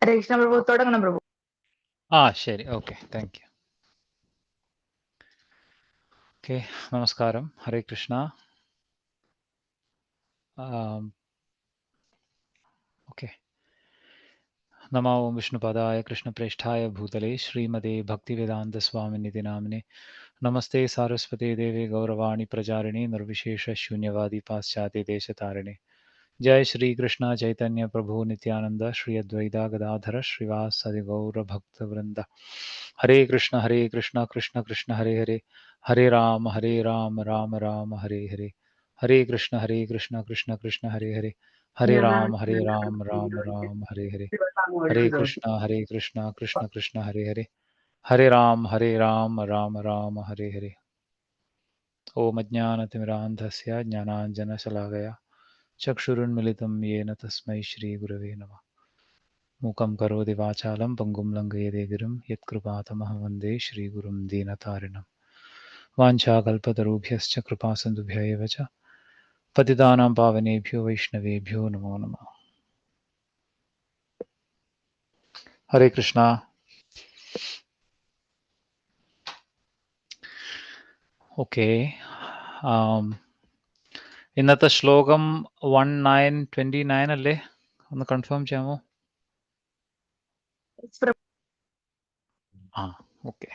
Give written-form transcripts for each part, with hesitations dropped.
ഹരേ കൃഷ്ണ പ്രഭു, തുടങ്ങണം പ്രഭു. ശരി, okay, thank you. Okay, നമസ്കാരം. ഹരേ കൃഷ്ണ. ഓക്കെ. നമോ വിഷ്ണുപദായ കൃഷ്ണപ്രേഷ്ഠായ ഭൂതലേ ശ്രീമതേ ഭക്തിവേദാന്ത സ്വാമിനിധി നാമിനെ നമസ്തേ സാരസ്വതേ ദേവേ ഗൗരവാണി പ്രചാരിണി നിർവിശേഷ ശൂന്യവാദി പാശ്ചാത്യ ദേശതാരിണി. जय श्री कृष्ण चैतन्य प्रभु नित्यानंद श्री अद्वैता गदाधर श्रीवासदि गौर भक्त वृंद. हरे कृष्ण कृष्ण कृष्ण हरे हरे, हरे राम राम राम हरे हरे. हरे कृष्ण कृष्ण कृष्ण हरे हरे, हरे राम राम राम हरे हरे. हरे कृष्ण कृष्ण कृष्ण हरे हरे, हरे राम राम राम हरे हरे. ओम अज्ञानतिमिरान्धस्य ज्ञानाञ्जनशलाकया चक्षुरुन्मिलितं येन तस्मै श्रीगुरवे नमः. मूकं करोति वाचालं पङ्गुं लङ्घयते गिरिं यत्कृपातमहं वन्दे श्रीगुरुं दीनतारिणं. वाञ्छाकल्पतरुभ्यश्च कृपासिन्धुभ्य एव च पतितानां पावनेभ्यो वैष्णवेभ्यो नमो नमः. हरे कृष्णा. ഓക്കെ, ഇന്നത്തെ ശ്ലോകം 1929 അല്ലേ? ഒന്ന് കൺഫേം ചെയ്യാമോ? ഓക്കെ.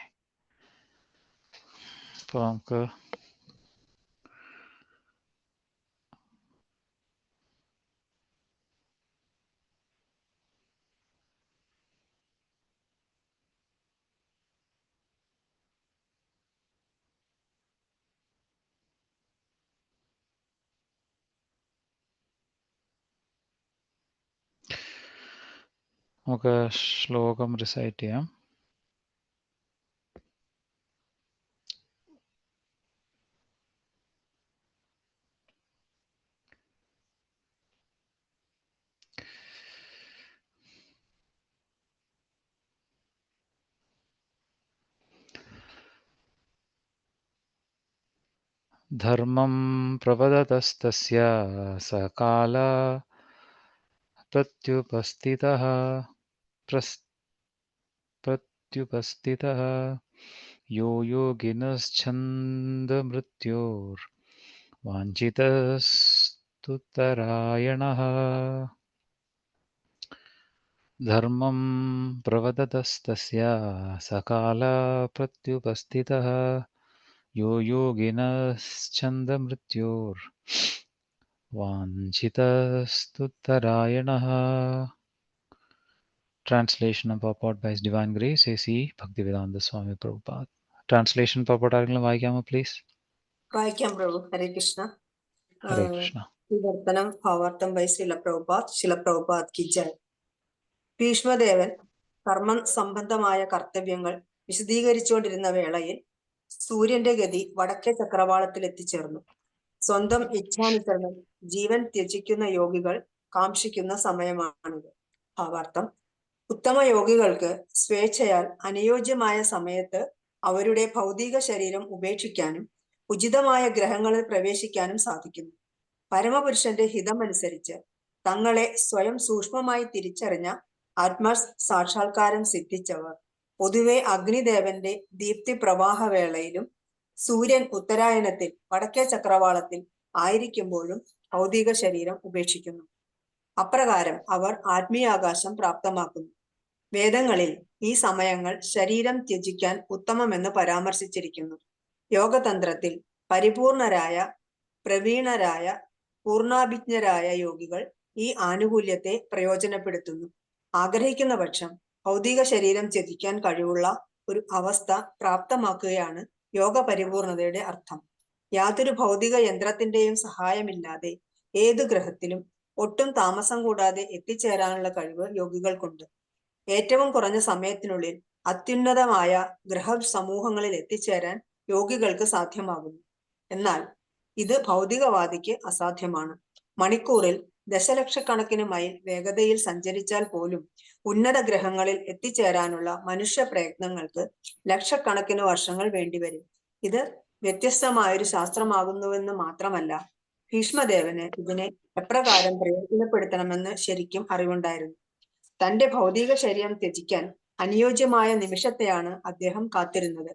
അപ്പോൾ നമുക്ക് ശ്ലോകം റിസൈറ്റ് ചെയ്യാം. ധർമ്മം പ്രവദതസ്തസ്യ സകാല പ്രത്യുപസ്ഥിതഃ യോ യോഗിനശ്ഛന്ദമൃത്യോർ വാഞ്ചിതസ്തുതരായണഃ. ധർമ്മം പ്രവദതസ്തസ്യ സകാല പ്രത്യുപസ്ഥിതഃ യോ യോഗിനശ്ഛന്ദമൃത്യോർ വാഞ്ചിതസ്തുതരായണഃ. Translation and purport by His Divine Grace A.C. Bhaktivedanta Swami Prabhupada. Translation purport ആരെങ്കിലും വായിക്കാമോ പ്ലീസ്? വായിക്കാം പ്രഭു. ഹരേ കൃഷ്ണ. ഹരേ കൃഷ്ണ. വിവർത്തനം ഭാവാർത്ഥം ബൈ ശ്രീല പ്രഭുപാദ് കി ജയ്. ഭീഷ്മദേവൻ കർമ്മ സംബന്ധമായ കർത്തവ്യങ്ങൾ വിശദീകരിച്ചുകൊണ്ടിരുന്ന വേളയിൽ സൂര്യന്റെ ഗതി വടക്കേ ചക്രവാളത്തിൽ എത്തിച്ചേർന്നു. സ്വന്തം ഇച്ഛാനുസരണം ജീവൻ ത്യജിക്കുന്ന യോഗികൾ കാക്ഷിക്കുന്ന സമയമാണിത്. ഭാവാർത്ഥം: ഉത്തമ യോഗികൾക്ക് സ്വേച്ഛയാൽ അനുയോജ്യമായ സമയത്ത് അവരുടെ ഭൗതിക ശരീരം ഉപേക്ഷിക്കാനും ഉചിതമായ ഗ്രഹങ്ങളിൽ പ്രവേശിക്കാനും സാധിക്കുന്നു. പരമപുരുഷന്റെ ഹിതമനുസരിച്ച് തങ്ങളെ സ്വയം സൂക്ഷ്മമായി തിരിച്ചറിഞ്ഞ ആത്മ സാക്ഷാത്കാരം സിദ്ധിച്ചവർ പൊതുവെ അഗ്നിദേവന്റെ ദീപ്തി പ്രവാഹവേളയിലും സൂര്യൻ ഉത്തരായണത്തിൽ വടക്കേ ചക്രവാളത്തിൽ ആയിരിക്കുമ്പോഴും ഭൗതിക ശരീരം ഉപേക്ഷിക്കുന്നു. അപ്രകാരം അവർ ആത്മീയാകാശം പ്രാപ്തമാക്കുന്നു. വേദങ്ങളിൽ ഈ സമയങ്ങൾ ശരീരം ത്യജിക്കാൻ ഉത്തമമെന്ന് പരാമർശിച്ചിരിക്കുന്നു. യോഗതന്ത്രത്തിൽ പരിപൂർണരായ, പ്രവീണരായ, പൂർണാഭിജ്ഞരായ യോഗികൾ ഈ ആനുകൂല്യത്തെ പ്രയോജനപ്പെടുത്തുന്നു. ആഗ്രഹിക്കുന്ന പക്ഷം ഭൗതിക ശരീരം ത്യജിക്കാൻ കഴിവുള്ള ഒരു അവസ്ഥ പ്രാപ്തമാക്കുകയാണ് യോഗ പരിപൂർണതയുടെ അർത്ഥം. യാതൊരു ഭൗതിക യന്ത്രത്തിന്റെയും സഹായമില്ലാതെ ഏതു ഗ്രഹത്തിലും ഒട്ടും താമസം കൂടാതെ എത്തിച്ചേരാനുള്ള കഴിവ് യോഗികൾക്കുണ്ട്. ഏറ്റവും കുറഞ്ഞ സമയത്തിനുള്ളിൽ അത്യുന്നതമായ ഗ്രഹ സമൂഹങ്ങളിൽ എത്തിച്ചേരാൻ യോഗികൾക്ക് സാധ്യമാകുന്നു. എന്നാൽ ഇത് ഭൗതികവാദിക്ക് അസാധ്യമാണ്. മണിക്കൂറിൽ ദശലക്ഷക്കണക്കിന് മൈൽ വേഗതയിൽ സഞ്ചരിച്ചാൽ പോലും ഉന്നത ഗ്രഹങ്ങളിൽ എത്തിച്ചേരാനുള്ള മനുഷ്യ പ്രയത്നങ്ങൾക്ക് ലക്ഷക്കണക്കിന് വർഷങ്ങൾ വേണ്ടിവരും. ഇത് വ്യത്യസ്തമായൊരു ശാസ്ത്രമാകുന്നുവെന്ന് മാത്രമല്ല, ഭീഷ്മദേവന് ഇതിനെ എപ്രകാരം പ്രയോജനപ്പെടുത്തണമെന്ന് ശരിക്കും അറിവുണ്ടായിരുന്നു. തന്റെ ഭൗതിക ശരീരം ത്യജിക്കാൻ അനുയോജ്യമായ നിമിഷത്തെയാണ് അദ്ദേഹം കാത്തിരുന്നത്.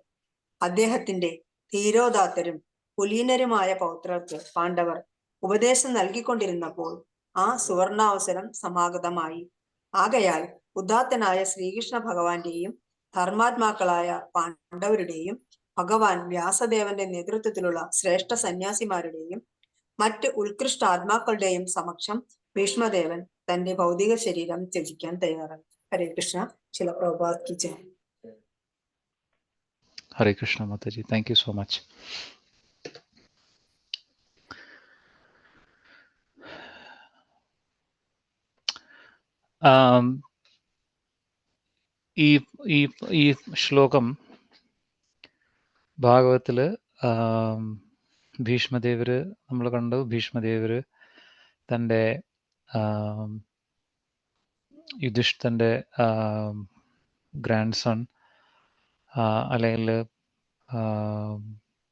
അദ്ദേഹത്തിന്റെ ധീരോദാത്തരും കുലീനരുമായ പൗത്രർക്ക് പാണ്ഡവർ ഉപദേശം നൽകിക്കൊണ്ടിരുന്നപ്പോൾ ആ സുവർണാവസരം സമാഗതമായി. ആകയാൽ ഉദാത്തനായ ശ്രീകൃഷ്ണ ഭഗവാന്റെയും ധർമാത്മാക്കളായ പാണ്ഡവരുടെയും ഭഗവാൻ വ്യാസദേവന്റെ നേതൃത്വത്തിലുള്ള ശ്രേഷ്ഠ സന്യാസിമാരുടെയും മറ്റ് ഉത്കൃഷ്ട ആത്മാക്കളുടെയും സമക്ഷം ഭീഷ്മദേവൻ തന്റെ ഭൗതിക ശരീരം ത്യജിക്കാൻ തയ്യാറായി. ഹരേ കൃഷ്ണ. ശില പ്രഭുപാദ് കി ജയ്. Hare Krishna Mataji, thank you so much. ഈ ഈ ഈ ശ്ലോകം ഭാഗവത്തില് ഭീഷ്മദേവര് നമ്മൾ കണ്ടു. ഭീഷ്മദേവര് തൻ്റെ യുധിഷ്ഠിരൻ്റെ ഗ്രാൻഡ് സൺ അല്ലെങ്കിൽ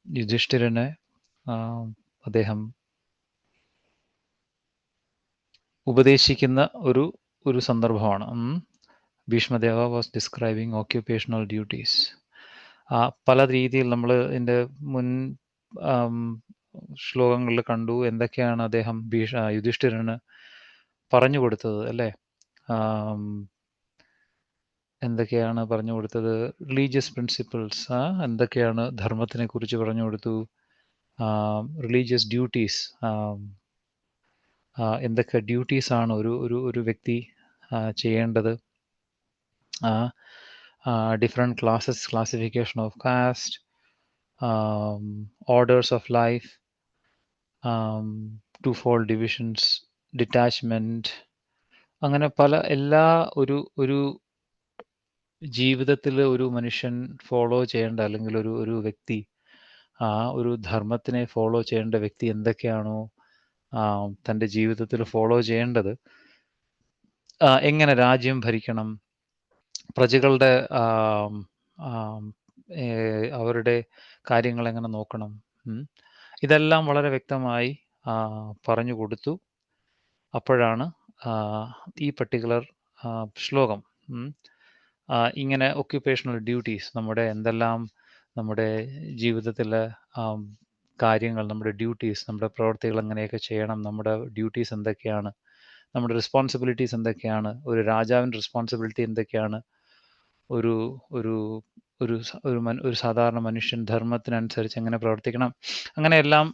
യുധിഷ്ഠിരനെ അദ്ദേഹം ഉപദേശിക്കുന്ന ഒരു സന്ദർഭമാണ്. ഭീഷ്മദേവ വാസ് ഡിസ്ക്രൈബിങ് ഓക്യുപ്പേഷണൽ ഡ്യൂട്ടീസ്. പല രീതിയിൽ നമ്മൾ ഇതിൻ്റെ മുൻ ശ്ലോകങ്ങളിൽ കണ്ടു എന്തൊക്കെയാണ് അദ്ദേഹം യുധിഷ്ഠിരന് പറഞ്ഞു കൊടുത്തത്, അല്ലേ? എന്തൊക്കെയാണ് പറഞ്ഞു കൊടുത്തത്? റിലീജിയസ് പ്രിൻസിപ്പിൾസ്, എന്തൊക്കെയാണ് ധർമ്മത്തിനെ കുറിച്ച് പറഞ്ഞു കൊടുത്തു. റിലീജിയസ് ഡ്യൂട്ടീസ്, എന്തൊക്കെ ഡ്യൂട്ടീസാണ് ഒരു വ്യക്തി ചെയ്യേണ്ടത്. Different classification of caste, orders of life, to-fold divisions, detachment, അങ്ങനെ എല്ലാ ഒരു ജീവിതത്തിൽ ഒരു മനുഷ്യൻ ഫോളോ ചെയ്യേണ്ട, അല്ലെങ്കിൽ ഒരു വ്യക്തി ഒരു ധർമ്മത്തിനെ ഫോളോ ചെയ്യേണ്ട വ്യക്തി എന്തൊക്കെയാണോ തൻ്റെ ജീവിതത്തിൽ ഫോളോ ചെയ്യേണ്ടത്, എങ്ങനെ രാജ്യം ഭരിക്കണം, പ്രജകളുടെ അവരുടെ കാര്യങ്ങൾ എങ്ങനെ നോക്കണം, ഇതെല്ലാം വളരെ വ്യക്തമായി പറഞ്ഞു കൊടുത്തു. അപ്പോഴാണ് ഈ പർട്ടിക്കുലർ ശ്ലോകം ഇങ്ങനെ ഒക്യുപ്പേഷണൽ ഡ്യൂട്ടീസ്, നമ്മുടെ ജീവിതത്തിലെ കാര്യങ്ങൾ, നമ്മുടെ ഡ്യൂട്ടീസ്, നമ്മുടെ പ്രവൃത്തികൾ എങ്ങനെയൊക്കെ ചെയ്യണം, നമ്മുടെ ഡ്യൂട്ടീസ് എന്തൊക്കെയാണ്, നമ്മുടെ റെസ്പോൺസിബിലിറ്റീസ് എന്തൊക്കെയാണ്, ഒരു രാജാവിൻ്റെ റെസ്പോൺസിബിലിറ്റി എന്തൊക്കെയാണ്, ഒരു ഒരു ഒരു സാധാരണ മനുഷ്യൻ ധർമ്മത്തിനനുസരിച്ച് എങ്ങനെ പ്രവർത്തിക്കണം, അങ്ങനെയെല്ലാം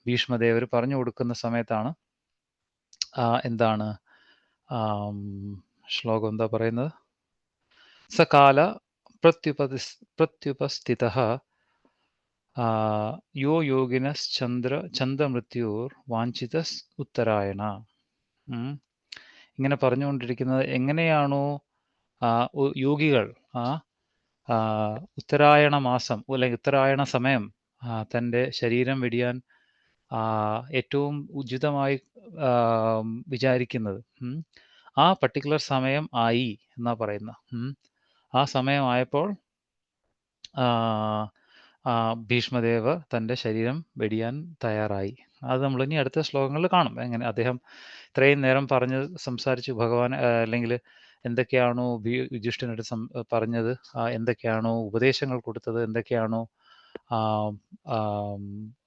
ഭീഷ്മദേവർ പറഞ്ഞു കൊടുക്കുന്ന സമയത്താണ് എന്താണ് ശ്ലോകം എന്താ പറയുന്നത്? സകാല പ്രത്യുപസ്ഥിതഃ യോ യോഗിനശ്ചന്ദ്രമൃത്യോർ വാഞ്ചിതസ് ഉത്തരായണ. ഇങ്ങനെ പറഞ്ഞുകൊണ്ടിരിക്കുന്നത് എങ്ങനെയാണോ യോഗികൾ ഉത്തരായണ മാസം അല്ലെങ്കിൽ ഉത്തരായണ സമയം തൻ്റെ ശരീരം വെടിയാൻ ഏറ്റവും ഉചിതമായി വിചാരിക്കുന്നത്, ആ പർട്ടിക്കുലർ സമയം ആയി എന്നാ പറയുന്ന. ആ സമയമായപ്പോൾ ഭീഷ്മദേവ തൻ്റെ ശരീരം വെടിയാൻ തയ്യാറായി. അത് നമ്മൾ ഇനി അടുത്ത ശ്ലോകങ്ങളിൽ കാണും. എങ്ങനെ അദ്ദേഹം ഇത്രയും നേരം സംസാരിച്ചു ഭഗവാൻ, അല്ലെങ്കിൽ എന്തൊക്കെയാണോ യുധിഷ്ഠിരനോട് പറഞ്ഞത്, എന്തൊക്കെയാണോ ഉപദേശങ്ങൾ കൊടുത്തത്, എന്തൊക്കെയാണോ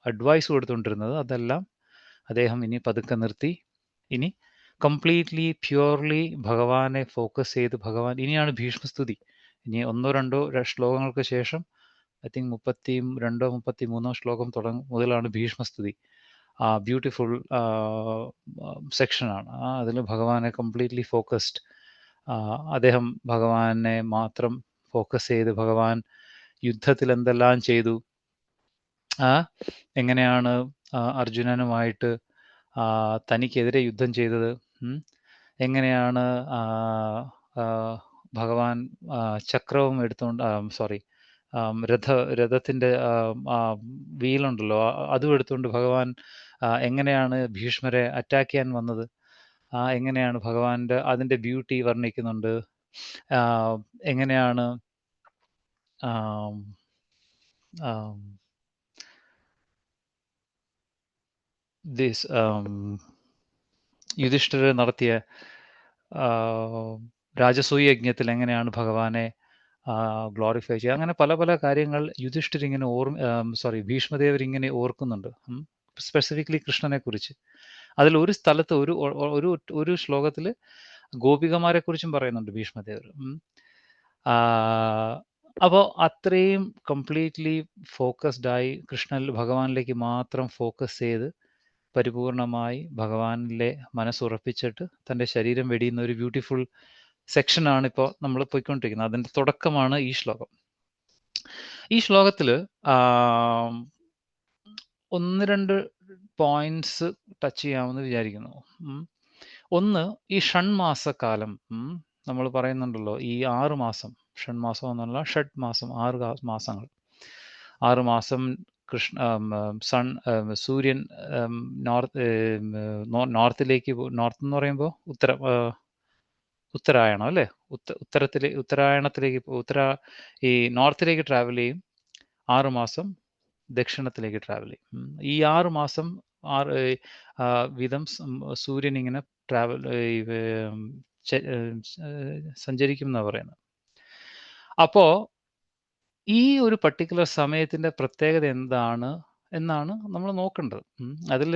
അഡ്വൈസ് കൊടുത്തുകൊണ്ടിരുന്നത്, അതെല്ലാം അദ്ദേഹം ഇനി പതുക്കെ നിർത്തി. ഇനി കംപ്ലീറ്റ്ലി പ്യുവർലി ഭഗവാനെ ഫോക്കസ് ചെയ്ത് ഇനിയാണ് ഭീഷ്മസ്തുതി. ഇനി 1-2 ശ്ലോകങ്ങൾക്ക് ശേഷം ഐ തിങ്ക് 32-33 ശ്ലോകം മുതലാണ് ഭീഷ്മസ്തുതി. ബ്യൂട്ടിഫുൾ സെക്ഷനാണ്. അതിൽ ഭഗവാനെ കംപ്ലീറ്റ്ലി ഫോക്കസ്ഡ്, അദ്ദേഹം ഭഗവാനെ മാത്രം ഫോക്കസ് ചെയ്ത് ഭഗവാൻ യുദ്ധത്തിൽ എന്തെല്ലാം ചെയ്തു, എങ്ങനെയാണ് അർജുനനുമായിട്ട് തനിക്കെതിരെ യുദ്ധം ചെയ്തത്, എങ്ങനെയാണ് ഭഗവാൻ ചക്രവും എടുത്തുകൊണ്ട് രഥത്തിൻ്റെ വീലുണ്ടല്ലോ, അതും എടുത്തുകൊണ്ട് ഭഗവാൻ എങ്ങനെയാണ് ഭീഷ്മരെ അറ്റാക്ക് ചെയ്യാൻ വന്നത്, എങ്ങനെയാണ് ഭഗവാന്റെ അതിൻ്റെ ബ്യൂട്ടി വർണ്ണിക്കുന്നുണ്ട്. എങ്ങനെയാണ് യുധിഷ്ഠിരർ നടത്തിയ രാജസൂയ യജ്ഞത്തിൽ എങ്ങനെയാണ് ഭഗവാനെ ഗ്ലോറിഫൈ ചെയ്യുക, അങ്ങനെ പല പല കാര്യങ്ങൾ യുധിഷ്ഠിരിങ്ങനെ ഭീഷ്മദേവരിങ്ങനെ ഓർക്കുന്നുണ്ട്, സ്പെസിഫിക്കലി കൃഷ്ണനെ കുറിച്ച്. അതിൽ ഒരു സ്ഥലത്ത് ഒരു ശ്ലോകത്തിൽ ഗോപികമാരെ കുറിച്ചും പറയുന്നുണ്ട് ഭീഷ്മദേവർ. അപ്പോൾ അത്രയും കംപ്ലീറ്റ്ലി ഫോക്കസ്ഡ് ആയി കൃഷ്ണനിൽ, ഭഗവാനിലേക്ക് മാത്രം ഫോക്കസ് ചെയ്ത് പരിപൂർണമായി ഭഗവാനിലെ മനസ്സുറപ്പിച്ചിട്ട് തൻ്റെ ശരീരം വെടിയുന്ന ഒരു ബ്യൂട്ടിഫുൾ സെക്ഷനാണ് ഇപ്പോൾ നമ്മൾ പോയിക്കൊണ്ടിരിക്കുന്നത്. അതിൻ്റെ തുടക്കമാണ് ഈ ശ്ലോകം. ഈ ശ്ലോകത്തിൽ 1-2 പോയിന്റ്സ് ടച്ച് ചെയ്യാമെന്ന് വിചാരിക്കുന്നു. ഒന്ന്, ഈ ഷൺമാസക്കാലം നമ്മൾ പറയുന്നുണ്ടല്ലോ, ഈ 6 മാസം, ഷൺമാസം എന്നല്ല, ഷഡ് മാസം, 6 മാസങ്ങൾ. 6 മാസം സൂര്യൻ നോർത്തിലേക്ക്, നോർത്ത് എന്ന് പറയുമ്പോൾ ഉത്തരായണം അല്ലേ, ഉത്തരായണത്തിലേക്ക് ഈ നോർത്തിലേക്ക് ട്രാവൽ ചെയ്യും. 6 മാസം ദക്ഷിണത്തിലേക്ക് ട്രാവൽ ചെയ്യും. ഈ 6 മാസം വീതം സൂര്യൻ ഇങ്ങനെ സഞ്ചരിക്കും എന്നാണ് പറയുന്നത്. അപ്പോൾ ഈ ഒരു പർട്ടിക്കുലർ സമയത്തിന്റെ പ്രത്യേകത എന്താണ് എന്നാണ് നമ്മൾ നോക്കേണ്ടത്. അതിൽ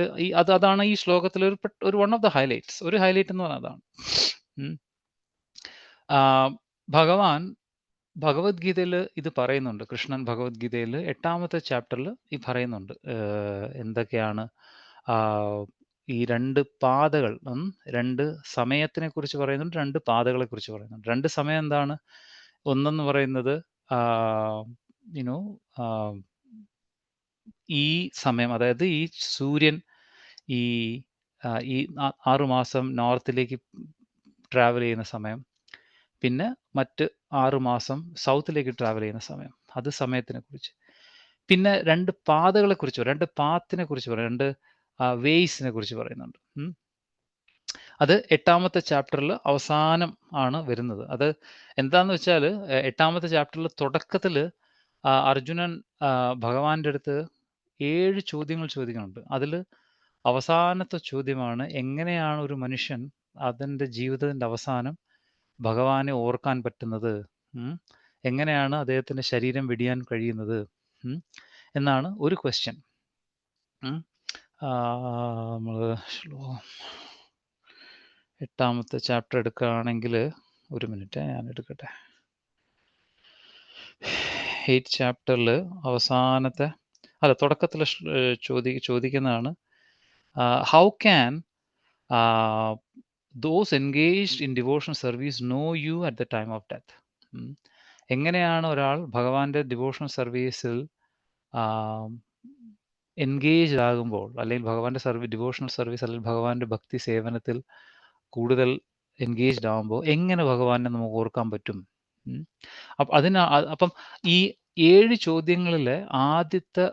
അതാണ് ഈ ശ്ലോകത്തിൽ ഒരു വൺ ഓഫ് ദ ഹൈലൈറ്റ്സ്. ഒരു ഹൈലൈറ്റ് എന്ന് പറഞ്ഞാൽ അതാണ്. ഭഗവാൻ ഭഗവത്ഗീതയിൽ ഇത് പറയുന്നുണ്ട്. കൃഷ്ണൻ ഭഗവത്ഗീതയിൽ 8ാമത്തെ ചാപ്റ്ററിൽ ഈ പറയുന്നുണ്ട് എന്തൊക്കെയാണ് ഈ 2 പാതകൾ, 2 സമയത്തിനെ കുറിച്ച് പറയുന്നുണ്ട്, 2 പാതകളെ കുറിച്ച് പറയുന്നുണ്ട്. 2 സമയം എന്താണ്? ഒന്നെന്ന് പറയുന്നത് ഈ സമയം, അതായത് ഈ സൂര്യൻ ഈ 6 മാസം നോർത്തിലേക്ക് ട്രാവൽ ചെയ്യുന്ന സമയം, പിന്നെ മറ്റ് 6 മാസം സൗത്തിലേക്ക് ട്രാവൽ ചെയ്യുന്ന സമയം, അത് സമയത്തിനെ കുറിച്ച്. പിന്നെ 2 പാതകളെ കുറിച്ച്, 2 പാത്തിനെ കുറിച്ച് പറയും, 2 വേയ്സിനെ കുറിച്ച് പറയുന്നുണ്ട്. അത് 8ാമത്തെ ചാപ്റ്ററിൽ അവസാനം ആണ് വരുന്നത്. അത് എന്താന്ന് വെച്ചാൽ 8ാമത്തെ ചാപ്റ്ററിൽ തുടക്കത്തിൽ അർജുനൻ ഭഗവാന്റെ അടുത്ത് 7 ചോദ്യങ്ങൾ ചോദിക്കുന്നുണ്ട്. അതിൽ അവസാനത്തെ ചോദ്യമാണ്, എങ്ങനെയാണ് ഒരു മനുഷ്യൻ അതിൻ്റെ ജീവിതത്തിൻ്റെ അവസാനം ഭഗവാനെ ഓർക്കാൻ പറ്റുന്നത്, എങ്ങനെയാണ് അദ്ദേഹത്തിൻ്റെ ശരീരം വെടിയാൻ കഴിയുന്നത് എന്നാണ് ഒരു ക്വസ്റ്റ്യൻ. നമ്മൾ 8ാമത്തെ ചാപ്റ്റർ എടുക്കുകയാണെങ്കിൽ, ഒരു മിനിറ്റ് ഞാൻ എടുക്കട്ടെ. 8th ചാപ്റ്ററിൽ അവസാനത്തെ തുടക്കത്തിൽ ചോദിക്കുന്നതാണ്, how can those engaged in devotional service know you at the time of death. എങ്ങനെയാണ് ഒരാൾ ഭഗവാന്റെ ഡിവോഷണൽ സർവീസിൽ എൻഗേജ് ആകുമ്പോൾ, അല്ലെങ്കിൽ ഭഗവാന്റെ ഡിവോഷണൽ സർവീസ് അല്ലെങ്കിൽ ഭഗവാന്റെ ഭക്തി സേവനത്തിൽ കൂടുതൽ എൻഗേജ്ഡ് ആകുമ്പോൾ എങ്ങനെ ഭഗവാനെ നമുക്ക് ഓർക്കാൻ പറ്റും? അപ്പം ഈ 7 ചോദ്യങ്ങളിലെ ആദ്യത്തെ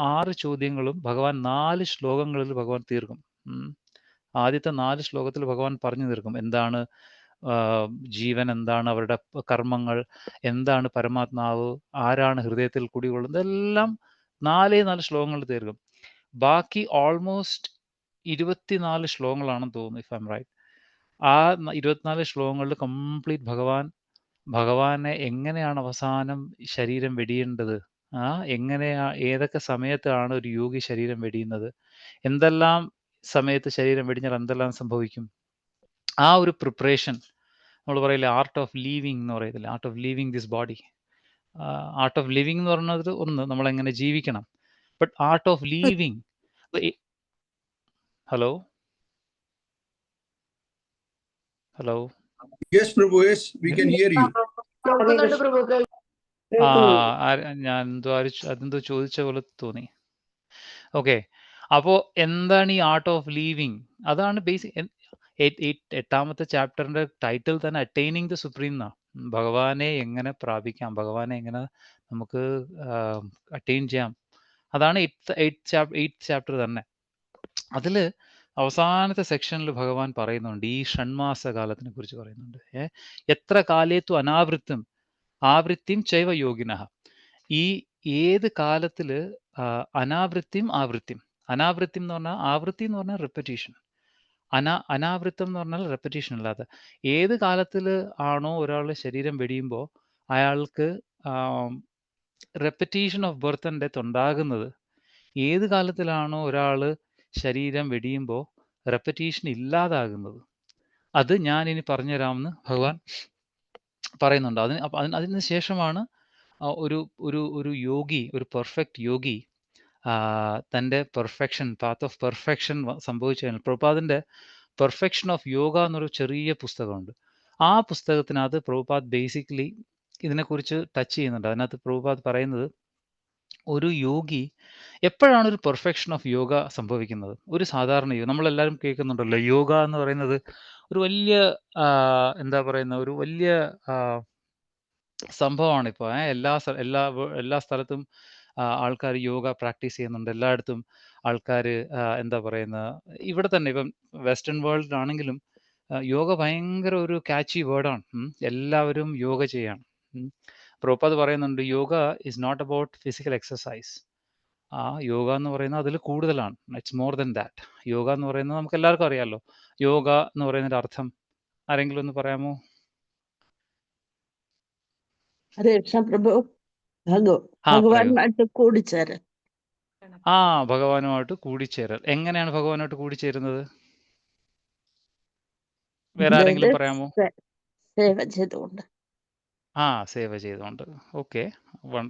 6 ചോദ്യങ്ങളും ഭഗവാൻ 4 ശ്ലോകങ്ങളിൽ ഭഗവാൻ തീർക്കും. ആദ്യത്തെ 4 ശ്ലോകത്തിൽ ഭഗവാൻ പറഞ്ഞു തീർക്കും എന്താണ് ജീവൻ, എന്താണ് അവരുടെ കർമ്മങ്ങൾ, എന്താണ് പരമാത്മാവ്, ആരാണ് ഹൃദയത്തിൽ കുടികൊള്ളുന്നത്, ഇതെല്ലാം 4 ശ്ലോകങ്ങളിൽ തീർക്കും. ബാക്കി ഓൾമോസ്റ്റ് 24 ശ്ലോകങ്ങളാണെന്ന് തോന്നുന്നു, ഇഫ് ഐ എം റൈറ്റ്. ആ 24 ശ്ലോകങ്ങളിൽ കംപ്ലീറ്റ് ഭഗവാനെ എങ്ങനെയാണ് അവസാനം ശരീരം വെടിയേണ്ടത്, ഏതൊക്കെ സമയത്താണ് ഒരു യോഗി ശരീരം വെടിയുന്നത്, എന്തെല്ലാം സമയത്ത് ശരീരം വെടിഞ്ഞാൽ എന്തെല്ലാം സംഭവിക്കും, ആ ഒരു പ്രിപ്പറേഷൻ നമ്മൾ പറയില്ലേ, ആർട്ട് ഓഫ് ലീവിങ് എന്ന് പറയത്തില്ല, art of living this body. Art of living എന്ന് പറയുന്നത് ഒന്ന്, നമ്മളെങ്ങനെ ജീവിക്കണം. But art of living, hello hello Yes, Prabhu, yes, we can hear you. ഞാൻ അതെന്തോ ചോദിച്ച പോലെ തോന്നി. ഓക്കെ, അപ്പോൾ എന്താണ് ഈ ആർട്ട് ഓഫ് ലീവിങ്? അതാണ് ബേസിക്. 8ാമത്തെ ചാപ്റ്ററിന്റെ ടൈറ്റിൽ തന്നെ അറ്റൈനിങ് ദ സുപ്രീം എന്നാണ്. ഭഗവാനെ എങ്ങനെ പ്രാപിക്കാം, ഭഗവാനെ എങ്ങനെ നമുക്ക് അറ്റൈൻ ചെയ്യാം, അതാണ് 8th ചാപ്റ്റർ തന്നെ. അതിൽ അവസാനത്തെ സെക്ഷനിൽ ഭഗവാൻ പറയുന്നുണ്ട്, ഈ ഷൺമാസ കാലത്തിനെ കുറിച്ച് പറയുന്നുണ്ട്. എത്ര കാലേത്തു അനാവൃത്തും ആവൃത്തിയും ചൈവ യോഗിനഃ. ഈ ഏത് കാലത്തില് അനാവൃത്തിയും ആവൃത്തിയും. അനാവൃത്തി എന്ന് പറഞ്ഞാൽ, ആവൃത്തി എന്ന് പറഞ്ഞാൽ റിപ്പറ്റീഷൻ. അനാവൃത്തം എന്ന് പറഞ്ഞാൽ റെപ്പറ്റീഷൻ അല്ലാതെ ഏത് കാലത്തിൽ ആണോ ഒരാൾ ശരീരം വെടിയുമ്പോൾ അയാൾക്ക് repetition of birth and death ഉണ്ടാകുന്നത്, ഏത് കാലത്തിലാണോ ഒരാൾ ശരീരം വെടിയുമ്പോൾ റെപ്പറ്റീഷൻ ഇല്ലാതാകുന്നത്, അത് ഞാൻ ഇനി പറഞ്ഞുതരാമെന്ന് ഭഗവാൻ പറയുന്നുണ്ട്. അതിന് ശേഷമാണ് ഒരു ഒരു ഒരു യോഗി, ഒരു പെർഫെക്റ്റ് യോഗി തൻ്റെ പെർഫെക്ഷൻ, പാത്ത് ഓഫ് പെർഫെക്ഷൻ സംഭവിച്ചു കഴിഞ്ഞാൽ, പ്രഭുപാദിൻ്റെ പെർഫെക്ഷൻ ഓഫ് യോഗ എന്നൊരു ചെറിയ പുസ്തകമുണ്ട്. ആ പുസ്തകത്തിനകത്ത് പ്രഭുപാദ് ബേസിക്കലി ഇതിനെക്കുറിച്ച് ടച്ച് ചെയ്യുന്നുണ്ട്. അതിനകത്ത് പ്രഭുപാദ് പറയുന്നത്, ഒരു യോഗി എപ്പോഴാണ് ഒരു പെർഫെക്ഷൻ ഓഫ് യോഗ സംഭവിക്കുന്നത്? ഒരു സാധാരണ യോഗ നമ്മളെല്ലാവരും കേൾക്കുന്നുണ്ടല്ലോ, യോഗ എന്ന് പറയുന്നത് ഒരു വലിയ എന്താ പറയുന്ന ഒരു വലിയ സംഭവമാണ്. ഇപ്പോൾ എല്ലാ സ്ഥലത്തും ആൾക്കാർ യോഗ പ്രാക്ടീസ് ചെയ്യുന്നുണ്ട്. എല്ലായിടത്തും ആൾക്കാർ എന്താ പറയുന്ന, ഇവിടെ തന്നെ ഇപ്പം വെസ്റ്റേൺ വേൾഡിലാണെങ്കിലും യോഗ ഭയങ്കര ഒരു കാച്ചി വേർഡാണ്. എല്ലാവരും യോഗ ചെയ്യണം. പ്രഭുപാദ് പറയുന്നുണ്ട്, yoga is not about physical exercise. Yoga എന്ന് പറയുന്നത് അതിൽ കൂടുതലാണ്. It's more than that. Yoga എന്ന് പറയുന്നത് നമുക്ക് എല്ലാവർക്കും അറിയാമല്ലോ. യോഗ എന്ന് പറയുന്നതിന്റെ അർത്ഥം ആരെങ്കിലും ഒന്ന് പറയാമോ? ഹരേ കൃഷ്ണ പ്രഭു. ഭഗവാനുമായിട്ട് കൂടിച്ചേരൽ. ഭഗവാനുമായിട്ട് കൂടിച്ചേരൽ. എങ്ങനെയാണ് ഭഗവാനുമായിട്ട് കൂടിച്ചേരുന്നത്? വേറെ ആരെങ്കിലും പറയാമോ? സേവ ചെയ്തുകൊണ്ട്. സേവ ചെയ്തുകൊണ്ട്. Okay,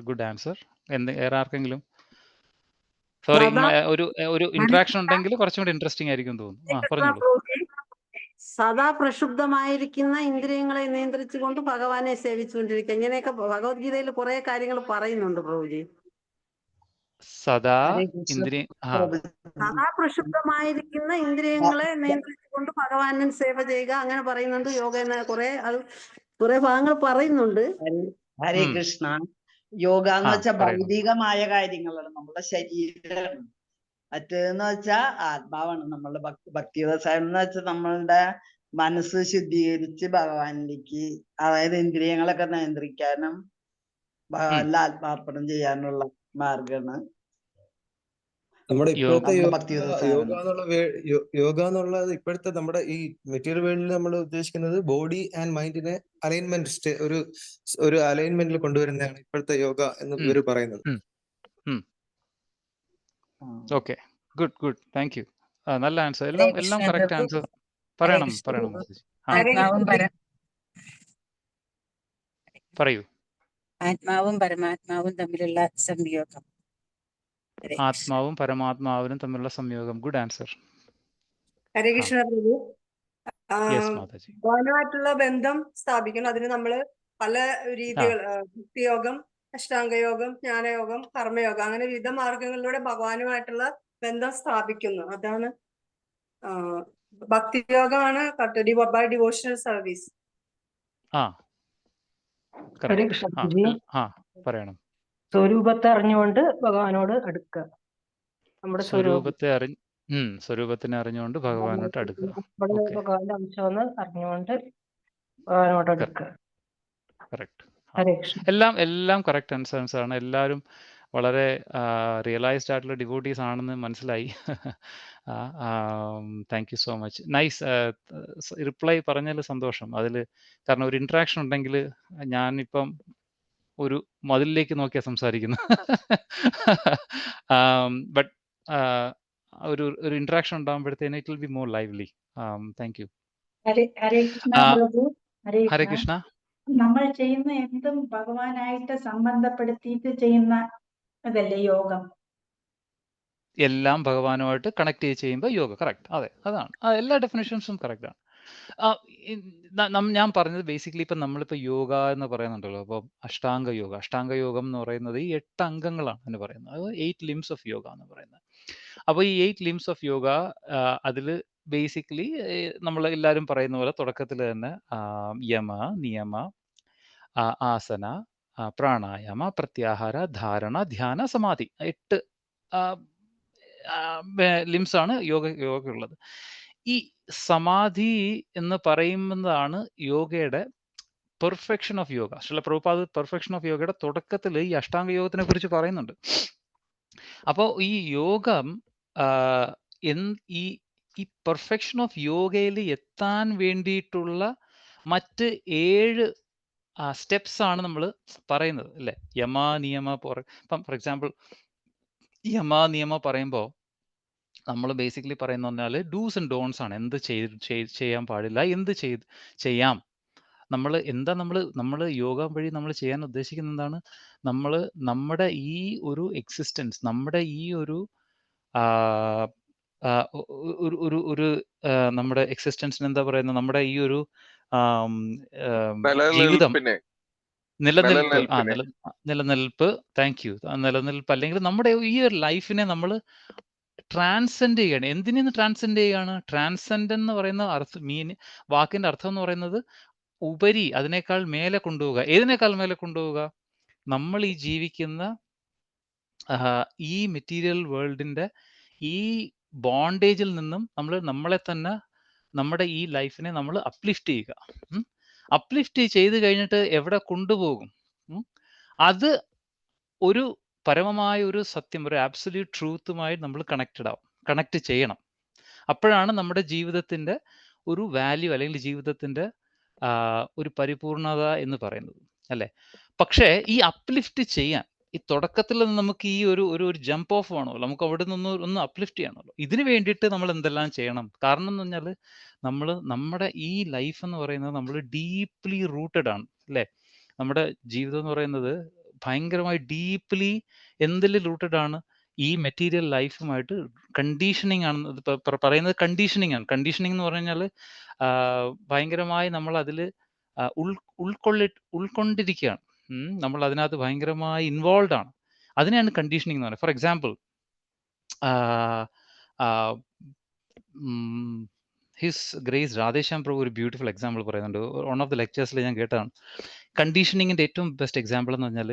good answer. വേറെ ആർക്കെങ്കിലും? സോറി, ഒരു ഇന്ററാക്ഷൻ ഉണ്ടെങ്കിൽ കുറച്ചും കൂടി ഇൻട്രസ്റ്റിംഗ് ആയിരിക്കും തോന്നുന്നു. പറഞ്ഞോളൂ. സദാ പ്രക്ഷുബ്ധമായിരിക്കുന്ന ഇന്ദ്രിയങ്ങളെ നിയന്ത്രിച്ചുകൊണ്ട് ഭഗവാനെ സേവിച്ചുകൊണ്ടിരിക്കുക. ഇങ്ങനെയൊക്കെ ഭഗവത്ഗീതയിൽ കുറെ കാര്യങ്ങൾ പറയുന്നുണ്ട് പ്രഭുജി. സദാ പ്രക്ഷുബ്ധമായിരിക്കുന്ന ഇന്ദ്രിയങ്ങളെ നിയന്ത്രിച്ചുകൊണ്ട് ഭഗവാനെ സേവ ചെയ്യുക, അങ്ങനെ പറയുന്നുണ്ട്. യോഗ കുറെ ഭാഗങ്ങൾ പറയുന്നുണ്ട്. ഹരേ കൃഷ്ണ. യോഗ എന്ന് വെച്ചാൽ ഭൗതികമായ കാര്യങ്ങളാണ്, നമ്മുടെ ശരീരം. മറ്റേന്ന് വെച്ചാൽ ആത്മാവാണ്. നമ്മളുടെ ഭക്തി വ്യവസായം എന്ന് വെച്ചാൽ നമ്മളുടെ മനസ്സ് ശുദ്ധീകരിച്ച് ഭഗവാനിലേക്ക്, അതായത് ഇന്ദ്രിയങ്ങളൊക്കെ നിയന്ത്രിക്കാനും ഭഗവാനിൽ ആത്മാർപ്പണം ചെയ്യാനുള്ള മാർഗമാണ് നമ്മുടെ ഇപ്പോഴത്തെ യോഗ എന്നുള്ളത്. ഇപ്പോഴത്തെ നമ്മുടെ ഈ മെറ്റീരിയൽ വേൾഡിൽ നമ്മൾ ഉദ്ദേശിക്കുന്നത് ബോഡി ആൻഡ് മൈൻഡിനെ അലൈൻമെന്റ്, ഒരു അലൈൻമെന്റിൽ കൊണ്ടുവരുന്നതാണ് ഇപ്പോഴത്തെ യോഗ എന്ന് ഇവർ പറയുന്നത്. Okay, good, thank you. നല്ല ആൻസർ. എല്ലാം കറക്റ്റ് ആൻസർ. പറയണം. പറയൂ. ആത്മാവും പരമാത്മാവും തമ്മിലുള്ള സംയോഗം. ആത്മാവും പരമാത്മാവിനും തമ്മിലുള്ള സംയോഗം. Good answer. ഹരേ കൃഷ്ണ പ്രഭു. മാതാജി. ഭഗവാനുമായിട്ടുള്ള ബന്ധം സ്ഥാപിക്കണം. അതിന് നമ്മൾ പല രീതികൾ, ഭക്തിയോഗം, അഷ്ടാംഗയോഗം, ജ്ഞാനയോഗം, കർമ്മയോഗം, അങ്ങനെ വിവിധ മാർഗങ്ങളിലൂടെ ഭഗവാനുമായിട്ടുള്ള ബന്ധം സ്ഥാപിക്കുന്നു. അതാണ് ഭക്തിയോഗമാണ് ബൈ ഡിവോഷണൽ സർവീസ്. പറയണം. സ്വരൂപത്തെ അറിഞ്ഞുകൊണ്ട് ഭഗവാനോട് അടുക്കുക. നമ്മുടെ സ്വരൂപത്തിനെ അറിഞ്ഞുകൊണ്ട് ഭഗവാനോട് അടുക്കുക. ഭഗവാന്റെ അംശമെന്ന് അറിഞ്ഞുകൊണ്ട് ഭഗവാനോട് അടുക്കുക. കറക്റ്റ്. എല്ലാം കറക്റ്റ് ആൻസേഴ്സ് ആണ്. എല്ലാവരും വളരെ റിയലൈസ്ഡ് ആയിട്ടുള്ള ഡിവോട്ടീസ് ആണെന്ന് മനസ്സിലായി. Thank you so much. Nice reply പറഞ്ഞതിൽ സന്തോഷം. അതിൽ കാരണം ഒരു ഇൻട്രാക്ഷൻ ഉണ്ടെങ്കിൽ, ഞാനിപ്പം ഒരു മതിലിലേക്ക് നോക്കിയാ സംസാരിക്കുന്നു. ബട്ട് ഒരു ഇൻട്രാക്ഷൻ ഉണ്ടാകുമ്പോഴത്തേന് it will be more lively. Thank you. Hare Krishna. നമ്മൾ ചെയ്യുന്ന എന്തും ഭഗവാനായിട്ട് സംബന്ധപ്പെടുത്തിയിട്ട് ചെയ്യുന്ന അതല്ലേ യോഗം? എല്ലാം ഭഗവാനുമായിട്ട് കണക്ട് ചെയ്യുമ്പോൾ യോഗ. കറക്റ്റ്. അതെ, അതാണ്. എല്ലാ ഡെഫിനേഷൻസും കറക്റ്റ് ആണ്. ഞാൻ പറഞ്ഞത് ബേസിക്കലി ഇപ്പം നമ്മളിപ്പോൾ യോഗ എന്ന് പറയുന്നുണ്ടല്ലോ. അപ്പോൾ അഷ്ടാംഗയോഗം എന്ന് പറയുന്നത് ഈ 8 അംഗങ്ങളാണ് എന്ന് പറയുന്നത്. അത് 8 ലിംസ് ഓഫ് യോഗ എന്ന് പറയുന്നത്. അപ്പോൾ ഈ 8 ലിംസ് ഓഫ് യോഗ, അതിൽ ബേസിക്കലി നമ്മൾ എല്ലാവരും പറയുന്ന പോലെ തുടക്കത്തിൽ തന്നെ യമ, നിയമ, ആസന, പ്രാണായാമ, പ്രത്യാഹാര, ധാരണ, ധ്യാന, സമാധി, 8 ലിംസ് ആണ് യോഗയുള്ളത്. ഈ സമാധി എന്ന് പറയുന്നതാണ് യോഗയുടെ perfection of yoga. Srila Prabhupada perfection of യോഗയുടെ തുടക്കത്തിൽ ഈ അഷ്ടാംഗ യോഗത്തിനെ കുറിച്ച് പറയുന്നുണ്ട്. അപ്പോൾ ഈ യോഗം, ഈ പെർഫെക്ഷൻ ഓഫ് യോഗയിൽ എത്താൻ വേണ്ടിയിട്ടുള്ള മറ്റ് 7 സ്റ്റെപ്സ് ആണ് നമ്മൾ പറയുന്നത് അല്ലേ? യമ നിയമ ഇപ്പം ഫോർ എക്സാമ്പിൾ യമ നിയമ പറയുമ്പോൾ നമ്മൾ ബേസിക്കലി പറയുന്ന പറഞ്ഞാൽ ഡൂസ് ആൻഡ് ഡോൺസ് ആണ്. എന്ത് ചെയ്യാൻ പാടില്ല, എന്ത് ചെയ്യാം. നമ്മൾ യോഗ വഴി നമ്മൾ ചെയ്യാൻ ഉദ്ദേശിക്കുന്നത് എന്താണ്? നമ്മൾ നമ്മുടെ ഈ ഒരു എക്സിസ്റ്റൻസ്, നമ്മുടെ ഈ ഒരു നമ്മുടെ എക്സിസ്റ്റൻസിന് എന്താ പറയുന്നത്, നമ്മുടെ ഈ ഒരു ജീവിതം, നിലനിൽപ്പ്, താങ്ക് യു, നിലനിൽപ്പ്, അല്ലെങ്കിൽ നമ്മുടെ ഈ ഒരു ലൈഫിനെ നമ്മൾ ട്രാൻസെൻഡ് ചെയ്യാണ്. എന്തിനു ട്രാൻസെൻഡ് ചെയ്യാണ്? ട്രാൻസെൻഡ് എന്ന് പറയുന്ന വാക്കിന്റെ അർത്ഥം എന്ന് പറയുന്നത് ഉപരി, അതിനേക്കാൾ മേലെ കൊണ്ടുപോവുക. ഏതിനേക്കാൾ മേലെ കൊണ്ടുപോവുക? നമ്മൾ ഈ ജീവിക്കുന്ന ഈ മെറ്റീരിയൽ വേൾഡിന്റെ ഈ ബോണ്ടേജിൽ നിന്നും നമ്മളെ തന്നെ, നമ്മുടെ ഈ ലൈഫിനെ നമ്മൾ അപ്ലിഫ്റ്റ് ചെയ്യുക. അപ്ലിഫ്റ്റ് ചെയ്ത് കഴിഞ്ഞിട്ട് എവിടെ കൊണ്ടുപോകും? അത് ഒരു പരമമായ ഒരു സത്യം, ഒരു ആബ്സല്യൂട്ട് ട്രൂത്തുമായി നമ്മൾ കണക്ട് ചെയ്യണം. അപ്പോഴാണ് നമ്മുടെ ജീവിതത്തിന്റെ ഒരു വാല്യൂ, അല്ലെങ്കിൽ ജീവിതത്തിന്റെ ഒരു പരിപൂർണത എന്ന് പറയുന്നത് അല്ലേ? പക്ഷേ ഈ അപ്ലിഫ്റ്റ് ചെയ്യാൻ, ഈ തുടക്കത്തിൽ നമുക്ക് ഈ ഒരു ജമ്പ് ഓഫ് വേണമല്ലോ, നമുക്ക് അവിടെ നിന്ന് ഒന്ന് അപ്ലിഫ്റ്റ് ചെയ്യണമല്ലോ. ഇതിന് വേണ്ടിയിട്ട് നമ്മൾ എന്തെല്ലാം ചെയ്യണം? കാരണം എന്ന് പറഞ്ഞാൽ നമ്മുടെ ഈ ലൈഫ് എന്ന് പറയുന്നത് നമ്മൾ ഡീപ്ലി റൂട്ടഡ് ആണ് അല്ലേ? നമ്മുടെ ജീവിതം എന്ന് പറയുന്നത് ഭയങ്കരമായി ഡീപ്ലി എന്തിൽ റൂട്ടഡ് ആണ്? ഈ മെറ്റീരിയൽ ലൈഫുമായിട്ട് കണ്ടീഷനിങ് ആണ്. പറയുന്നത് കണ്ടീഷനിങ് ആണ്. കണ്ടീഷനിങ് എന്ന് പറഞ്ഞു കഴിഞ്ഞാൽ ഭയങ്കരമായി നമ്മൾ അതിൽ ഉൾക്കൊണ്ടിരിക്കുകയാണ്. നമ്മൾ അതിനകത്ത് ഭയങ്കരമായി ഇൻവോൾവ് ആണ്. അതിനെയാണ് കണ്ടീഷനിങ് എന്ന് പറയുന്നത്. For example, his grace Radheshyam Prabhu ഒരു ബ്യൂട്ടിഫുൾ എക്സാമ്പിൾ പറയുന്നുണ്ട്. വൺ ഓഫ് ദ ലെക്ചേഴ്സിൽ ഞാൻ കേട്ടതാണ്. കണ്ടീഷനിങ്ങിന്റെ ഏറ്റവും ബെസ്റ്റ് എക്സാമ്പിൾ എന്ന് പറഞ്ഞാൽ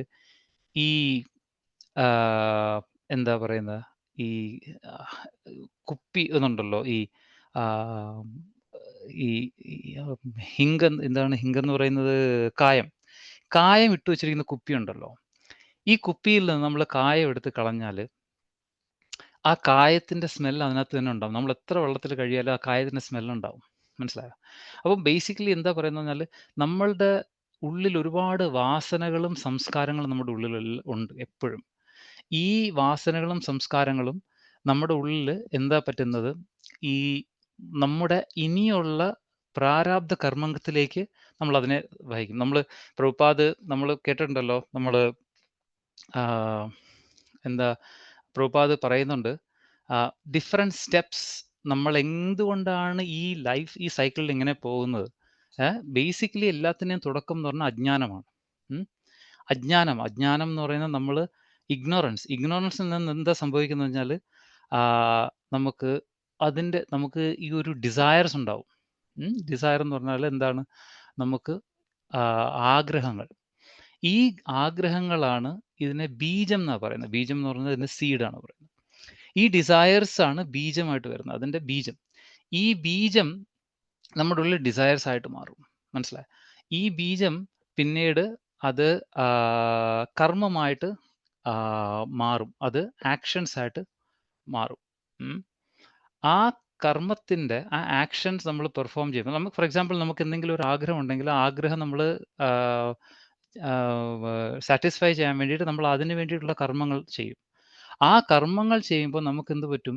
ഈ എന്താ പറയുന്നത്, ഈ കുപ്പി എന്നുണ്ടല്ലോ, ഈ എന്താണ് ഹിങ്ക് എന്ന് പറയുന്നത്? കായം ഇട്ട് വെച്ചിരിക്കുന്ന കുപ്പി ഉണ്ടല്ലോ. ഈ കുപ്പിയിൽ നിന്ന് നമ്മൾ കായം എടുത്ത് കളഞ്ഞാൽ ആ കായത്തിന്റെ സ്മെല്ല് അതിനകത്ത് തന്നെ ഉണ്ടാവും. നമ്മൾ എത്ര വെള്ളത്തിൽ കഴിയാലും ആ കായത്തിന്റെ സ്മെല്ലുണ്ടാവും. മനസ്സിലായോ? അപ്പം ബേസിക്കലി എന്താ പറയുന്നത് പറഞ്ഞാൽ, നമ്മളുടെ ഉള്ളിൽ ഒരുപാട് വാസനകളും സംസ്കാരങ്ങളും നമ്മുടെ ഉള്ളിൽ ഉണ്ട് എപ്പോഴും. ഈ വാസനകളും സംസ്കാരങ്ങളും നമ്മുടെ ഉള്ളിൽ എന്താ പറ്റുന്നത്? ഈ നമ്മുടെ ഇനിയുള്ള പ്രാരാബ്ധ കർമ്മത്തിലേക്ക് നമ്മൾ അതിനെ വഹിക്കും. പ്രഭുപാദ് നമ്മൾ കേട്ടിട്ടുണ്ടല്ലോ, പ്രഭുപാദ് പറയുന്നുണ്ട്, ഡിഫറെന്റ് സ്റ്റെപ്സ്. നമ്മൾ എന്തുകൊണ്ടാണ് ഈ ലൈഫ്, ഈ സൈക്കിളിൽ ഇങ്ങനെ പോകുന്നത്? ബേസിക്കലി എല്ലാത്തിനെയും തുടക്കം എന്ന് പറഞ്ഞാൽ അജ്ഞാനമാണ്. അജ്ഞാനം എന്ന് പറയുന്നത് നമ്മൾ ഇഗ്നോറൻസിൽ നിന്ന് എന്താ സംഭവിക്കുന്നത് വെച്ചാൽ, നമുക്ക് ഈ ഒരു ഡിസയർസ് ഉണ്ടാവും. ഡിസയർ എന്ന് പറഞ്ഞാൽ എന്താണ്? നമുക്ക് ആഗ്രഹങ്ങൾ. ഈ ആഗ്രഹങ്ങളാണ് ഇതിനെ ബീജം എന്നാണ് പറയുന്നത്. ബീജം എന്ന് പറയുന്നത് ഇതിന്റെ സീഡാണ് പറയുന്നത്. ഈ ഡിസയേഴ്സ് ആണ് ബീജമായിട്ട് വരുന്നത്, അതിന്റെ ബീജം. ഈ ബീജം നമ്മുടെ ഉള്ളിൽ ഡിസയേഴ്സ് ആയിട്ട് മാറും. മനസ്സിലായി? ഈ ബീജം പിന്നീട് അത് കർമ്മമായിട്ട് മാറും, അത് ആക്ഷൻസ് ആയിട്ട് മാറും. ആ കർമ്മത്തിന്റെ ആ ആക്ഷൻസ് നമ്മൾ പെർഫോം ചെയ്യുമ്പോൾ, നമുക്ക് ഫോർ എക്സാമ്പിൾ നമുക്ക് എന്തെങ്കിലും ഒരു ആഗ്രഹം ഉണ്ടെങ്കിൽ ആ ആഗ്രഹം നമ്മൾ സാറ്റിസ്ഫൈ ചെയ്യാൻ വേണ്ടിയിട്ട് നമ്മൾ അതിന് വേണ്ടിയിട്ടുള്ള കർമ്മങ്ങൾ ചെയ്യും. ആ കർമ്മങ്ങൾ ചെയ്യുമ്പോൾ നമുക്ക് എന്ത് പറ്റും?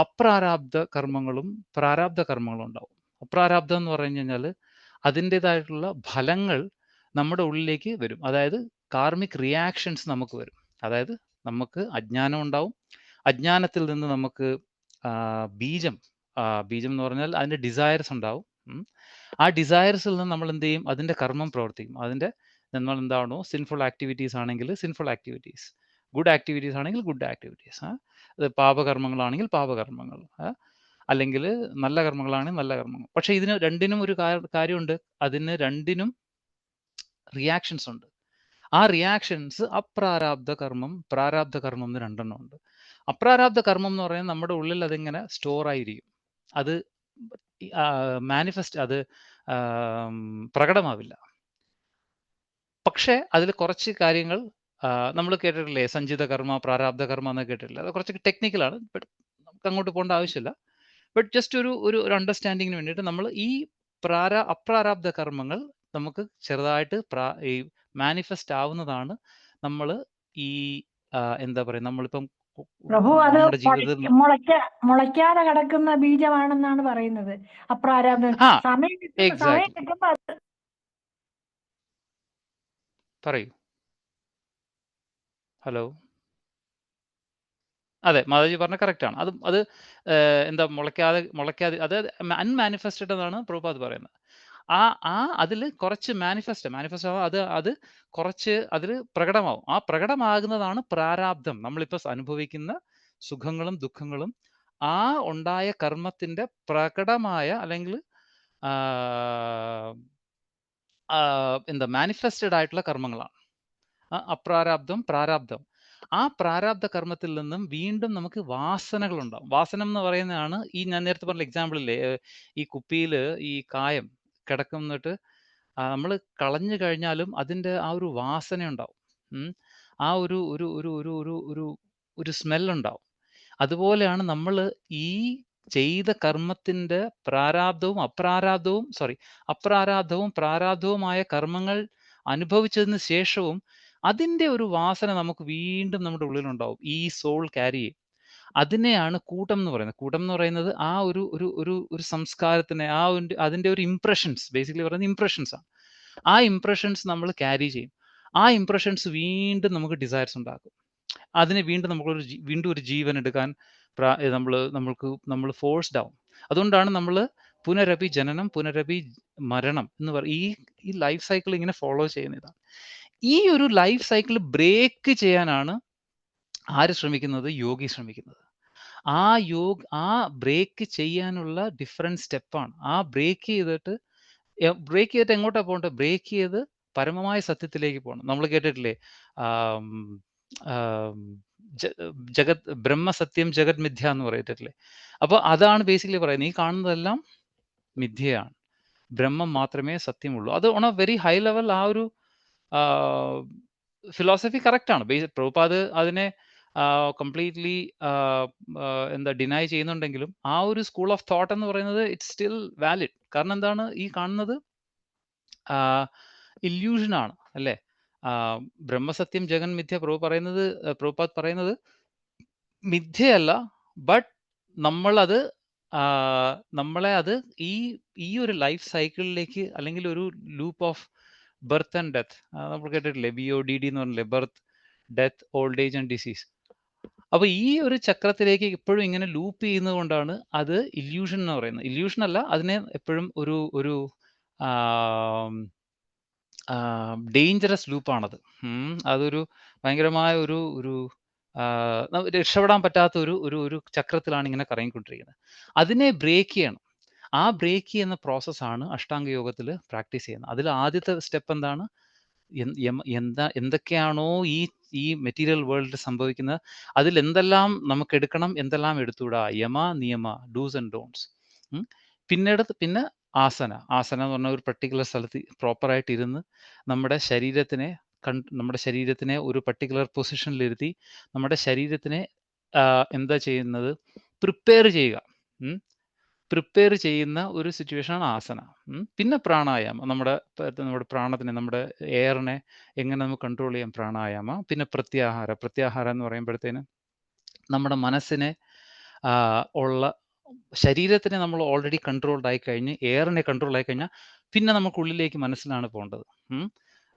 അപ്രാരാബ്ധ കർമ്മങ്ങളും പ്രാരാബ്ധ കർമ്മങ്ങളും ഉണ്ടാവും. അപ്രാരാബ്ധം എന്ന് പറഞ്ഞു കഴിഞ്ഞാൽ അതിൻ്റെതായിട്ടുള്ള ഫലങ്ങൾ നമ്മുടെ ഉള്ളിലേക്ക് വരും. അതായത് കാർമിക് റിയാക്ഷൻസ് നമുക്ക് വരും. അതായത് നമുക്ക് അജ്ഞാനം ഉണ്ടാവും. അജ്ഞാനത്തിൽ നിന്ന് നമുക്ക് ബീജം എന്ന് പറഞ്ഞാൽ അതിൻ്റെ ഡിസയർസ് ഉണ്ടാവും. ആ ഡിസയർസിൽ നിന്ന് നമ്മൾ എന്ത് ചെയ്യും? അതിൻ്റെ കർമ്മം പ്രവർത്തിക്കും. അതിൻ്റെ നമ്മൾ എന്താണോ സിൻഫുൾ ആക്ടിവിറ്റീസ് ആണെങ്കിൽ സിൻഫുൾ ആക്ടിവിറ്റീസ്, ഗുഡ് ആക്ടിവിറ്റീസ് ആണെങ്കിൽ ഗുഡ് ആക്ടിവിറ്റീസ്, അത് പാപകർമ്മങ്ങളാണെങ്കിൽ പാപകർമ്മങ്ങൾ, അല്ലെങ്കിൽ നല്ല കർമ്മങ്ങളാണെങ്കിൽ നല്ല കർമ്മങ്ങൾ. പക്ഷെ ഇതിന് രണ്ടിനും ഒരു കാര്യമുണ്ട്. അതിന് രണ്ടിനും റിയാക്ഷൻസ് ഉണ്ട്. ആ റിയാക്ഷൻസ് അപ്രാരാബ്ധ കർമ്മം, പ്രാരാബ്ധ കർമ്മം എന്ന് രണ്ടെണ്ണം ഉണ്ട്. അപ്രാരാബ്ധ കർമ്മം എന്ന് പറയുന്നത് നമ്മുടെ ഉള്ളിൽ അതിങ്ങനെ സ്റ്റോർ ആയിരിക്കും. അത് മാനിഫെസ്റ്റ്, അത് പ്രകടമാവില്ല. പക്ഷേ അതിൽ കുറച്ച് കാര്യങ്ങൾ നമ്മൾ കേട്ടിട്ടില്ലേ? സഞ്ചിത കർമ്മ, പ്രാരാബ്ധ കർമ്മ എന്നൊക്കെ കേട്ടിട്ടില്ലേ? അത് കുറച്ച് ടെക്നിക്കലാണ്. നമുക്ക് അങ്ങോട്ട് പോകേണ്ട ആവശ്യമില്ല. ബട്ട് ജസ്റ്റ് ഒരു അണ്ടർസ്റ്റാൻഡിങ്ങിന് വേണ്ടിയിട്ട് നമ്മൾ ഈ അപ്രാരാബ്ധ കർമ്മങ്ങൾ നമുക്ക് ചെറുതായിട്ട് ഈ മാനിഫെസ്റ്റ് ആവുന്നതാണ് നമ്മൾ ഈ എന്താ പറയുക, നമ്മളിപ്പം പ്രഭു അത് നമ്മുടെ ജീവിതത്തിൽ മുളയ്ക്കാതെ കിടക്കുന്ന ബീജമാണെന്നാണ് പറയുന്നത്. അപ്രാരാബ്ധം സമയം കിട്ടുമ്പോ പറയൂ. ഹലോ, അതെ, മാതാജി പറഞ്ഞ കറക്റ്റ് ആണ്. അത് എന്താ മുളയ്ക്കാതെ അത് അൺമാനിഫെസ്റ്റഡ് എന്നാണ് പ്രഭുപാദ് പറയുന്നത്. അതിൽ കുറച്ച് മാനിഫെസ്റ്റ് ആവും, അത് കുറച്ച് അതിൽ പ്രകടമാവും. ആ പ്രകടമാകുന്നതാണ് പ്രാരാബ്ധം. നമ്മളിപ്പോൾ അനുഭവിക്കുന്ന സുഖങ്ങളും ദുഃഖങ്ങളും ആ ഉണ്ടായ കർമ്മത്തിന്റെ പ്രകടമായ അല്ലെങ്കിൽ എന്താ മാനിഫെസ്റ്റഡ് ആയിട്ടുള്ള കർമ്മങ്ങളാണ് അപ്രാരാബ്ധം, പ്രാരാബ്ധം. ആ പ്രാരാബ്ധ കർമ്മത്തിൽ നിന്നും വീണ്ടും നമുക്ക് വാസനകൾ ഉണ്ടാവും. വാസനം എന്ന് പറയുന്നതാണ് ഈ ഞാൻ നേരത്തെ പറഞ്ഞ എക്സാമ്പിളില്ലേ, ഈ കുപ്പിയിൽ ഈ കായം കിടക്കുന്നിട്ട് നമ്മൾ കളഞ്ഞു കഴിഞ്ഞാലും അതിൻ്റെ ആ ഒരു വാസന ഉണ്ടാവും. ആ ഒരു സ്മെല്ലുണ്ടാവും. അതുപോലെയാണ് നമ്മൾ ഈ ചെയ്ത കർമ്മത്തിൻ്റെ അപ്രാരാബ്ധവും പ്രാരാബ്ധവുമായ കർമ്മങ്ങൾ അനുഭവിച്ചതിന് ശേഷവും അതിൻ്റെ ഒരു വാസന നമുക്ക് വീണ്ടും നമ്മുടെ ഉള്ളിലുണ്ടാവും. ഈ സോൾ ക്യാരി ചെയ്യും. അതിനെയാണ് കൂട്ടം എന്ന് പറയുന്നത്. കൂട്ടം എന്ന് പറയുന്നത് ആ ഒരു സംസ്കാരത്തിനെ, അതിൻ്റെ ഒരു ഇംപ്രഷൻസ്, ബേസിക്കലി പറയുന്നത് ഇംപ്രഷൻസ് ആണ്. ആ ഇംപ്രഷൻസ് നമ്മൾ ക്യാരി ചെയ്യും. ആ ഇംപ്രഷൻസ് വീണ്ടും നമുക്ക് ഡിസയർസ് ഉണ്ടാക്കും. അതിനെ വീണ്ടും വീണ്ടും ഒരു ജീവൻ എടുക്കാൻ നമ്മൾ ഫോഴ്സ്ഡ് ആവും. അതുകൊണ്ടാണ് നമ്മൾ പുനരപി ജനനം പുനരപി മരണം എന്ന് പറയും. ഈ ലൈഫ് സൈക്കിൾ ഇങ്ങനെ ഫോളോ ചെയ്യുന്നതാണ്. ഈ ഒരു ലൈഫ് സൈക്കിൾ ബ്രേക്ക് ചെയ്യാനാണ് ആര് ശ്രമിക്കുന്നത്? യോഗി ശ്രമിക്കുന്നത്. ആ ബ്രേക്ക് ചെയ്യാനുള്ള ഡിഫറെൻറ്റ് സ്റ്റെപ്പാണ്. ആ ബ്രേക്ക് ചെയ്തിട്ട് എങ്ങോട്ടാണ് പോകേണ്ടത്? ബ്രേക്ക് ചെയ്ത് പരമമായ സത്യത്തിലേക്ക് പോകണം. നമ്മൾ കേട്ടിട്ടില്ലേ, ബ്രഹ്മസത്യം ജഗത് മിഥ്യ എന്ന് പറയത്തില്ലേ? അപ്പോൾ അതാണ് ബേസിക്കലി പറയുന്നത്. ഈ കാണുന്നതെല്ലാം മിഥ്യയാണ്, ബ്രഹ്മം മാത്രമേ സത്യമുള്ളൂ. അത് on A very high level ആ ഒരു ഫിലോസഫി കറക്റ്റാണ്. പ്രഭുപാദ് അതിനെ കംപ്ലീറ്റ്ലി എന്താ ഡിനൈ ചെയ്യുന്നുണ്ടെങ്കിലും ആ ഒരു സ്കൂൾ ഓഫ് തോട്ട് എന്ന് പറയുന്നത് ഇറ്റ്സ് സ്റ്റിൽ വാലിഡ്. കാരണം എന്താണ്, ഈ കാണുന്നത് ഇല്യൂഷനാണ് അല്ലേ? ബ്രഹ്മസത്യം ജഗൻ മിഥ്യ പ്രഭുപാദ് പറയുന്നത് മിഥ്യയല്ല, ബട്ട് നമ്മളെ അത് ഈ ഒരു ലൈഫ് സൈക്കിളിലേക്ക്, അല്ലെങ്കിൽ ഒരു loop of birth and death, നമ്മൾ കേട്ടിട്ടില്ലേ, BODD എന്ന് പറഞ്ഞില്ലേ, birth, death, old age and disease. അപ്പോൾ ഈ ഒരു ചക്രത്തിലേക്ക് എപ്പോഴും ഇങ്ങനെ ലൂപ്പ് ചെയ്യുന്നത് കൊണ്ടാണ് അത് ഇല്യൂഷൻ എന്ന് പറയുന്നത്. ഇല്യൂഷൻ അല്ല, അതിനെ എപ്പോഴും ഒരു ഡേഞ്ചറസ് ലൂപ്പാണത്. അതൊരു ഭയങ്കരമായ ഒരു രക്ഷപ്പെടാൻ പറ്റാത്ത ഒരു ചക്രത്തിലാണ് ഇങ്ങനെ കറങ്ങിക്കൊണ്ടിരിക്കുന്നത്. അതിനെ ബ്രേക്ക് ചെയ്യണം. ആ ബ്രേക്ക് ചെയ്യുന്ന പ്രോസസ്സാണ് അഷ്ടാംഗ യോഗത്തിൽ പ്രാക്ടീസ് ചെയ്യുന്നത്. അതിൽ ആദ്യത്തെ സ്റ്റെപ്പ് എന്താണ്? എന്തൊക്കെയാണോ ഈ മെറ്റീരിയൽ വേൾഡിൽ സംഭവിക്കുന്നത്, അതിൽ എന്തെല്ലാം നമുക്ക് എടുക്കണം, എന്തെല്ലാം എടുത്തുകൂടാ, യമ നിയമ, ഡൂസ് ആൻഡ് ഡോൺസ്. പിന്നെ ആസന എന്ന് പറഞ്ഞ ഒരു പർട്ടിക്കുലർ സ്ഥലത്ത് പ്രോപ്പറായിട്ട് ഇരുന്ന് നമ്മുടെ ശരീരത്തിനെ ഒരു പർട്ടിക്കുലർ പൊസിഷനിലിരുത്തി നമ്മുടെ ശരീരത്തിനെ എന്താ ചെയ്യുന്നത്, പ്രിപ്പയർ ചെയ്യുന്ന ഒരു സിറ്റുവേഷനാണ് ആസന. പിന്നെ പ്രാണായാമം, നമ്മുടെ പ്രാണത്തിനെ, നമ്മുടെ എയറിനെ എങ്ങനെ നമുക്ക് കൺട്രോൾ ചെയ്യാം, പ്രാണായാമ. പിന്നെ പ്രത്യാഹാരം എന്ന് പറയുമ്പോഴത്തേന് നമ്മുടെ മനസ്സിനെ ശരീരത്തിനെ നമ്മൾ ഓൾറെഡി കൺട്രോൾഡ് ആയി കഴിഞ്ഞ്, എയറിനെ കൺട്രോൾ ആയി കഴിഞ്ഞാൽ പിന്നെ നമുക്കുള്ളിലേക്ക് മനസ്സിലാണ് പോകേണ്ടത്.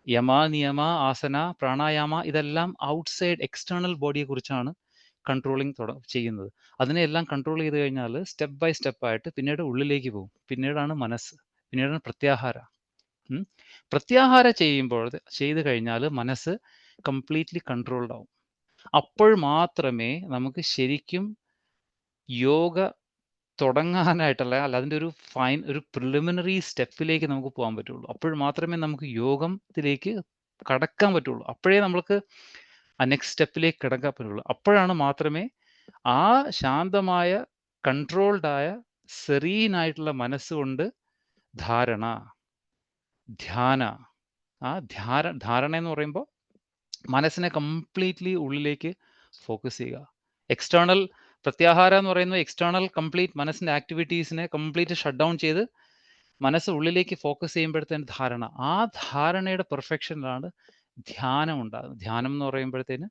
യമ നിയമ ആസന പ്രാണായാമ ഇതെല്ലാം ഔട്ട്സൈഡ് എക്സ്റ്റേണൽ ബോഡിയെ കുറിച്ചാണ് കൺട്രോളിങ് ചെയ്യുന്നത്. അതിനെല്ലാം കൺട്രോൾ ചെയ്ത് കഴിഞ്ഞാൽ സ്റ്റെപ്പ് ബൈ സ്റ്റെപ്പായിട്ട് പിന്നീട് ഉള്ളിലേക്ക് പോകും. പിന്നീടാണ് മനസ്സ്, പിന്നീടാണ് പ്രത്യാഹാര ചെയ്ത് കഴിഞ്ഞാൽ മനസ്സ് കംപ്ലീറ്റ്ലി കൺട്രോൾഡ് ആവും. അപ്പോൾ മാത്രമേ നമുക്ക് ശരിക്കും യോഗ തുടങ്ങാനായിട്ടല്ല, അതിൻ്റെ ഒരു പ്രിലിമിനറി സ്റ്റെപ്പിലേക്ക് നമുക്ക് പോകാൻ പറ്റുള്ളൂ. അപ്പോൾ മാത്രമേ നമുക്ക് യോഗത്തിലേക്ക് കടക്കാൻ പറ്റുള്ളൂ. അപ്പോഴേ നമ്മൾക്ക് ആ നെക്സ്റ്റ് സ്റ്റെപ്പിലേക്ക് കിടക്കാൻ പറ്റുള്ളൂ. അപ്പോഴാണ് മാത്രമേ ആ ശാന്തമായ കൺട്രോൾഡായ സെറീനായിട്ടുള്ള മനസ്സുകൊണ്ട് ധാരണ എന്ന് പറയുമ്പോൾ മനസ്സിനെ കംപ്ലീറ്റ്ലി ഉള്ളിലേക്ക് ഫോക്കസ് ചെയ്യുക. എക്സ്റ്റേണൽ പ്രത്യാഹാര എന്ന് പറയുന്നത് എക്സ്റ്റേണൽ കംപ്ലീറ്റ് മനസ്സിൻ്റെ ആക്ടിവിറ്റീസിനെ കംപ്ലീറ്റ് ഷട്ട് ഡൗൺ ചെയ്ത് മനസ്സ് ഉള്ളിലേക്ക് ഫോക്കസ് ചെയ്യുമ്പോഴത്തേന് ധാരണ, ആ ധാരണയുടെ പെർഫെക്ഷനിലാണ് ധ്യാനം ഉണ്ടാകുന്നത്. ധ്യാനം എന്ന് പറയുമ്പോഴത്തേന്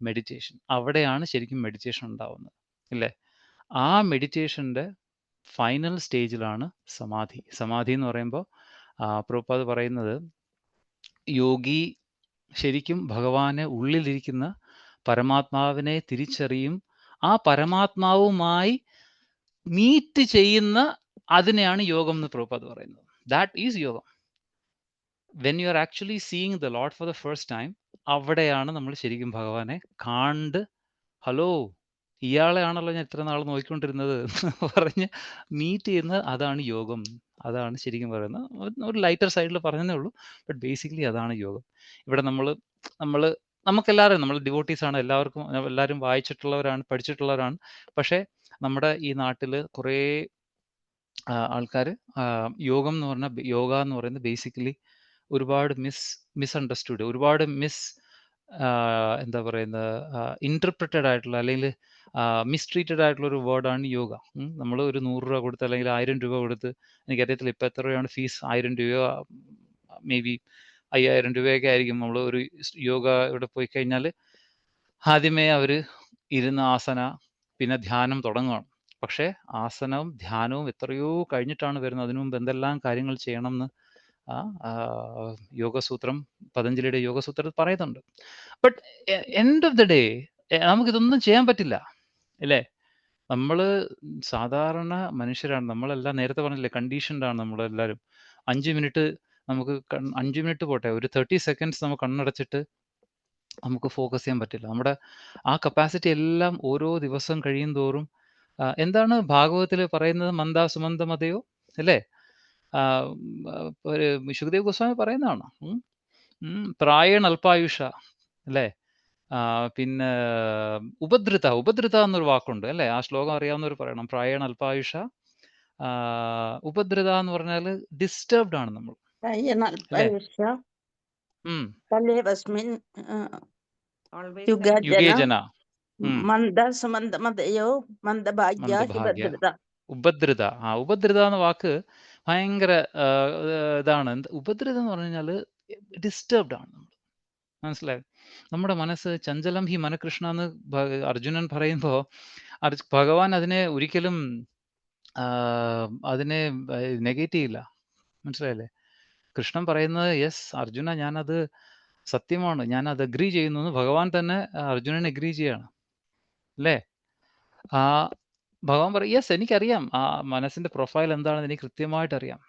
മെഡിറ്റേഷൻ, അവിടെയാണ് ശരിക്കും മെഡിറ്റേഷൻ ഉണ്ടാവുന്നത്, ഇല്ലേ? ആ മെഡിറ്റേഷൻ്റെ ഫൈനൽ സ്റ്റേജിലാണ് സമാധി. സമാധി എന്ന് പറയുമ്പോൾ പ്രഭുപാദ് പറയുന്നത്, യോഗി ശരിക്കും ഭഗവാനെ ഉള്ളിലിരിക്കുന്ന പരമാത്മാവിനെ തിരിച്ചറിയും, ആ പരമാത്മാവുമായി മീറ്റ് ചെയ്യുന്ന അതിനെയാണ് യോഗം എന്ന് പ്രഭുപാദ് പറയുന്നത്. ദാറ്റ് ഈസ് യോഗം. When you are actually seeing the Lord for the first time, അവിടെയാണ് നമ്മൾ ശരിക്കും ഭഗവാനെ കണ്ട്, ഹലോ ഇയാളെ ആണല്ലോ ഞാൻ ഇത്ര നാൾ നോക്കിക്കൊണ്ടിരുന്നത് എന്ന് പറഞ്ഞ് മീറ്റ് ചെയ്യുന്നത്, അതാണ് യോഗം. അതാണ് ശരിക്കും പറയുന്നത്. ഒരു ലൈറ്റർ സൈഡിൽ പറഞ്ഞതേ ഉള്ളൂ, ബട്ട് ബേസിക്കലി അതാണ് യോഗം. ഇവിടെ നമുക്കെല്ലാവരും, നമ്മൾ ഡിവോട്ടീസ് ആണ്, എല്ലാവരും വായിച്ചിട്ടുള്ളവരാണ്, പഠിച്ചിട്ടുള്ളവരാണ്. പക്ഷേ നമ്മുടെ ഈ നാട്ടിൽ കുറേ ആൾക്കാർ യോഗം എന്ന് പറഞ്ഞാൽ, യോഗ എന്ന് പറയുന്നത് ബേസിക്കലി ഒരുപാട് മിസ്അണ്ടർസ്റ്റുഡ്, ഒരുപാട് എന്താ പറയുന്നത്, ഇൻറ്റർപ്രിറ്റഡ് ആയിട്ടുള്ള അല്ലെങ്കിൽ മിസ്ട്രീറ്റഡ് ആയിട്ടുള്ള ഒരു വേർഡാണ് യോഗ. നമ്മൾ ഒരു 100 രൂപ കൊടുത്ത് അല്ലെങ്കിൽ 1000 രൂപ കൊടുത്ത്, എനിക്കറിയത്തില്ല ഇപ്പം എത്ര രൂപയാണ് ഫീസ്, 1000 രൂപയോ മേ ബി 5000 രൂപയൊക്കെ ആയിരിക്കും. നമ്മൾ ഒരു യോഗ ഇവിടെ പോയി കഴിഞ്ഞാൽ ആദ്യമേ അവർ ഇരുന്ന ആസന, പിന്നെ ധ്യാനം തുടങ്ങുകയാണ്. പക്ഷേ ആസനവും ധ്യാനവും എത്രയോ കഴിഞ്ഞിട്ടാണ് വരുന്നത്. അതിനു മുമ്പ് എന്തെല്ലാം കാര്യങ്ങൾ ചെയ്യണം എന്ന് യോഗസൂത്രം, പതഞ്ജലിയുടെ യോഗസൂത്രത്തിൽ പറയുന്നുണ്ട്. But end of the day നമുക്കിതൊന്നും ചെയ്യാൻ പറ്റില്ല, അല്ലേ? നമ്മൾ സാധാരണ മനുഷ്യരാണ്, നമ്മളെല്ലാം നേരത്തെ പറഞ്ഞില്ലേ, കണ്ടീഷൻഡാണ് നമ്മളെല്ലാവരും. 5 മിനിറ്റ് നമുക്ക് 5 മിനിറ്റ് പോട്ടെ, ഒരു 30 സെക്കൻഡ്സ് നമുക്ക് കണ്ണടച്ചിട്ട് നമുക്ക് ഫോക്കസ് ചെയ്യാൻ പറ്റില്ല. നമ്മുടെ ആ കപ്പാസിറ്റി എല്ലാം ഓരോ ദിവസം കഴിയും തോറും, എന്താണ് ഭാഗവതത്തിൽ പറയുന്നത്, മന്ദ സുമന്ദമതയോ, അല്ലേ? ശുകദേവ് ഗോസ്വാമി പറയുന്നതാണ്, പ്രായേണ അല്പായുഷ, അല്ലേ? പിന്നെ ഉപദ്രുത എന്നൊരു വാക്കുണ്ട്, അല്ലേ? ആ ശ്ലോകം അറിയാവുന്നവർ പറയണം. പ്രായേണ അല്പായുഷ, ഉപദ്രുത എന്ന് പറഞ്ഞാൽ ഡിസ്റ്റർബ്ഡ് ആണ് നമ്മൾ, യുഗേജന, ഉപദ്രുത. ഉപദ്രുത എന്ന വാക്ക് ഭയങ്കര ഇതാണ്. ഉപദ്രുത എന്ന് പറഞ്ഞു കഴിഞ്ഞാൽ ഡിസ്റ്റർബ്ഡ് ആണ് നമ്മൾ, മനസ്സിലായോ? നമ്മുടെ മനസ്സ് ചഞ്ചലം ഹി മനകൃഷ്ണ എന്ന് അർജുനൻ പറയുമ്പോൾ ഭഗവാൻ അതിനെ ഒരിക്കലും അതിനെ നെഗേറ്റ് ചെയ്യില്ല, മനസ്സിലായില്ലേ? കൃഷ്ണൻ പറയുന്നത്, യെസ് അർജുന, ഞാനത് സത്യമാണ്, ഞാനത് അഗ്രി ചെയ്യുന്നു എന്ന് ഭഗവാൻ തന്നെ അർജുനൻ അഗ്രി ചെയ്യാണ്, അല്ലേ? ഭഗവാൻ പറയും, യെസ് എനിക്കറിയാം, ആ മനസ്സിന്റെ പ്രൊഫൈൽ എന്താണെന്ന് എനിക്ക് കൃത്യമായിട്ട് അറിയാം.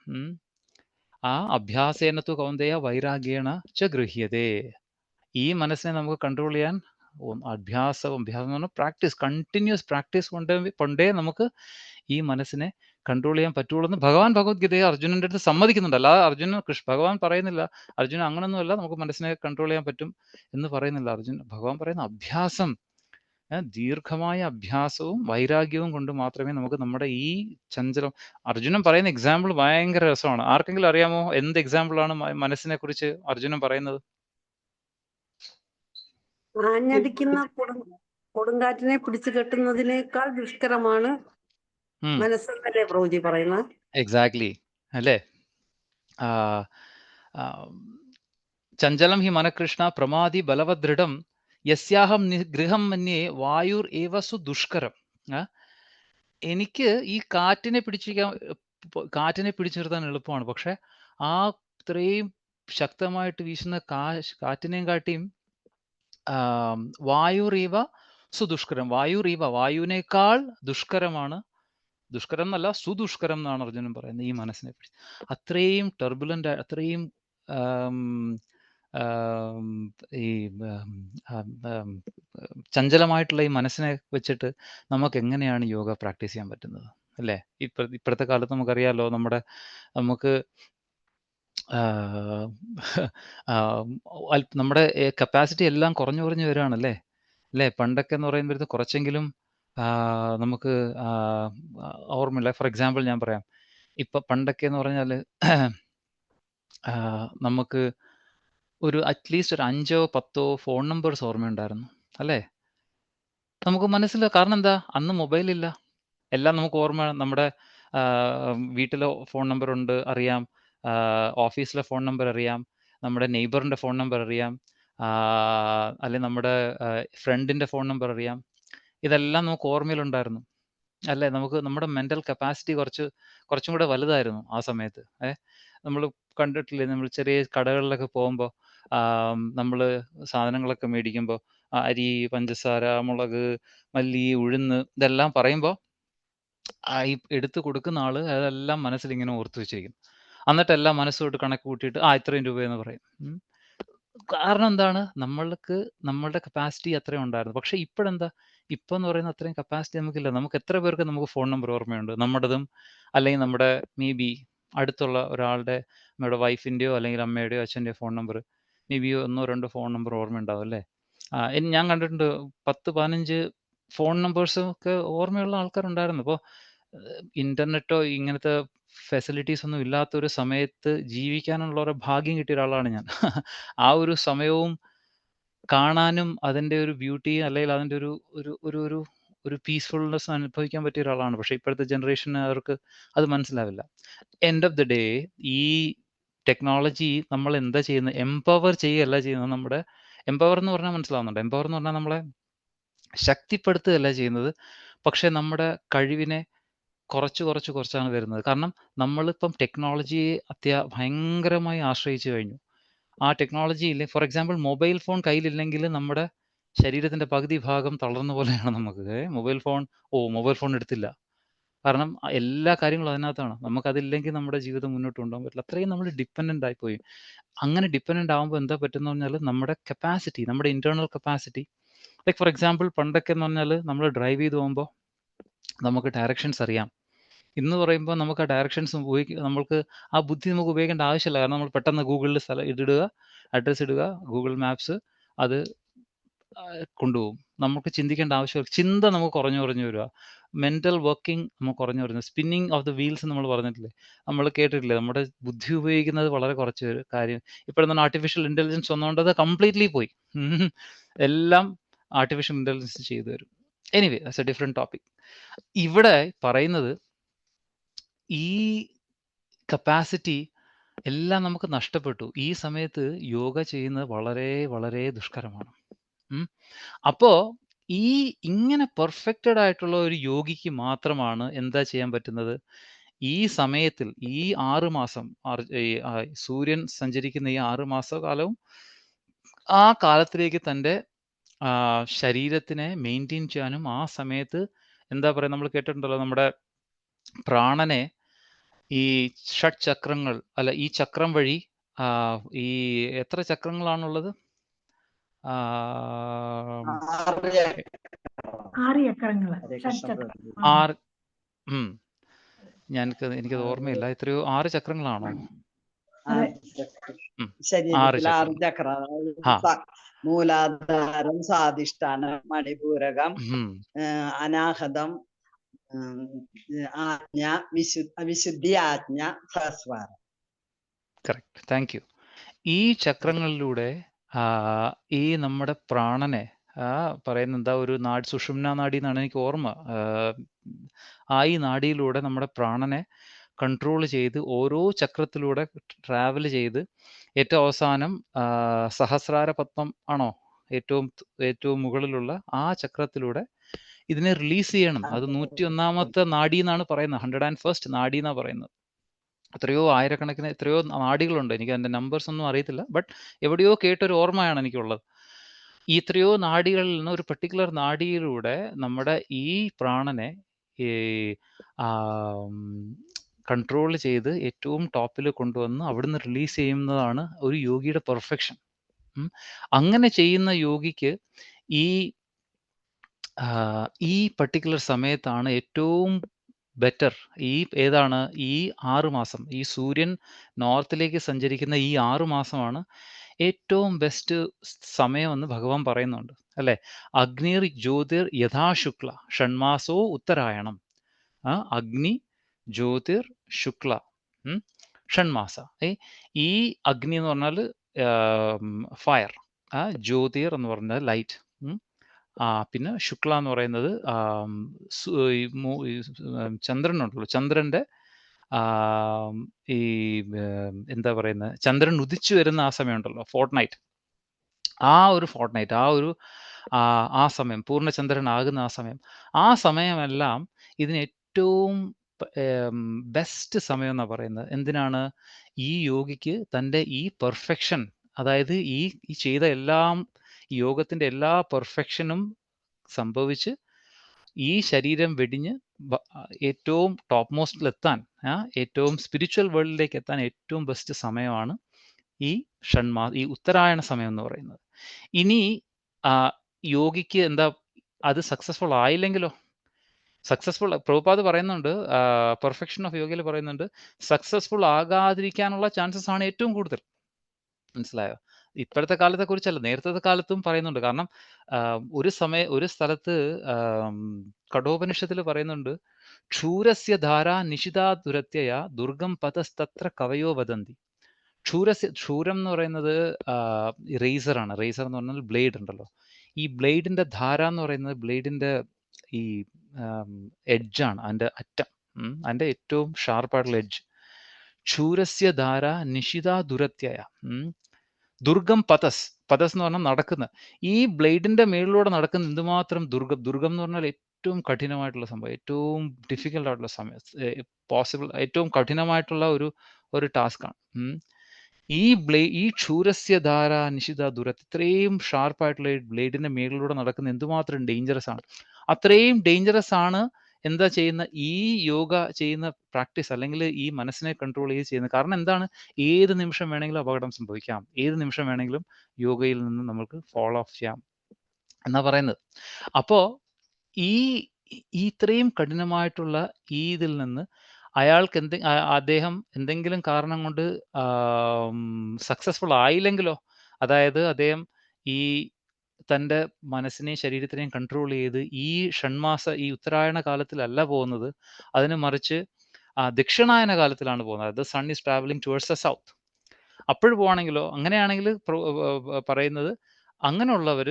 ആ അഭ്യാസേനത്തു കൗന്ദയ വൈരാഗ്യേണ ച ഗൃഹ്യതേ. ഈ മനസ്സിനെ നമുക്ക് കൺട്രോൾ ചെയ്യാൻ അഭ്യാസം എന്ന് പറഞ്ഞാൽ പ്രാക്ടീസ്, കണ്ടിന്യൂസ് പ്രാക്ടീസ് കൊണ്ടേ നമുക്ക് ഈ മനസ്സിനെ കൺട്രോൾ ചെയ്യാൻ പറ്റുള്ളൂ എന്ന് ഭഗവാൻ ഭഗവത്ഗീതയെ അർജുനന്റെ അടുത്ത് സമ്മതിക്കുന്നുണ്ട്. അല്ലാതെ ഭഗവാൻ പറയുന്നില്ല അർജുന അങ്ങനൊന്നുമല്ല, നമുക്ക് മനസ്സിനെ കൺട്രോൾ ചെയ്യാൻ പറ്റും എന്ന് പറയുന്നില്ല. ഭഗവാൻ പറയുന്ന അഭ്യാസം, ദീർഘമായ അഭ്യാസവും വൈരാഗ്യവും കൊണ്ട് മാത്രമേ നമുക്ക് നമ്മുടെ ഈ ചഞ്ചലം, അർജുനൻ പറയുന്ന എക്സാമ്പിൾ ഭയങ്കര രസമാണ്. ആർക്കെങ്കിലും അറിയാമോ എന്ത് എക്സാമ്പിളാണ് മനസ്സിനെ കുറിച്ച് അർജുനൻ പറയുന്നത്? ആഞ്ഞടിക്കുന്ന കൊടുങ്കാറ്റിനെ പിടിച്ചു കെട്ടുന്നതിനേക്കാൾ ദുഷ്കരമാണ് മനസ്സെന്നല്ലേ പ്രഭുജി പറയുന്നത്? എക്സാക്ട്ലി, അല്ലേ? ചഞ്ചലം ഹി മനകൃഷ്ണ പ്രമാദി ബലവദൃഢം യസ്യാഹം ഗൃഹം മന്യേ വായുർ ഏവസു ദുഷ്കരം. എനിക്ക് ഈ കാറ്റിനെ പിടിച്ചു നിർത്താൻ എളുപ്പമാണ്, പക്ഷെ ആ ഇത്രയും ശക്തമായിട്ട് വീശുന്ന കാറ്റിനെയും കാട്ടിയും വായുരീവ സുദുഷ്കരം, വായുവിനേക്കാൾ ദുഷ്കരമാണ്. ദുഷ്കരം എന്നല്ല, സുദുഷ്കരം എന്നാണ് അർജുനൻ പറയുന്നത് ഈ മനസ്സിനെ പിടിച്ച്. അത്രയും ടർബുലൻ്റ്, അത്രയും ഈ ചഞ്ചലമായിട്ടുള്ള ഈ മനസ്സിനെ വെച്ചിട്ട് നമുക്ക് എങ്ങനെയാണ് യോഗ പ്രാക്ടീസ് ചെയ്യാൻ പറ്റുന്നത്, അല്ലേ? ഇപ്പോഴത്തെ കാലത്ത് നമുക്കറിയാലോ, നമുക്ക് നമ്മുടെ കപ്പാസിറ്റി എല്ലാം കുറഞ്ഞു വരികയാണല്ലേ, അല്ലേ? പണ്ടൊക്കെ എന്ന് പറയുമ്പോഴത്തെ കുറച്ചെങ്കിലും നമുക്ക് ഓർമ്മയില്ല. ഫോർ എക്സാമ്പിൾ ഞാൻ പറയാം, ഇപ്പം പണ്ടൊക്കെ എന്ന് പറഞ്ഞാൽ നമുക്ക് ഒരു അറ്റ്ലീസ്റ്റ് ഒരു 5-10 ഫോൺ നമ്പേഴ്സ് ഓർമ്മയുണ്ടായിരുന്നു, അല്ലേ? നമുക്ക് മനസ്സിലാ. കാരണം എന്താ? അന്ന് മൊബൈലില്ല. എല്ലാം നമുക്ക് ഓർമ്മ. നമ്മുടെ വീട്ടിലെ ഫോൺ നമ്പർ ഉണ്ട്, അറിയാം. ഓഫീസിലെ ഫോൺ നമ്പർ അറിയാം. നമ്മുടെ നെയ്ബറിന്റെ ഫോൺ നമ്പർ അറിയാം. അല്ലെങ്കിൽ നമ്മുടെ ഫ്രണ്ടിന്റെ ഫോൺ നമ്പർ അറിയാം. ഇതെല്ലാം നമുക്ക് ഓർമ്മയിലുണ്ടായിരുന്നു. അല്ലേ? നമുക്ക് നമ്മുടെ മെന്റൽ കപ്പാസിറ്റി കുറച്ചും കൂടെ വലുതായിരുന്നു ആ സമയത്ത്. നമ്മൾ കണ്ടിട്ടില്ലേ? നമ്മൾ ചെറിയ കടകളിലൊക്കെ പോകുമ്പോൾ നമ്മള് സാധനങ്ങളൊക്കെ മേടിക്കുമ്പോൾ അരി, പഞ്ചസാര, മുളക്, മല്ലി, ഉഴുന്ന് ഇതെല്ലാം പറയുമ്പോൾ ഈ എടുത്ത് കൊടുക്കുന്ന ആള് അതെല്ലാം മനസ്സിലിങ്ങനെ ഓർത്ത് വെച്ചിരിക്കും. എന്നിട്ടെല്ലാം മനസ്സുകൊണ്ട് കണക്ക് കൂട്ടിയിട്ട് ഇത്രയും രൂപയെന്ന് പറയും. കാരണം എന്താണ്? നമ്മളുടെ കപ്പാസിറ്റി അത്രയും ഉണ്ടായിരുന്നു. പക്ഷെ ഇപ്പോഴെന്താ? ഇപ്പോന്ന് പറയുന്ന അത്രയും കപ്പാസിറ്റി നമുക്കില്ല. നമുക്ക് എത്ര പേർക്ക് നമുക്ക് ഫോൺ നമ്പർ ഓർമ്മയുണ്ട്? നമ്മുടേതും അല്ലെങ്കിൽ നമ്മുടെ മേ ബി അടുത്തുള്ള ഒരാളുടെ, നമ്മുടെ വൈഫിന്റെയോ അല്ലെങ്കിൽ അമ്മയുടെയോ അച്ഛന്റെയോ phone number may be 1 2 phone number ഓർമ്മയുണ്ടാവും അല്ലേ? ഞാൻ കണ്ടിട്ടുണ്ട് 10 15 ഫോൺ നമ്പേഴ്സും ഒക്കെ ഓർമ്മയുള്ള ആൾക്കാരുണ്ടായിരുന്നു. അപ്പോൾ ഇന്റർനെറ്റോ ഇങ്ങനത്തെ ഫെസിലിറ്റീസ് ഒന്നും ഇല്ലാത്തൊരു സമയത്ത് ജീവിക്കാനുള്ള ഒരു ഭാഗ്യം കിട്ടിയ ഒരാളാണ് ഞാൻ. ആ ഒരു സമയവും കാണാനും അതിന്റെ ഒരു ബ്യൂട്ടി അല്ലെങ്കിൽ അതിന്റെ ഒരു ഒരു ഒരു ഒരു ഒരു പീസ്ഫുൾനെസ് അനുഭവിക്കാൻ പറ്റിയ ഒരാളാണ്. പക്ഷെ ഇപ്പോഴത്തെ ജനറേഷന് അവർക്ക് അത് മനസ്സിലാവില്ല. എൻഡ് ഓഫ് ദി ഡേ ഈ ടെക്നോളജി നമ്മൾ എന്താ ചെയ്യുന്നത്? എംപവർ ചെയ്യുകയല്ല ചെയ്യുന്നത്. നമ്മുടെ എംപവർ എന്ന് പറഞ്ഞാൽ മനസ്സിലാവുന്നുണ്ട്. എംപവർ എന്ന് പറഞ്ഞാൽ നമ്മളെ ശക്തിപ്പെടുത്തുകയല്ല ചെയ്യുന്നത്. പക്ഷെ നമ്മുടെ കഴിവിനെ കുറച്ചാണ് വരുന്നത്. കാരണം നമ്മളിപ്പം ടെക്നോളജിയെ ഭയങ്കരമായി ആശ്രയിച്ചു കഴിഞ്ഞു. ആ ടെക്നോളജിയിൽ ഫോർ എക്സാമ്പിൾ മൊബൈൽ ഫോൺ കയ്യിലില്ലെങ്കിൽ നമ്മുടെ ശരീരത്തിന്റെ പകുതി ഭാഗം തളർന്ന പോലെയാണ് നമുക്ക്. മൊബൈൽ ഫോൺ എടുത്തില്ല. കാരണം എല്ലാ കാര്യങ്ങളും അതിനകത്താണ്. നമുക്കതില്ലെങ്കിൽ നമ്മുടെ ജീവിതം മുന്നോട്ട് കൊണ്ടുപോകാൻ പറ്റില്ല. അത്രയും നമ്മൾ ഡിപ്പെൻഡന്റ് ആയിപ്പോയി. അങ്ങനെ ഡിപ്പെൻഡന്റ് ആകുമ്പോൾ എന്താ പറ്റുന്ന പറഞ്ഞാൽ നമ്മുടെ കപ്പാസിറ്റി, നമ്മുടെ internal capacity, like for example പണ്ടൊക്കെ എന്ന് പറഞ്ഞാൽ നമ്മൾ ഡ്രൈവ് ചെയ്ത് പോകുമ്പോൾ നമുക്ക് ഡയറക്ഷൻസ് അറിയാം. ഇന്ന് പറയുമ്പോൾ നമുക്ക് ആ ഡയറക്ഷൻസ് നമ്മൾക്ക് ആ ബുദ്ധി നമുക്ക് ഉപയോഗിക്കേണ്ട ആവശ്യമില്ല. കാരണം നമ്മൾ പെട്ടെന്ന് ഗൂഗിളിൽ ഇടുക, അഡ്രസ്സ് ഇടുക, ഗൂഗിൾ മാപ്സ് അത് കൊണ്ടുപോകും. നമുക്ക് ചിന്തിക്കേണ്ട ആവശ്യമില്ല. ചിന്ത നമുക്ക് കുറഞ്ഞു വരിക. മെന്റൽ വർക്കിംഗ് നമുക്ക് കുറഞ്ഞു വരുന്നത്. സ്പിന്നിങ് ഓഫ് ദ വീൽസ് നമ്മൾ പറഞ്ഞിട്ടില്ലേ? നമ്മൾ കേട്ടിട്ടില്ലേ? നമ്മുടെ ബുദ്ധി ഉപയോഗിക്കുന്നത് വളരെ കുറച്ച് കാര്യം. ഇപ്പോഴെന്താണ് ആർട്ടിഫിഷ്യൽ ഇന്റലിജൻസ് വന്നുകൊണ്ട് അത് കംപ്ലീറ്റ്ലി പോയി. എല്ലാം ആർട്ടിഫിഷ്യൽ ഇന്റലിജൻസ് ചെയ്തു തരും. Anyway, that's A different topic. ഇവിടെ പറയുന്നത് ഈ കപ്പാസിറ്റി എല്ലാം നമുക്ക് നഷ്ടപ്പെട്ടു. ഈ സമയത്ത് യോഗ ചെയ്യുന്നത് വളരെ വളരെ ദുഷ്കരമാണ്. അപ്പോ ഇങ്ങനെ പെർഫെക്റ്റഡ് ആയിട്ടുള്ള ഒരു യോഗിക്ക് മാത്രമാണ് എന്താ ചെയ്യാൻ പറ്റുന്നത്? ഈ സമയത്തിൽ ഈ 6 മാസം സൂര്യൻ സഞ്ചരിക്കുന്ന ഈ 6 മാസക്കാലവും ആ കാലത്തിലേക്ക് തൻ്റെ ശരീരത്തിനെ മെയിൻറ്റെയിൻ ചെയ്യാനും ആ സമയത്ത് എന്താ പറയുക, നമ്മൾ കേട്ടിട്ടുണ്ടല്ലോ, നമ്മുടെ പ്രാണനെ ഈ ഷഡ് ചക്രങ്ങൾ അല്ല ഈ ചക്രം വഴി ഈ എത്ര ചക്രങ്ങളാണുള്ളത്? 6 ചക്രങ്ങള്. എനിക്കത് ഓർമ്മയില്ല. എത്രയോ 6 ചക്രങ്ങളാണോ? ശരീരത്തിൽ 6 ചക്ര, മൂലാധാരം, സ്വാധിഷ്ഠാനം, മണിപൂരകം, അനാഹതം, ആജ്ഞ, വിശുദ്ധി, ആജ്ഞ, സഹസ്രാരം. Correct, thank you. ഈ ചക്രങ്ങളിലൂടെ ഈ നമ്മുടെ പ്രാണനെ പറയുന്ന എന്താ ഒരു സുഷുമ്ന നാഡി എന്നാണ് എനിക്ക് ഓർമ്മ. ഈ നാഡിയിലൂടെ നമ്മുടെ പ്രാണനെ കൺട്രോൾ ചെയ്ത് ഓരോ ചക്രത്തിലൂടെ ട്രാവൽ ചെയ്ത് ഏറ്റവും അവസാനം സഹസ്രാര പത്മം ആണോ ഏറ്റവും മുകളിലുള്ള ആ ചക്രത്തിലൂടെ ഇതിനെ റിലീസ് ചെയ്യണം. അത് 101ാമത്തെ നാഡി എന്നാണ് പറയുന്നത്. 101st നാഡി എന്നാണ് പറയുന്നത്. എത്രയോ ആയിരക്കണക്കിന് എത്രയോ നാഡികളുണ്ട്. എനിക്ക് അതിൻ്റെ നമ്പേഴ്സ് ഒന്നും അറിയത്തില്ല. ബട്ട് എവിടെയോ കേട്ടൊരു ഓർമ്മയാണ് എനിക്കുള്ളത്. ഈ എത്രയോ നാഡികളിൽ നിന്ന് ഒരു പെർട്ടിക്കുലർ നാഡിയിലൂടെ നമ്മുടെ ഈ പ്രാണനെ കൺട്രോൾ ചെയ്ത് ഏറ്റവും ടോപ്പിൽ കൊണ്ടുവന്ന് അവിടുന്ന് റിലീസ് ചെയ്യുന്നതാണ് ഒരു യോഗിയുടെ പെർഫെക്ഷൻ. അങ്ങനെ ചെയ്യുന്ന യോഗിക്ക് ഈ പർട്ടിക്കുലർ സമയത്താണ് ഏറ്റവും ബെറ്റർ. ഏതാണ്? ഈ 6 മാസം, ഈ സൂര്യൻ നോർത്തിലേക്ക് സഞ്ചരിക്കുന്ന ഈ 6 മാസമാണ് ഏറ്റവും ബെസ്റ്റ് സമയമെന്ന് ഭഗവാൻ പറയുന്നുണ്ട് അല്ലേ? അഗ്നിർ ജ്യോതിർ യഥാശുക്ല ഷൺമാസോ ഉത്തരായണം. അഗ്നി, ജ്യോതിർ, ശുക്ല, ഷൺമാസ. ഈ അഗ്നി എന്ന് പറഞ്ഞാൽ ഫയർ, ജ്യോതിർ എന്ന് പറഞ്ഞാൽ ലൈറ്റ്, പിന്നെ ശുക്ല എന്ന് പറയുന്നത് ചന്ദ്രനുണ്ടല്ലോ, ചന്ദ്രന്റെ ഈ എന്താ പറയുന്നത്, ചന്ദ്രൻ ഉദിച്ചു വരുന്ന ആ സമയമുണ്ടല്ലോ, ഫോർട്ട്നൈറ്റ്, ആ ഒരു ഫോർട്ട്നൈറ്റ്, ആ സമയം, പൂർണ്ണചന്ദ്രനാകുന്ന ആ സമയമെല്ലാം ഇതിന് ഏറ്റവും ബെസ്റ്റ് സമയം എന്നാണ് പറയുന്നത്. എന്തിനാണ്? ഈ യോഗിക്ക് തൻ്റെ ഈ പെർഫെക്ഷൻ, അതായത് ഈ ചെയ്ത എല്ലാം, ഈ യോഗത്തിൻ്റെ എല്ലാ പെർഫെക്ഷനും സംഭവിച്ച് ഈ ശരീരം വെടിഞ്ഞ് ഏറ്റവും ടോപ്പ് മോസ്റ്റിലെത്താൻ, ഏറ്റവും സ്പിരിച്വൽ വേൾഡിലേക്ക് എത്താൻ ഏറ്റവും ബെസ്റ്റ് സമയമാണ് ഈ ഈ ഉത്തരായണ സമയം എന്ന് പറയുന്നത്. ഇനി യോഗിക്ക് എന്താ അത് സക്സസ്ഫുൾ ആയില്ലെങ്കിലോ? സക്സസ്ഫുൾ, പ്രഭുപാദ് പറയുന്നുണ്ട്, പെർഫെക്ഷൻ ഓഫ് യോഗയിൽ പറയുന്നുണ്ട്, സക്സസ്ഫുൾ ആകാതിരിക്കാനുള്ള ചാൻസസ് ആണ് ഏറ്റവും കൂടുതൽ. മനസ്സിലായോ? ഇപ്പോഴത്തെ കാലത്തെ കുറിച്ചല്ല, നേരത്തെ കാലത്തും പറയുന്നുണ്ട്. കാരണം ഒരു സ്ഥലത്ത് കഠോപനിഷത്തിൽ പറയുന്നുണ്ട്, ക്ഷൂരസ്യ ധാര നിശിതാ ദുരത്യയ ദുർഗം പതസ്തത്ര കവയോ വദന്തി. ക്ഷൂരം എന്ന് പറയുന്നത് റേസറാണ്. റേസർ എന്ന് പറഞ്ഞാൽ ബ്ലേഡ് ഉണ്ടല്ലോ. ഈ ബ്ലേഡിന്റെ ധാര എന്ന് പറയുന്നത് ബ്ലേഡിന്റെ ഈ എഡ്ജാണ്, അതിന്റെ അറ്റം, അതിന്റെ ഏറ്റവും ഷാർപ്പായിട്ടുള്ള എഡ്ജ്. ക്ഷൂരസ്യ ധാര നിശിതാ ദുരത്യയ ദുർഗം പതസ് എന്ന് പറഞ്ഞാൽ നടക്കുന്ന, ഈ ബ്ലേഡിന്റെ മേളിലൂടെ നടക്കുന്ന എന്തുമാത്രം ദുർഗം എന്ന് പറഞ്ഞാൽ ഏറ്റവും കഠിനമായിട്ടുള്ള സംഭവം, ഏറ്റവും ഡിഫിക്കൽട്ട് ആയിട്ടുള്ള സമയം, ഏറ്റവും കഠിനമായിട്ടുള്ള ഒരു ടാസ്ക്കാണ്. ഈ ക്ഷൂരസ്യ ധാര നിശിത ദുരത്ത്, ഇത്രയും ഷാർപ്പായിട്ടുള്ള ബ്ലേഡിന്റെ മേളിലൂടെ നടക്കുന്ന എന്തുമാത്രം ഡേഞ്ചറസ് ആണ്. അത്രയും ഡേഞ്ചറസ് ആണ് എന്താ ചെയ്യുന്ന ഈ യോഗ ചെയ്യുന്ന പ്രാക്ടീസ്, അല്ലെങ്കിൽ ഈ മനസ്സിനെ കൺട്രോൾ ചെയ്ത് ചെയ്യുന്നത്. കാരണം എന്താണ്? ഏത് നിമിഷം വേണമെങ്കിലും അപകടം സംഭവിക്കാം, ഏത് നിമിഷം വേണമെങ്കിലും യോഗയിൽ നിന്ന് നമുക്ക് ഫോൾ ഓഫ് ചെയ്യാം എന്നാ പറയുന്നത്. അപ്പോൾ ഈ ഇത്രയും കഠിനമായിട്ടുള്ള ഈ ഇതിൽ നിന്ന് അയാൾക്ക് അദ്ദേഹം എന്തെങ്കിലും കാരണം കൊണ്ട് സക്സസ്ഫുൾ ആയില്ലെങ്കിലോ? അതായത് അദ്ദേഹം ഈ തൻ്റെ മനസ്സിനെയും ശരീരത്തിനെയും കൺട്രോൾ ചെയ്ത് ഈ ഈ ഉത്തരായണ കാലത്തിലല്ല പോകുന്നത്, അതിന് മറിച്ച് ദക്ഷിണായന കാലത്തിലാണ് പോകുന്നത്. The sun is travelling towards the south. അപ്പോൾ പോവാണെങ്കിലോ? അങ്ങനെയാണെങ്കിൽ പറയുന്നത് അങ്ങനെയുള്ളവർ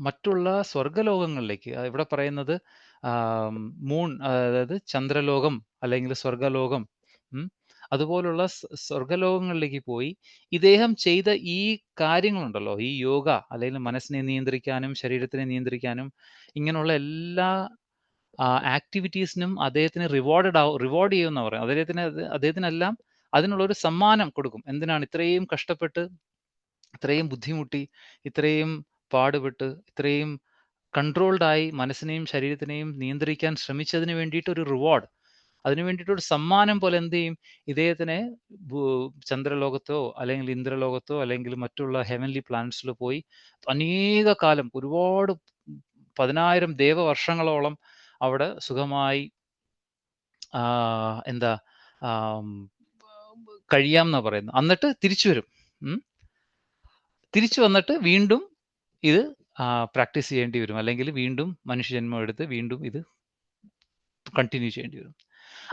മറ്റുള്ള സ്വർഗലോകങ്ങളിലേക്ക്, ഇവിടെ പറയുന്നത് മൂൺ, അതായത് ചന്ദ്രലോകം അല്ലെങ്കിൽ സ്വർഗലോകം, അതുപോലുള്ള സ്വർഗലോകങ്ങളിലേക്ക് പോയി ഇദ്ദേഹം ചെയ്ത ഈ കാര്യങ്ങളുണ്ടല്ലോ, ഈ യോഗ അല്ലെങ്കിൽ മനസ്സിനെ നിയന്ത്രിക്കാനും ശരീരത്തിനെ നിയന്ത്രിക്കാനും ഇങ്ങനെയുള്ള എല്ലാ ആക്ടിവിറ്റീസിനും അദ്ദേഹത്തിന് റിവാർഡ് ചെയ്യുമെന്ന് പറയും. അദ്ദേഹത്തിനെല്ലാം അതിനുള്ളൊരു സമ്മാനം കൊടുക്കും. എന്തിനാണ് ഇത്രയും കഷ്ടപ്പെട്ട്, ഇത്രയും ബുദ്ധിമുട്ടി, ഇത്രയും പാടുപെട്ട്, ഇത്രയും കൺട്രോൾഡായി മനസ്സിനെയും ശരീരത്തിനെയും നിയന്ത്രിക്കാൻ ശ്രമിച്ചതിന് വേണ്ടിയിട്ട് ഒരു റിവാർഡ്, അതിനു വേണ്ടിയിട്ടൊരു സമ്മാനം പോലെ എന്ത് ചെയ്യും? ഇദ്ദേഹത്തിനെ ചന്ദ്രലോകത്തോ അല്ലെങ്കിൽ ഇന്ദ്രലോകത്തോ അല്ലെങ്കിൽ മറ്റുള്ള ഹെവൻലി പ്ലാനറ്റ്സിലോ പോയി അനേക കാലം, ഒരുപാട് 10,000 ദേവവർഷങ്ങളോളം അവിടെ സുഖമായി കഴിയാം എന്നാ പറയുന്നത്. എന്നിട്ട് തിരിച്ചു വരും. തിരിച്ചു വന്നിട്ട് വീണ്ടും ഇത് പ്രാക്ടീസ് ചെയ്യേണ്ടി വരും, അല്ലെങ്കിൽ വീണ്ടും മനുഷ്യജന്മം എടുത്ത് വീണ്ടും ഇത് കണ്ടിന്യൂ ചെയ്യേണ്ടി വരും.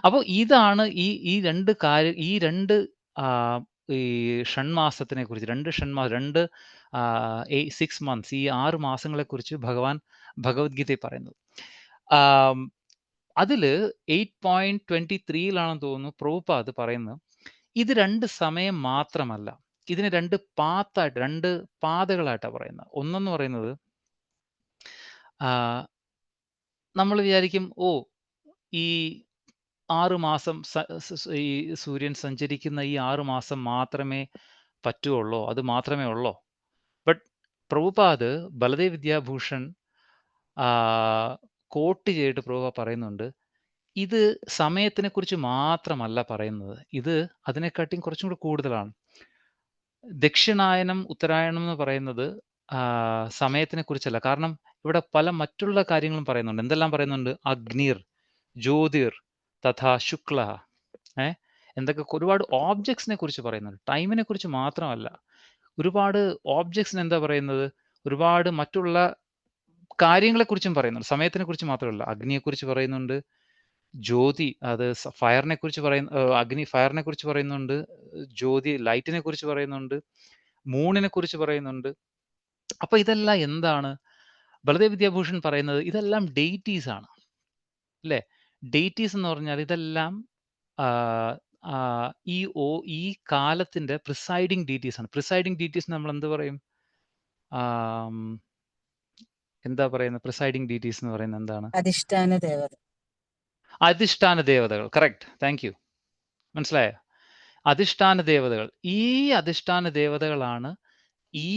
അപ്പോൾ ഇതാണ് ഈ രണ്ട് ഈ ഷൺമാസത്തിനെ കുറിച്ച്, 6 months, ഈ 6 മാസങ്ങളെ കുറിച്ച് ഭഗവത്ഗീതയിൽ പറയുന്നത്. അതിൽ 8.23 തോന്നുന്നു പ്രഭുപാദ് പറയുന്നത്, ഇത് 2 സമയം മാത്രമല്ല, ഇതിന് 2 പാതകളായിട്ടാണ് പറയുന്നത്. ഒന്നെന്ന് പറയുന്നത്, നമ്മൾ വിചാരിക്കും ഈ 6 മാസം ഈ സൂര്യൻ സഞ്ചരിക്കുന്ന ഈ 6 മാസം മാത്രമേ പറ്റുള്ളൂ, അത് മാത്രമേ ഉള്ളൂ. ബട്ട് പ്രഭുപാദ് ബലദേവ് വിദ്യാഭൂഷൺ കോട്ട് ചെയ്തിട്ട് പ്രഭുപാദ് പറയുന്നുണ്ട്, ഇത് സമയത്തിനെ കുറിച്ച് മാത്രമല്ല പറയുന്നത്, ഇത് അതിനെക്കാട്ടിയും കുറച്ചും കൂടി കൂടുതലാണ്. ദക്ഷിണായനം ഉത്തരായണം എന്ന് പറയുന്നത് സമയത്തിനെ കുറിച്ചല്ല. കാരണം ഇവിടെ പല മറ്റുള്ള കാര്യങ്ങളും പറയുന്നുണ്ട്. എന്തെല്ലാം പറയുന്നുണ്ട്? അഗ്നിർ, ജ്യോതിർ, തഥാ ശുക്ല, എന്തൊക്കെ ഒരുപാട് ഓബ്ജക്ട്സിനെ കുറിച്ച് പറയുന്നുണ്ട്. ടൈമിനെ കുറിച്ച് മാത്രമല്ല, ഒരുപാട് ഓബ്ജക്ട്സിന് എന്താ പറയുന്നത്, ഒരുപാട് മറ്റുള്ള കാര്യങ്ങളെക്കുറിച്ചും പറയുന്നുണ്ട്. സമയത്തിനെ കുറിച്ച് മാത്രമല്ല, അഗ്നിയെക്കുറിച്ച് പറയുന്നുണ്ട്, ജ്യോതി, അത് ഫയറിനെ കുറിച്ച് അഗ്നി ഫയറിനെ കുറിച്ച് പറയുന്നുണ്ട്, ജ്യോതി ലൈറ്റിനെ കുറിച്ച് പറയുന്നുണ്ട്, മൂണിനെ കുറിച്ച് പറയുന്നുണ്ട്, അപ്പൊ ഇതെല്ലാം എന്താണ്? ബലദേവ് വിദ്യാഭൂഷൺ പറയുന്നത് ഇതെല്ലാം ഡെയിറ്റീസ് ആണ്, അല്ലേ? ഡെയിറ്റീസ് എന്ന് പറഞ്ഞാൽ ഇതെല്ലാം ഈ കാലത്തിന്റെ പ്രിസൈഡിങ് ഡീറ്റീസ് ആണ്. പ്രിസൈഡിങ് ഡീറ്റീസ് നമ്മൾ എന്ത് പറയും? എന്താ പറയുന്നത്? പ്രിസൈഡിങ് ഡീറ്റീസ് എന്ന് പറയുന്നത് എന്താണ്? അധിഷ്ഠാന ദേവത. അധിഷ്ഠാന ദേവതകൾ. Correct, thank you. മനസ്സിലായോ? അധിഷ്ഠാന ദേവതകൾ. ഈ അധിഷ്ഠാന ദേവതകളാണ് ഈ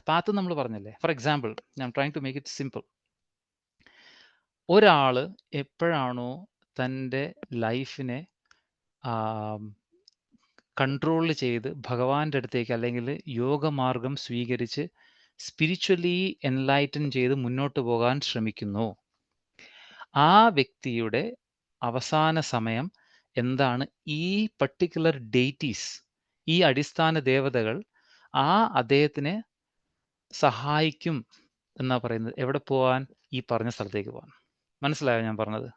പാത്ത് നമ്മൾ പറഞ്ഞല്ലേ. ഫോർ എക്സാമ്പിൾ, ഞാൻ trying to make it simple. ഒരാള് എപ്പോഴാണോ തൻ്റെ ലൈഫിനെ കൺട്രോൾ ചെയ്ത് ഭഗവാന്റെ അടുത്തേക്ക് അല്ലെങ്കിൽ യോഗമാർഗം സ്വീകരിച്ച് സ്പിരിച്വലി എൻലൈറ്റൻ ചെയ്ത് മുന്നോട്ട് പോകാൻ ശ്രമിക്കുന്നു, ആ വ്യക്തിയുടെ അവസാന സമയം എന്താണ്? ഈ പർട്ടിക്കുലർ ഡേറ്റീസ്, ഈ അടിസ്ഥാന ദേവതകൾ അദ്ദേഹത്തിനെ സഹായിക്കും എന്നാ പറയുന്നത്. എവിടെ പോവാൻ? ഈ പറഞ്ഞ സ്ഥലത്തേക്ക് പോകാൻ. മനസ്സിലായോ ഞാൻ പറഞ്ഞത്?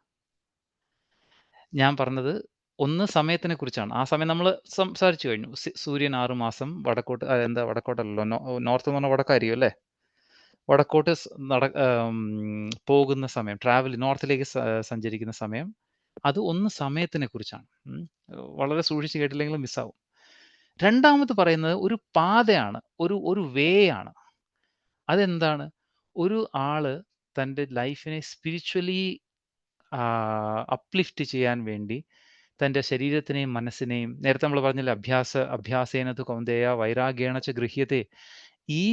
ഞാൻ പറഞ്ഞത് ഒന്ന് സമയത്തിനെ കുറിച്ചാണ്. ആ സമയം നമ്മൾ സംസാരിച്ചു കഴിഞ്ഞു. സൂര്യൻ 6 മാസം വടക്കോട്ട്, വടക്കോട്ടല്ലോ, നോർത്ത് എന്ന് പറഞ്ഞാൽ വടക്കായിരിക്കും അല്ലേ? വടക്കോട്ട് പോകുന്ന സമയം, ട്രാവൽ നോർത്തിലേക്ക് സഞ്ചരിക്കുന്ന സമയം, അത് ഒന്ന് സമയത്തിനെ കുറിച്ചാണ്. വളരെ സൂക്ഷിച്ച് കേട്ടില്ലെങ്കിൽ മിസ്സാവും. രണ്ടാമത് പറയുന്നത് ഒരു പാതയാണ്, ഒരു വേ ആണ്. അതെന്താണ്? ഒരു ആള് തൻ്റെ ലൈഫിനെ സ്പിരിച്വലി അപ്ലിഫ്റ്റ് ചെയ്യാൻ വേണ്ടി തൻ്റെ ശരീരത്തിനെയും മനസ്സിനെയും, നേരത്തെ നമ്മൾ പറഞ്ഞില്ല, അഭ്യാസേനതു കൗന്ദേയ വൈരാഗ്യേണച്ച ഗൃഹ്യത്തെ, ഈ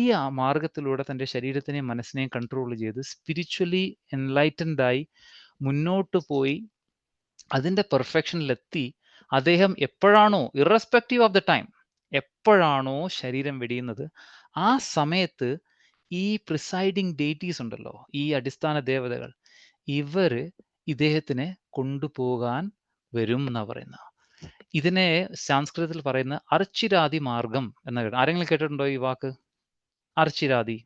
മാർഗത്തിലൂടെ തൻ്റെ ശരീരത്തിനെയും മനസ്സിനെയും കൺട്രോൾ ചെയ്ത് സ്പിരിച്വലി എൻലൈറ്റൻഡായി മുന്നോട്ട് പോയി അതിൻ്റെ പെർഫെക്ഷനിലെത്തി അദ്ദേഹം എപ്പോഴാണോ, ഇറസ്പെക്റ്റീവ് ഓഫ് ദ ടൈം, എപ്പോഴാണോ ശരീരം വെടിയുന്നത്, ആ സമയത്ത് ഈ പ്രിസൈഡിങ് ഡേറ്റീസ് ഉണ്ടല്ലോ, ഈ അടിസ്ഥാന ദേവതകൾ, ഇവര് ഇദ്ദേഹത്തിനെ കൊണ്ടുപോകാൻ വരും എന്നാ പറയുന്നത്. ഇതിനെ സംസ്കൃതത്തിൽ പറയുന്ന അർച്ചിരാതി മാർഗം എന്ന. ആരെങ്കിലും കേട്ടിട്ടുണ്ടോ ഈ വാക്ക്? അർച്ചിരാതി?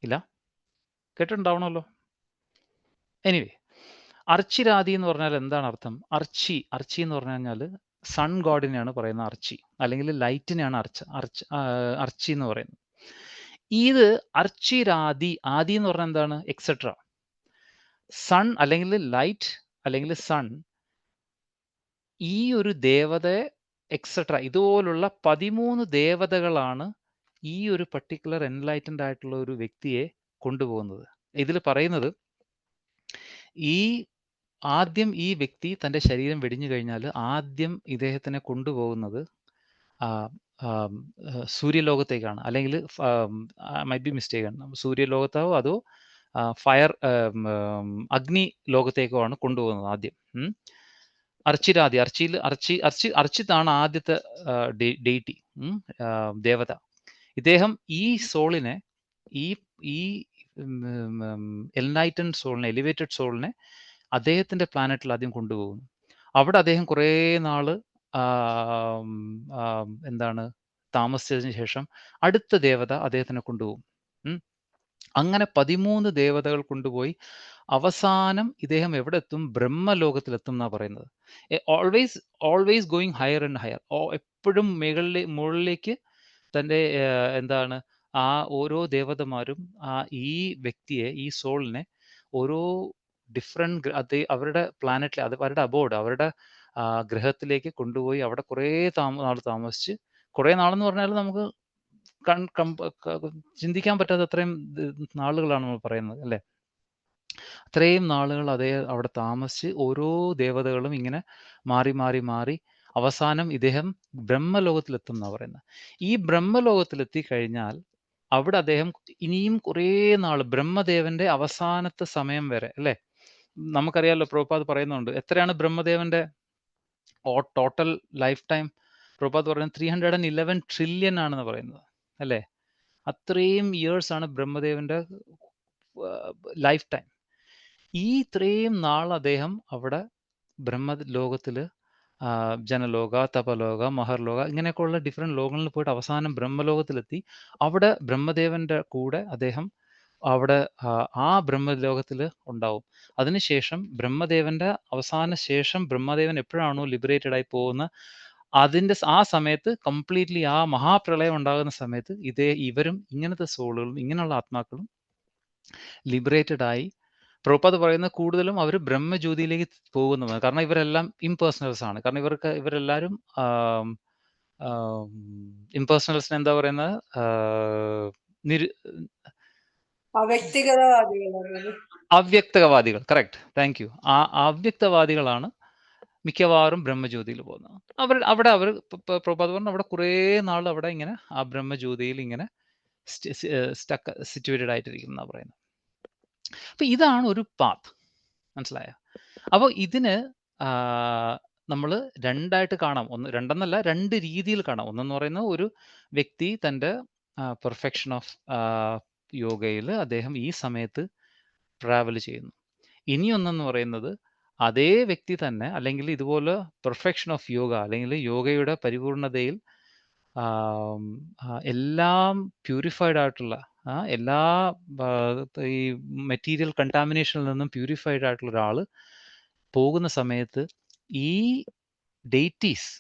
ഇല്ല, കേട്ടിട്ടുണ്ടാവണമല്ലോ. എനിവേ, അർച്ചിരാതി എന്ന് പറഞ്ഞാൽ എന്താണ് അർത്ഥം? അർച്ചി എന്ന് പറഞ്ഞു കഴിഞ്ഞാൽ സൺ ഗോഡിനെയാണ് പറയുന്നത് അർച്ചി, അല്ലെങ്കിൽ ലൈറ്റിനെയാണ് അർച്ചി എന്ന് പറയുന്നത്. ഇത് അർച്ചിരാതി, ആദി എന്ന് പറഞ്ഞാൽ എന്താണ്? എക്സെട്ര. സൺ അല്ലെങ്കിൽ ലൈറ്റ് അല്ലെങ്കിൽ സൺ, ഈ ഒരു ദേവതയെ എക്സെട്ര, ഇതുപോലുള്ള 13 ദേവതകളാണ് ഈ ഒരു പർട്ടിക്കുലർ എൻലൈറ്റൻഡ് ആയിട്ടുള്ള ഒരു വ്യക്തിയെ കൊണ്ടുപോകുന്നത്. ഇതിൽ പറയുന്നത് ആദ്യം ഈ വ്യക്തി തൻ്റെ ശരീരം വെടിഞ്ഞു കഴിഞ്ഞാൽ ആദ്യം ഇദ്ദേഹത്തിനെ കൊണ്ടുപോകുന്നത് സൂര്യലോകത്തേക്കാണ്, അല്ലെങ്കിൽ മൈറ്റ് ബി മിസ്റ്റേക്കാണ്, സൂര്യലോകത്തോ അതോ ഫയർ അഗ്നി ലോകത്തേക്കോ ആണ് കൊണ്ടുപോകുന്നത് ആദ്യം. അർച്ചിരാതി, അർച്ചിത്താണ് ആദ്യത്തെ ഡെയിറ്റി, ദേവത. ഇദ്ദേഹം ഈ സോളിനെ, ഈ എൻലൈറ്റൻഡ് സോളിനെ, എലിവേറ്റഡ് സോളിനെ അദ്ദേഹത്തിൻ്റെ പ്ലാനറ്റിൽ ആദ്യം കൊണ്ടുപോകുന്നു. അവിടെ അദ്ദേഹം കുറേ നാള് താമസിച്ചതിന് ശേഷം അടുത്ത ദേവത അദ്ദേഹത്തിനെ കൊണ്ടുപോകും. അങ്ങനെ 13 ദേവതകൾ കൊണ്ടുപോയി അവസാനം ഇദ്ദേഹം എവിടെ എത്തും? ബ്രഹ്മലോകത്തിലെത്തും എന്നാ പറയുന്നത്. Always going higher and higher, എപ്പോഴും മുകളിലേക്ക് തൻ്റെ ആ ഓരോ ദേവതമാരും ഈ വ്യക്തിയെ, ഈ സോളിനെ ഓരോ ഡിഫറെൻറ്റ് അവരുടെ പ്ലാനറ്റിലെ, അവരുടെ അബോർഡ്, അവരുടെ ഗ്രഹത്തിലേക്ക് കൊണ്ടുപോയി അവിടെ കുറേ നാൾ താമസിച്ച്, കുറേ നാളെന്ന് പറഞ്ഞാൽ നമുക്ക് ചിന്തിക്കാൻ പറ്റാത്ത അത്രയും നാളുകളാണ് നമ്മൾ പറയുന്നത് അല്ലേ. അത്രയും നാളുകൾ അവിടെ താമസിച്ച് ഓരോ ദേവതകളും ഇങ്ങനെ മാറി മാറി മാറി അവസാനം ഇദ്ദേഹം ബ്രഹ്മലോകത്തിലെത്തും എന്നാണ് പറയുന്നത്. ഈ ബ്രഹ്മലോകത്തിലെത്തി കഴിഞ്ഞാൽ അവിടെ അദ്ദേഹം ഇനിയും കുറേ നാൾ, ബ്രഹ്മദേവന്റെ അവസാനത്തെ സമയം വരെ അല്ലേ. നമുക്കറിയാമല്ലോ, പ്രഭുപാദ് പറയുന്നുണ്ട്, എത്രയാണ് ബ്രഹ്മദേവന്റെ ടോട്ടൽ ലൈഫ് ടൈം? പ്രഭുപാദ് പറയുന്നത് 311 ട്രില്യൺ ആണെന്ന് പറയുന്നത് അല്ലേ. അത്രയും ഇയേഴ്സ് ആണ് ബ്രഹ്മദേവന്റെ ലൈഫ് ടൈം. ഈ ഇത്രയും നാൾ അദ്ദേഹം അവിടെ ബ്രഹ്മലോകത്തില് ജനലോക, തപലോക, മഹർലോക, ഇങ്ങനെയൊക്കെയുള്ള ഡിഫറെൻറ്റ് ലോകങ്ങളിൽ പോയിട്ട് അവസാനം ബ്രഹ്മലോകത്തിലെത്തി അവിടെ ബ്രഹ്മദേവന്റെ കൂടെ അദ്ദേഹം അവിടെ ആ ബ്രഹ്മലോകത്തിൽ ഉണ്ടാവും. അതിനുശേഷം ബ്രഹ്മദേവന്റെ അവസാന ശേഷം ബ്രഹ്മദേവൻ എപ്പോഴാണോ ലിബറേറ്റഡ് ആയി പോകുന്നത്, അതിൻ്റെ ആ സമയത്ത് കംപ്ലീറ്റ്ലി ആ മഹാപ്രളയം ഉണ്ടാകുന്ന സമയത്ത് ഇവരും ഇങ്ങനത്തെ സോളുകളും ഇങ്ങനെയുള്ള ആത്മാക്കളും ലിബറേറ്റഡ് ആയി, പ്രഭുപാദ് പറയുന്നത് കൂടുതലും അവർ ബ്രഹ്മജ്യോതിയിലേക്ക് പോകുന്നതാണ്. കാരണം ഇവരെല്ലാം ഇംപേഴ്സണൽസ് ആണ്. കാരണം ഇവരെല്ലാവരും ഇംപേഴ്സണൽസിന് എന്താ പറയുന്നത്, അവ്യക്തവാദികൾ. Correct, thank you. ആ അവ്യക്തവാദികളാണ് മിക്കവാറും ബ്രഹ്മജ്യോതിയിൽ പോകുന്നത്. അവിടെ പ്രഭുപാദ് പറഞ്ഞു അവിടെ കുറേ നാൾ അവിടെ ഇങ്ങനെ ആ ബ്രഹ്മജ്യോതിയിൽ ഇങ്ങനെ സിറ്റുവേറ്റഡ് ആയിട്ടിരിക്കും എന്നാണ് പറയുന്നത്. അപ്പൊ ഇതാണ് ഒരു പാത്ത്, മനസ്സിലായോ? അപ്പോൾ ഇതിന് നമ്മൾ രണ്ടായിട്ട് കാണാം. രണ്ടെന്നല്ല, രണ്ട് രീതിയിൽ കാണാം. ഒന്നെന്ന് പറയുന്നത് ഒരു വ്യക്തി തൻ്റെ പെർഫെക്ഷൻ ഓഫ് യോഗയിൽ അദ്ദേഹം ഈ സമയത്ത് ട്രാവൽ ചെയ്യുന്നു. ഇനിയൊന്നെന്ന് പറയുന്നത് അതേ വ്യക്തി തന്നെ, അല്ലെങ്കിൽ ഇതുപോലെ പെർഫെക്ഷൻ ഓഫ് യോഗ അല്ലെങ്കിൽ യോഗയുടെ പരിപൂർണതയിൽ എല്ലാം പ്യൂരിഫൈഡ് ആയിട്ടുള്ള എല്ലാ ഈ മെറ്റീരിയൽ കണ്ടാമിനേഷനിൽ നിന്നും പ്യൂരിഫൈഡ് ആയിട്ടുള്ള ഒരാൾ പോകുന്ന സമയത്ത് ഈ ഡെയ്റ്റീസ്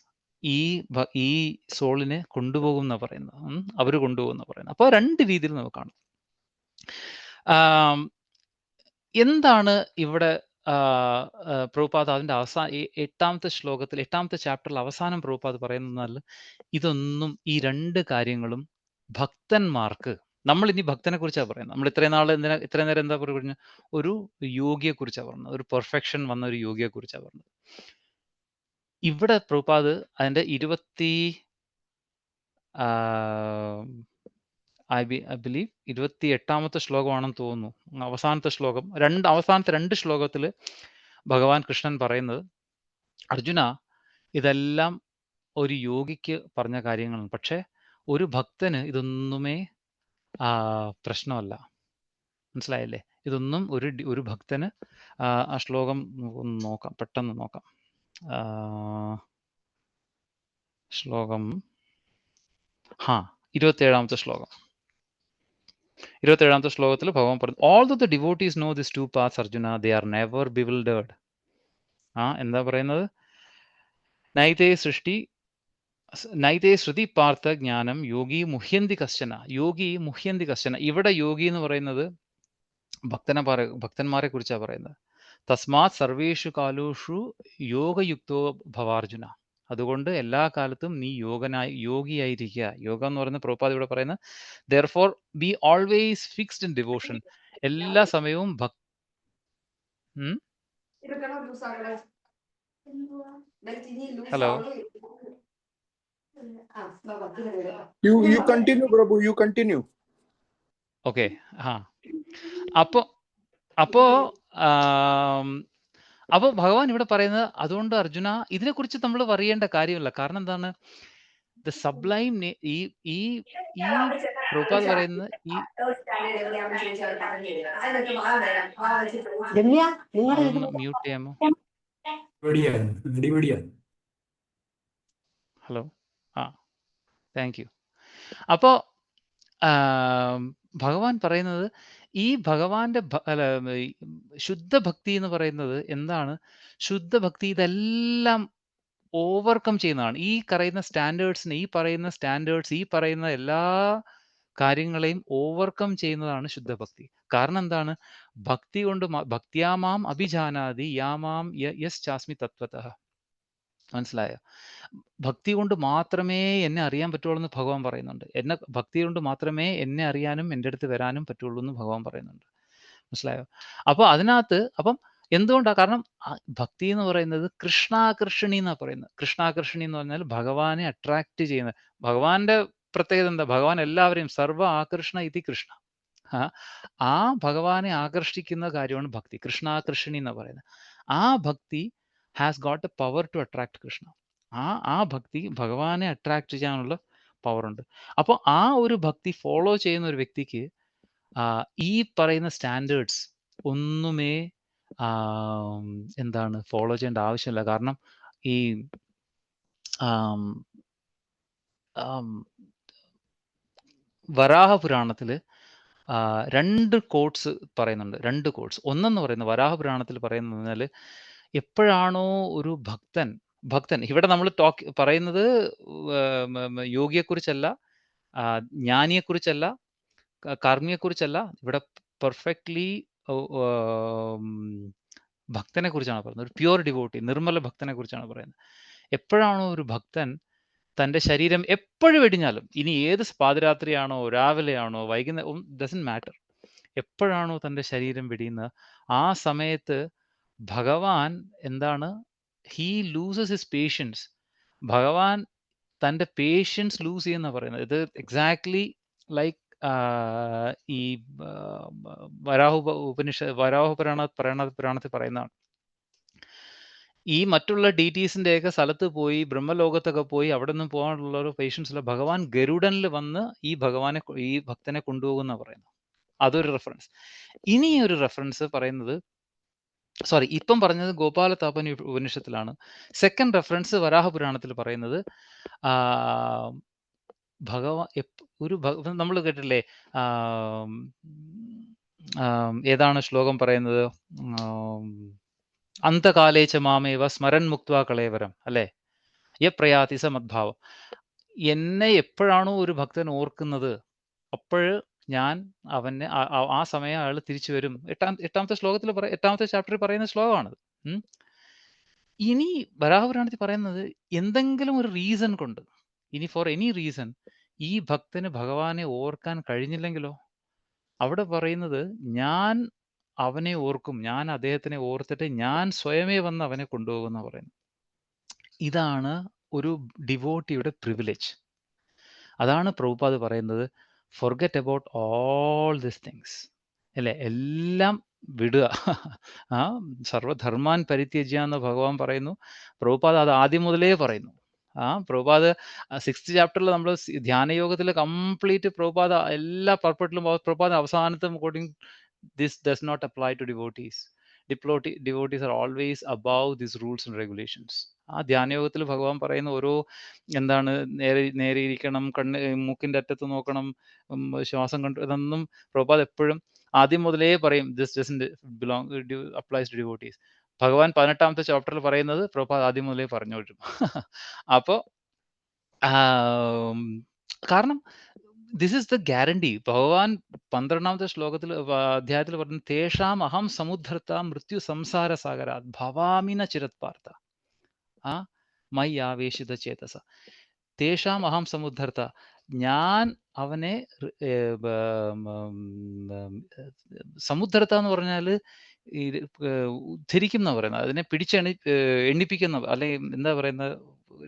ഈ സോളിനെ കൊണ്ടുപോകും എന്നാണ് പറയുന്നത്. അവർ കൊണ്ടുപോകുന്ന പറയുന്നത്. അപ്പോൾ രണ്ട് രീതിയിൽ നമുക്ക് കാണാം. എന്താണ് ഇവിടെ പ്രഭുപാദ് അതിൻ്റെ എട്ടാമത്തെ ശ്ലോകത്തിൽ, എട്ടാമത്തെ ചാപ്റ്ററിൽ അവസാനം പ്രഭുപാദ് പറയുന്നതിനാൽ ഇതൊന്നും, ഈ രണ്ട് കാര്യങ്ങളും ഭക്തന്മാർക്ക്, നമ്മൾ ഇനി ഭക്തനെ കുറിച്ചാണ് പറയുന്നത്. നമ്മൾ ഇത്രയും നേരം എന്താ പറയുക, ഒരു യോഗിയെ കുറിച്ചാണ് പറഞ്ഞത്, ഒരു പെർഫെക്ഷൻ വന്ന ഒരു യോഗിയെ കുറിച്ചാണ് പറഞ്ഞത്. ഇവിടെ പ്രഭുപാദ് അതിൻ്റെ ഐ ബിലീവ് 28ാമത്തെ ശ്ലോകമാണെന്ന് തോന്നുന്നു, അവസാനത്തെ ശ്ലോകം. അവസാനത്തെ രണ്ട് ശ്ലോകത്തിൽ ഭഗവാൻ കൃഷ്ണൻ പറയുന്നത്, അർജുന, ഇതെല്ലാം ഒരു യോഗിക്ക് പറഞ്ഞ കാര്യങ്ങളാണ്, പക്ഷെ ഒരു ഭക്തന് ഇതൊന്നുമേ പ്രശ്നമല്ല. മനസ്സിലായില്ലേ? ഇതൊന്നും ഒരു ഭക്തന് ആ ശ്ലോകം ഒന്ന് നോക്കാം, പെട്ടെന്ന് നോക്കാം. ശ്ലോകം 27ാമത്തെ ശ്ലോകം. 27ാമത്തെ ശ്ലോകത്തിൽ ഭഗവാൻ പറഞ്ഞു, although the devotees know these two paths, Arjuna, they are never bewildered. എന്താ പറയുന്നത്? നൈതേ ശ്രുതി പാർത്ഥ ജ്ഞാനം യോഗി മുഹ്യന്തി കശ്ചന. ഇവിടെ യോഗി എന്ന് പറയുന്നത് ഭക്തന്മാരെ കുറിച്ചാണ് പറയുന്നത്. തസ്മാത് സർവേഷു കാലോഷു യോഗയുക്തോ ഭവാർജുന. അതുകൊണ്ട് എല്ലാ കാലത്തും നീ യോഗിയായിരിക്കുക. യോഗ എന്ന് പറയുന്നത് പ്രഭുപാദ് ഇവിടെ പറയുന്നത്, therefore be always fixed in devotion. എല്ലാ സമയവും hello, you continue Prabhu, you continue. Okay. അപ്പോ ഭഗവാൻ ഇവിടെ പറയുന്നത്, അതുകൊണ്ട് അർജുന ഇതിനെക്കുറിച്ച് നമ്മൾ അറിയേണ്ട കാര്യമില്ല. കാരണം എന്താണ്? ദ സബ്ലൈം ഈ പ്രഭുപാദ് പറയുന്നത്, മ്യൂട്ട് ചെയ്യാമോ? Hello, thank you. അപ്പോൾ ഭഗവാൻ പറയുന്നത്, ഈ ഭഗവാന്റെ ശുദ്ധഭക്തി എന്ന് പറയുന്നത് എന്താണ്? ശുദ്ധഭക്തി ഇതെല്ലാം ഓവർകം ചെയ്യുന്നതാണ്. ഈ പറയുന്ന സ്റ്റാൻഡേർഡ്സ്, ഈ പറയുന്ന എല്ലാ കാര്യങ്ങളെയും ഓവർകം ചെയ്യുന്നതാണ് ശുദ്ധഭക്തി. കാരണം എന്താണ്? ഭക്തി കൊണ്ട് ഭക്തിയാമാം അഭിജാനാതി യാമാം യസ് ചാസ്മി തത്വതഃ. മനസ്സിലായോ? ഭക്തി കൊണ്ട് മാത്രമേ എന്നെ അറിയാൻ പറ്റുള്ളൂ എന്ന് ഭഗവാൻ പറയുന്നുണ്ട്. ഭക്തി കൊണ്ട് മാത്രമേ എന്നെ അറിയാനും എൻ്റെ അടുത്ത് വരാനും പറ്റുള്ളൂ എന്ന് ഭഗവാൻ പറയുന്നുണ്ട്. മനസ്സിലായോ? അപ്പോൾ അതിനകത്ത് എന്തുകൊണ്ടാണ്? കാരണം ഭക്തി എന്ന് പറയുന്നത് കൃഷ്ണാകർഷിണി എന്നാണ് പറയുന്നത്. കൃഷ്ണാകർഷിണി എന്ന് പറഞ്ഞാൽ ഭഗവാനെ അട്രാക്ട് ചെയ്യുന്നത്. ഭഗവാന്റെ പ്രത്യേകത എന്താ? ഭഗവാൻ എല്ലാവരെയും സർവ്വ ആകർഷണ ഇതി കൃഷ്ണ. ആ ഭഗവാനെ ആകർഷിക്കുന്ന കാര്യമാണ് ഭക്തി. കൃഷ്ണാകർഷിണി എന്ന് പറയുന്നത്. ആ bhakti has got a power to attract Krishna. ആ ഭക്തി ഭഗവാനെ അട്രാക്ട് ചെയ്യാനുള്ള പവറുണ്ട്. അപ്പോൾ ആ ഒരു ഭക്തി ഫോളോ ചെയ്യുന്ന ഒരു വ്യക്തിക്ക് ഈ പറയുന്ന സ്റ്റാൻഡേർഡ്സ് ഒന്നുമേ ഫോളോ ചെയ്യേണ്ട ആവശ്യമില്ല. കാരണം ഈ വരാഹ പുരാണത്തിൽ 2 കോട്ട്സ് പറയുന്നുണ്ട്. 2 കോട്ട്സ്. ഒന്നെന്ന് പറയുന്നത് വരാഹപുരാണത്തിൽ പറയുന്നത് പറഞ്ഞാൽ എപ്പോഴാണോ ഒരു ഭക്തൻ ഇവിടെ നമ്മൾ പറയുന്നത് യോഗിയെക്കുറിച്ചല്ല, ജ്ഞാനിയെക്കുറിച്ചല്ല, കർമ്മിയെക്കുറിച്ചല്ല. ഇവിടെ പെർഫെക്റ്റ്ലി ഭക്തനെ കുറിച്ചാണ് പറയുന്നത്. ഒരു പ്യുവർ ഡിവോട്ടി, നിർമ്മല ഭക്തനെ കുറിച്ചാണ് പറയുന്നത്. എപ്പോഴാണോ ഒരു ഭക്തൻ തൻ്റെ ശരീരം എപ്പോഴും വെടിഞ്ഞാലും, ഇനി ഏത് പാതിരാത്രിയാണോ രാവിലെയാണോ വൈകുന്നേരം ഡസൻറ്റ് മാറ്റർ, എപ്പോഴാണോ തൻ്റെ ശരീരം വെടിയുന്നത് ആ സമയത്ത് ഭഗവാൻ എന്താണ്, ഹീ ലൂസസ് ഹിസ് പേഷ്യൻസ്. ഭഗവാൻ തൻ്റെ പേഷ്യൻസ് ലൂസ് ചെയ്യുന്ന പറയുന്നത്. ഇത് എക്സാക്ട്ലി ലൈക്ക് ഈ വരാഹപുരാണത്തിൽ പറയുന്നതാണ്. ഈ മറ്റുള്ള ഡീറ്റീസിൻ്റെയൊക്കെ സ്ഥലത്ത് പോയി ബ്രഹ്മലോകത്തൊക്കെ പോയി അവിടെ നിന്ന് പോകാനുള്ള ഒരു പേഷ്യൻസില്ല. ഭഗവാൻ ഗരുഡനിൽ വന്ന് ഈ ഭക്തനെ കൊണ്ടുപോകുന്ന പറയുന്നത്. അതൊരു റെഫറൻസ്. ഇനി ഒരു റെഫറൻസ് പറയുന്നത്, സോറി, ഇപ്പം പറഞ്ഞത് ഗോപാലതാപനി ഉപനിഷത്തിലാണ്. സെക്കൻഡ് റെഫറൻസ് വരാഹപുരാണത്തിൽ പറയുന്നത് നമ്മൾ കേട്ടില്ലേ, ഏതാണ് ശ്ലോകം പറയുന്നത്, അന്തകാലേച്ച മാമേവ സ്മരൻ മുക്ത്വാ കളേവരം, അല്ലേ, യപ്രയാതി സ മദ്ഭാവം. എന്നെ എപ്പോഴാണോ ഒരു ഭക്തൻ ഓർക്കുന്നത് അപ്പോൾ ഞാൻ അവനെ ആ സമയം അയാൾ തിരിച്ചു വരും. എട്ടാമത്തെ ശ്ലോകത്തിൽ എട്ടാമത്തെ ചാപ്റ്ററിൽ പറയുന്ന ശ്ലോകമാണത്. ഇനി വരാഹപുരാണത്തിൽ പറയുന്നത് എന്തെങ്കിലും ഒരു റീസൺ കൊണ്ട്, ഇനി ഫോർ എനി റീസൺ ഈ ഭക്തന് ഭഗവാനെ ഓർക്കാൻ കഴിഞ്ഞില്ലെങ്കിലോ, അവിടെ പറയുന്നത് ഞാൻ അവനെ ഓർക്കും, ഞാൻ അദ്ദേഹത്തിനെ ഓർത്തിട്ട് ഞാൻ സ്വയമേ വന്ന് അവനെ കൊണ്ടുപോകുന്ന പറയുന്നത്. ഇതാണ് ഒരു ഡിവോട്ടിയുടെ പ്രിവിലേജ്. അതാണ് പ്രഭുപാദ് പറയുന്നത്, forget about all this things, അല്ലേ, എല്ലാം വിടുക. സർവധർമാൻ പരിത്യജ്യ എന്ന് ഭഗവാൻ പറയുന്നു. പ്രഭുപാദ് അത് ആദ്യം മുതലേ പറയുന്നു. പ്രഭുപാദ് 6th ചാപ്റ്ററിൽ നമ്മൾ ധ്യാനയോഗത്തിൽ കംപ്ലീറ്റ് പ്രഭുപാദ് എല്ലാ പർപ്പട്ടിലും പ്രഭുപാദ് അവസാനത്തും quoting this does not apply to devotees. Devotees are always above these rules and regulations. ആ ധ്യാനയോഗത്തിൽ ഭഗവാൻ പറയുന്ന ഓരോ എന്താണ്, നേരെ ഇരിക്കണം, മൂക്കിൻ്റെ അറ്റത്ത് നോക്കണം, ശ്വാസം കണ്ടു, ഇതൊന്നും പ്രഭുപാദ് എപ്പോഴും ആദ്യം മുതലേ പറയും this doesn't applies to devotees. ഭഗവാൻ 18ാമത്തെ ചാപ്റ്ററിൽ പറയുന്നത് പ്രഭുപാദ് ആദ്യം മുതലേ പറഞ്ഞു വരും. അപ്പോൾ കാരണം ദിസ് ഇസ് ദ ഗ്യാരണ്ടി. ഭഗവാൻ 12ാമത്തെ ശ്ലോകത്തിൽ അധ്യായത്തിൽ പറഞ്ഞു, തേഷാം അഹം സമുദ്ധർത്ത മൃത്യു സംസാര സാഗരാത് ഭവാമിന ചിരത്പാർത്ത മൈ ആവേശിത ചേതസ. തേഷാം അഹം സമുദ്ധർത്ത, ഞാൻ അവനെ സമുദ്ധർത്ത എന്ന് പറഞ്ഞാൽ ഈ ഉദ്ധരിക്കും എന്ന് പറയുന്നത്, അതിനെ എണ്ണിപ്പിക്കുന്ന, അല്ലെങ്കിൽ എന്താ പറയുന്നത്,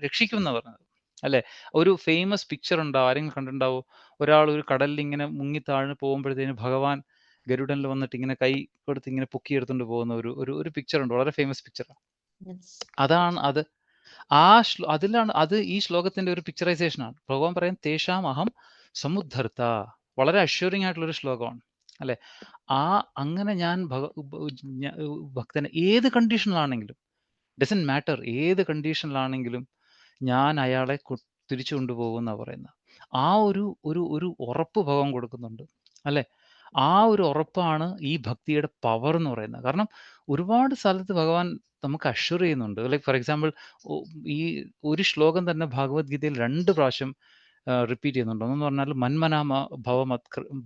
രക്ഷിക്കും എന്ന് പറയുന്നത്, അല്ലെ. ഒരു ഫേമസ് പിക്ചർ ഉണ്ടാവും, ആരെങ്കിലും കണ്ടിട്ടുണ്ടാവോ, ഒരാൾ ഒരു കടലിൽ ഇങ്ങനെ മുങ്ങി താഴ്ന്നു പോകുമ്പോഴത്തേന് ഭഗവാൻ ഗരുഡനിൽ വന്നിട്ട് ഇങ്ങനെ കൈ കൊടുത്ത് ഇങ്ങനെ പൊക്കിയെടുത്തുകൊണ്ട് പോകുന്ന ഒരു പിക്ചർ ഉണ്ട്, വളരെ ഫേമസ് പിക്ചറാണ്. അതാണ് അത്. അതിലാണ് അത്. ഈ ശ്ലോകത്തിന്റെ ഒരു പിക്ചറൈസേഷൻ ആണ്. ഭഗവാൻ പറയും തേഷാം അഹം സമുദ്ധർത്ത, വളരെ അഷ്യൂറിംഗ് ആയിട്ടുള്ളൊരു ശ്ലോകമാണ്, അല്ലെ. അങ്ങനെ ഞാൻ ഭക്തനെ ഏത് കണ്ടീഷനിലാണെങ്കിലും, ഡസൻറ്റ് മാറ്റർ, ഏത് കണ്ടീഷനിലാണെങ്കിലും ഞാൻ അയാളെ തിരിച്ചു കൊണ്ടുപോകുന്ന പറയുന്നത്. ആ ഒരു ഉറപ്പ് ഭഗവാൻ കൊടുക്കുന്നുണ്ട്, അല്ലെ. ആ ഒരു ഉറപ്പാണ് ഈ ഭക്തിയുടെ പവർ എന്ന് പറയുന്നത്. കാരണം ഒരുപാട് സ്ഥലത്ത് ഭഗവാൻ നമുക്ക് അഷ്യൂർ ചെയ്യുന്നുണ്ട്. ലൈക്ക് ഫോർ എക്സാമ്പിൾ, ഈ ഒരു ശ്ലോകം തന്നെ ഭഗവത്ഗീതയിൽ 2 പ്രാവശ്യം റിപ്പീറ്റ് ചെയ്യുന്നുണ്ട്. ഒന്നെന്ന് പറഞ്ഞാൽ മന്മനാമ ഭവ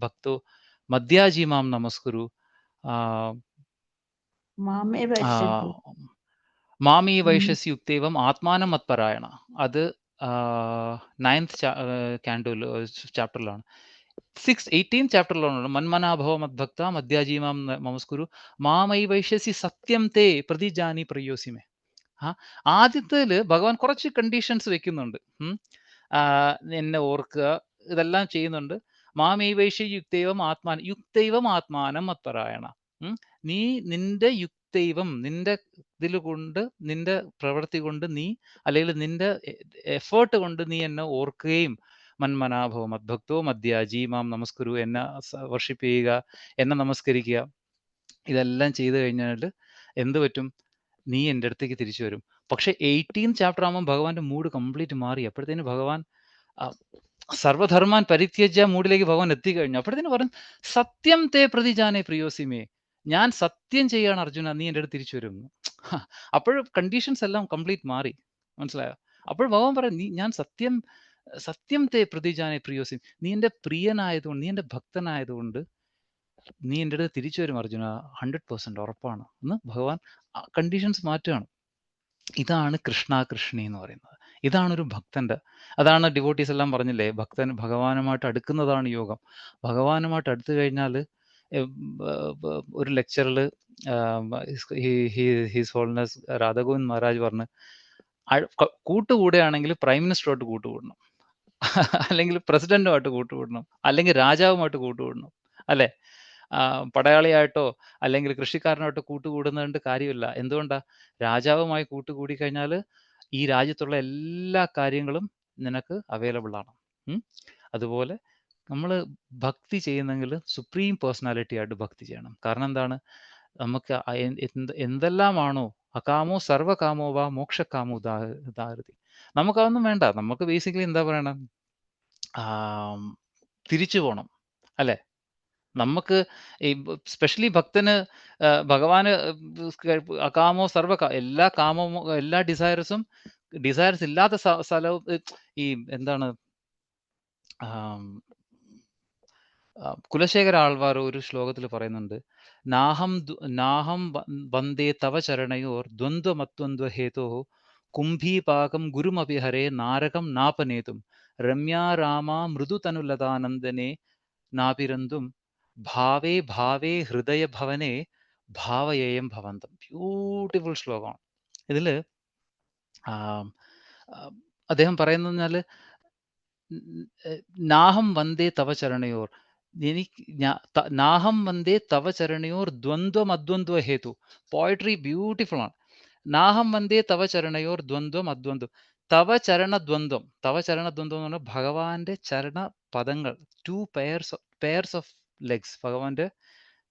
ഭക്തോ മദ്യാജീമാം നമസ്കുരു മാമീ വൈശ്യസി യുക്തേവം ആത്മാനം മത്പരായണ. അത് 9th ചാപ്റ്ററിലാണ്. 18th ചാപ്റ്ററിലാണ് മന്മനാഭവ മദ്ഭക്ത മദ്യാജീമാം നമസ്കുരു മാമൈ വൈശ്യസി സത്യം തേ പ്രതിജാനി പ്രയോസിമേ. ആദ്യത്തിൽ ഭഗവാൻ കുറച്ച് കണ്ടീഷൻസ് വെക്കുന്നുണ്ട്. എന്നെ ഓർക്കുക, ഇതെല്ലാം ചെയ്യുന്നുണ്ട്. മാമൈ വൈശ്യ യുക്തൈവം ആത്മാനം മത്പരായണ. നീ നിന്റെ യുക്തൈവം, നിന്റെ ഇതിൽ കൊണ്ട്, നിന്റെ പ്രവൃത്തി കൊണ്ട് നീ, അല്ലെങ്കിൽ നിന്റെ എഫേർട്ട് കൊണ്ട് നീ എന്നെ ഓർക്കുകയും, മന്മനാഭവ മദ്ഭക്തോ മദ്യാജീമാം നമസ്കുരു, എന്നെ വർഷിപ്പ് ചെയ്യുക, എന്നെ നമസ്കരിക്കുക, ഇതെല്ലാം ചെയ്തു കഴിഞ്ഞാൽ എന്ത് പറ്റും, നീ എൻ്റെ അടുത്തേക്ക് തിരിച്ചു വരും. പക്ഷെ 18th ചാപ്റ്റർ ആകുമ്പോൾ ഭഗവാന്റെ മൂഡ് കംപ്ലീറ്റ് മാറി. അപ്പോഴത്തേന് ഭഗവാൻ സർവധർമാൻ പരിത്യജ്യ മൂഡിലേക്ക് ഭഗവാൻ എത്തിക്കഴിഞ്ഞു. അപ്പോഴത്തേന് പറഞ്ഞു സത്യം തേ പ്രതിജാനെ പ്രിയോസിമേ, ഞാൻ സത്യം ചെയ്യാണ് അർജുന, നീ എൻ്റെ അടുത്ത് തിരിച്ചു വരും. അപ്പോഴും കണ്ടീഷൻസ് എല്ലാം കംപ്ലീറ്റ് മാറി. മനസ്സിലായോ? അപ്പോൾ ഭഗവാൻ പറയും ഞാൻ സത്യം തേ പ്രതിജാനെ പ്രിയോസിം, നീ എൻ്റെ പ്രിയനായതുകൊണ്ട്, നീ എൻ്റെ ഭക്തനായതുകൊണ്ട് നീ എൻ്റെ അടുത്ത് തിരിച്ചു വരും അർജുന, 100% ഉറപ്പാണ് എന്ന് ഭഗവാൻ കണ്ടീഷൻസ് മാറ്റുകയാണ്. ഇതാണ് കൃഷ്ണി എന്ന് പറയുന്നത്. ഇതാണ് ഒരു ഭക്തന്റെ, അതാണ് ഡിവോട്ടീസ് എല്ലാം പറഞ്ഞില്ലേ, ഭക്തൻ ഭഗവാനുമായിട്ട് അടുക്കുന്നതാണ് യോഗം. ഭഗവാനുമായിട്ട് അടുത്തു കഴിഞ്ഞാൽ ഒരു ലെക്ചറിൽ ഹിസ് ഹോൾനെസ് രാധാഗോവിന്ദ് മഹാരാജ് പറഞ്ഞ് കൂട്ടുകൂടുകയാണെങ്കിൽ പ്രൈം മിനിസ്റ്ററുമായിട്ട് കൂട്ടുകൂടണം, അല്ലെങ്കിൽ പ്രസിഡന്റുമായിട്ട് കൂട്ടുകൂടണം, അല്ലെങ്കിൽ രാജാവുമായിട്ട് കൂട്ടുകൂടണം, അല്ലേ? പടയാളിയായിട്ടോ അല്ലെങ്കിൽ കൃഷിക്കാരനായിട്ടോ കൂട്ടുകൂടുന്നതുകൊണ്ട് കാര്യമില്ല. എന്തുകൊണ്ടാ? രാജാവുമായി കൂട്ടുകൂടി കഴിഞ്ഞാൽ ഈ രാജ്യത്തുള്ള എല്ലാ കാര്യങ്ങളും നിനക്ക് അവൈലബിൾ ആണ്. അതുപോലെ നമ്മൾ ഭക്തി ചെയ്യുന്നെങ്കിൽ സുപ്രീം പേഴ്സണാലിറ്റി ആയിട്ട് ഭക്തി ചെയ്യണം. കാരണം എന്താണ്? നമുക്ക് എന്തെല്ലാമാണോ അകാമോ സർവകാമോ വാ മോക്ഷകാമോ ഉദാഹൃതി, നമുക്കതൊന്നും വേണ്ട. നമുക്ക് ബേസിക്കലി എന്താ പറയണം, തിരിച്ചു പോകണം, അല്ലേ? നമുക്ക് ഈ സ്പെഷ്യലി ഭക്തന് ഭഗവാന് അകാമോ എല്ലാ കാമമോ എല്ലാ ഡിസയർസ് ഇല്ലാത്ത സ്ഥലവും ഈ എന്താണ്, കുലശേഖര ആൾവാർ ഒരു ശ്ലോകത്തിൽ പറയുന്നുണ്ട്, നാഹം വന്ദേ തവ ചരണയോർ ദ്വന്ദ്വമദ്വന്ദ്വ ഹേതോ കുംഭീപാകം ഗുരുമഭിഹരേ നാരകം നാപനേതും രമ്യാ രാമ മൃദുതനുലതാനന്ദനെ നാപിരന്തും ഭാവേ ഭാവേ ഹൃദയ ഭവനെ ഭാവയേയം ഭവന്തം. ബ്യൂട്ടിഫുൾ ശ്ലോകമാണ്. ഇതിൽ അദ്ദേഹം പറയുന്നത് നാഹം വന്ദേ തവ ചരണയോർ, നാഹം വന്ദേ തവ ചരണയോർ ദ്വന്ദ്വം അദ്വന്ദ്വ ഹേതു. പോയട്രി ബ്യൂട്ടിഫുൾ ആണ്. നാഹം വന്ദേ തവ ചരണയോർ ദ്വന്ദ്വം അദ്വന്ദ്വം. തവ ചരണദ്വന്ദ്വം എന്ന് പറഞ്ഞാൽ ഭഗവാന്റെ ചരണ പദങ്ങൾ, 2 pairs ഓഫ് ലെഗ്സ്, ഭഗവാന്റെ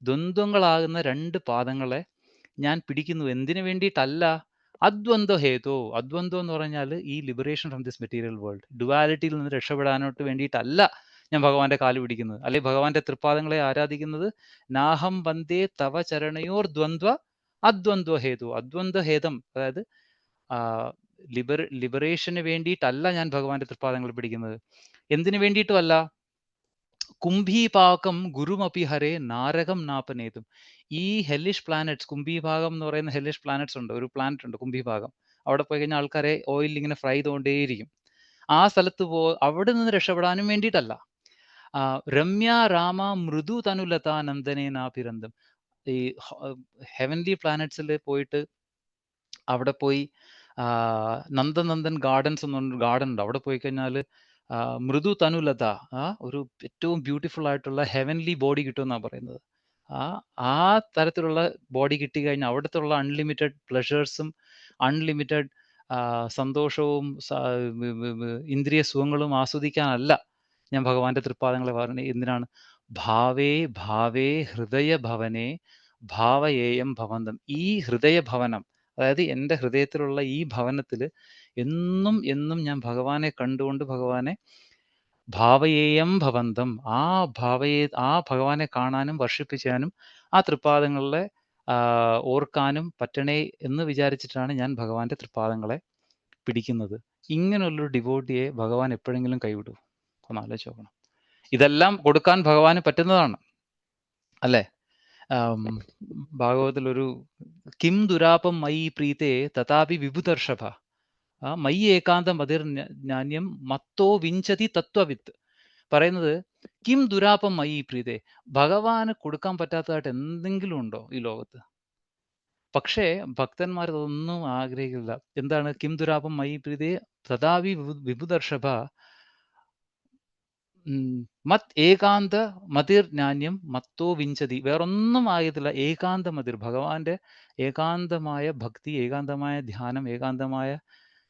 ദ്വന്ദ്വങ്ങളാകുന്ന 2 പാദങ്ങളെ ഞാൻ പിടിക്കുന്നു. എന്തിനു വേണ്ടിയിട്ടല്ല? അദ്വന്ദ്വ ഹേതു. അദ്വന്ദ്വം എന്ന് പറഞ്ഞാൽ ഈ liberation from this material world, ഡുവാലിറ്റിയിൽ നിന്ന് രക്ഷപ്പെടാനോട്ട് വേണ്ടിയിട്ടല്ല ഞാൻ ഭഗവാന്റെ കാല് പിടിക്കുന്നത്, അല്ലെങ്കിൽ ഭഗവാന്റെ തൃപ്പാദങ്ങളെ ആരാധിക്കുന്നത്. നാഹം വന്ദേ തവ ചരണയോർ ദ്വന്ദ്വ അദ്വന്ദ്വ ഹേതു. അദ്വന്ദ്വ ഹേതം, അതായത് ലിബറേഷന് വേണ്ടിയിട്ടല്ല ഞാൻ ഭഗവാന്റെ തൃപ്പാദങ്ങൾ പിടിക്കുന്നത്. എന്തിനു വേണ്ടിയിട്ടുമല്ല? കുംഭീപാകം ഗുരുമപി ഹരേ നാരകം നാപനേതും. ഈ ഹെല്ലിഷ് പ്ലാനറ്റ്സ്, കുംഭീഭാഗം എന്ന് പറയുന്ന ഹെല്ലിഷ് പ്ലാനറ്റ്സ് ഉണ്ട്, ഒരു പ്ലാനറ്റ് ഉണ്ട് കുംഭീഭാഗം. അവിടെ പോയി കഴിഞ്ഞാൽ ആൾക്കാരെ ഓയിൽ ഇങ്ങനെ ഫ്രൈ ചെയ്തുകൊണ്ടേയിരിക്കും. ആ സ്ഥലത്ത് അവിടെ നിന്ന് രക്ഷപ്പെടാനും വേണ്ടിയിട്ടല്ല. രമ്യ രാമ മൃദു തനുലതാനന്ദനെ നാപിരന്തം. ഈ ഹെവൻലി പ്ലാനറ്റ്സിൽ പോയിട്ട് അവിടെ പോയി നന്ദനന്ദൻ ഗാർഡൻസ് എന്നൊരു ഗാർഡൻ ഉണ്ട്. അവിടെ പോയി കഴിഞ്ഞാൽ മൃദു തനുലത, ഒരു ഏറ്റവും ബ്യൂട്ടിഫുൾ ആയിട്ടുള്ള ഹെവൻലി ബോഡി കിട്ടുമെന്നാണ് പറയുന്നത്. ആ തരത്തിലുള്ള ബോഡി കിട്ടിക്കഴിഞ്ഞാൽ അവിടുത്തെ അൺലിമിറ്റഡ് പ്ലഷേഴ്സും അൺലിമിറ്റഡ് സന്തോഷവും ഇന്ദ്രിയ സുഖങ്ങളും ആസ്വദിക്കാനല്ല ഞാൻ ഭഗവാന്റെ തൃപ്പാദങ്ങളെ പറഞ്ഞത്. എന്തിനാണ്? ഭാവേ ഭാവേ ഹൃദയ ഭവനെ ഭാവയേയം ഭവന്തം. ഈ ഹൃദയ ഭവനം, അതായത് എൻ്റെ ഹൃദയത്തിലുള്ള ഈ ഭവനത്തിൽ എന്നും എന്നും ഞാൻ ഭഗവാനെ കണ്ടുകൊണ്ട് ഭഗവാനെ ഭാവയേയം ഭവന്തം, ആ ഭഗവാനെ കാണാനും വർഷിപ്പിക്കാനും ആ തൃപ്പാദങ്ങളെ ഓർക്കാനും പറ്റണേ എന്ന് വിചാരിച്ചിട്ടാണ് ഞാൻ ഭഗവാന്റെ തൃപ്പാദങ്ങളെ പിടിക്കുന്നത്. ഇങ്ങനെയുള്ളൊരു ഡിവോട്ടിയെ ഭഗവാൻ എപ്പോഴെങ്കിലും കൈവിടും? ഒന്ന് ആലോചിച്ച് നോക്കണം. ഇതെല്ലാം കൊടുക്കാൻ ഭഗവാന് പറ്റുന്നതാണ്, അല്ലേ? ഭാഗവതത്തിലൊരു കിം ദുരാപം മയി പ്രീതേ തഥാപി വിഭുദർഷഭ മയി ഏകാന്ത മതിർ ജ്ഞാന്യം മത്തോ വിഞ്ചതി തത്വവിത്ത്. പറയുന്നത് കിം ദുരാപം മയി പ്രീതേ, ഭഗവാന് കൊടുക്കാൻ പറ്റാത്തതായിട്ട് എന്തെങ്കിലും ഉണ്ടോ ഈ ലോകത്ത്? പക്ഷേ ഭക്തന്മാർ അതൊന്നും ആഗ്രഹിക്കില്ല. എന്താണ് കിം ദുരാപം മയി പ്രീതേ തഥാപി വിഭുദർഷഭ മത് ഏകാന്ത മതിർ ജ്ഞാന്യം മത്തോ വിഞ്ചതി. വേറൊന്നും ആയതില്ല, ഏകാന്ത മതിർ, ഭഗവാന്റെ ഏകാന്തമായ ഭക്തി, ഏകാന്തമായ ധ്യാനം, ഏകാന്തമായ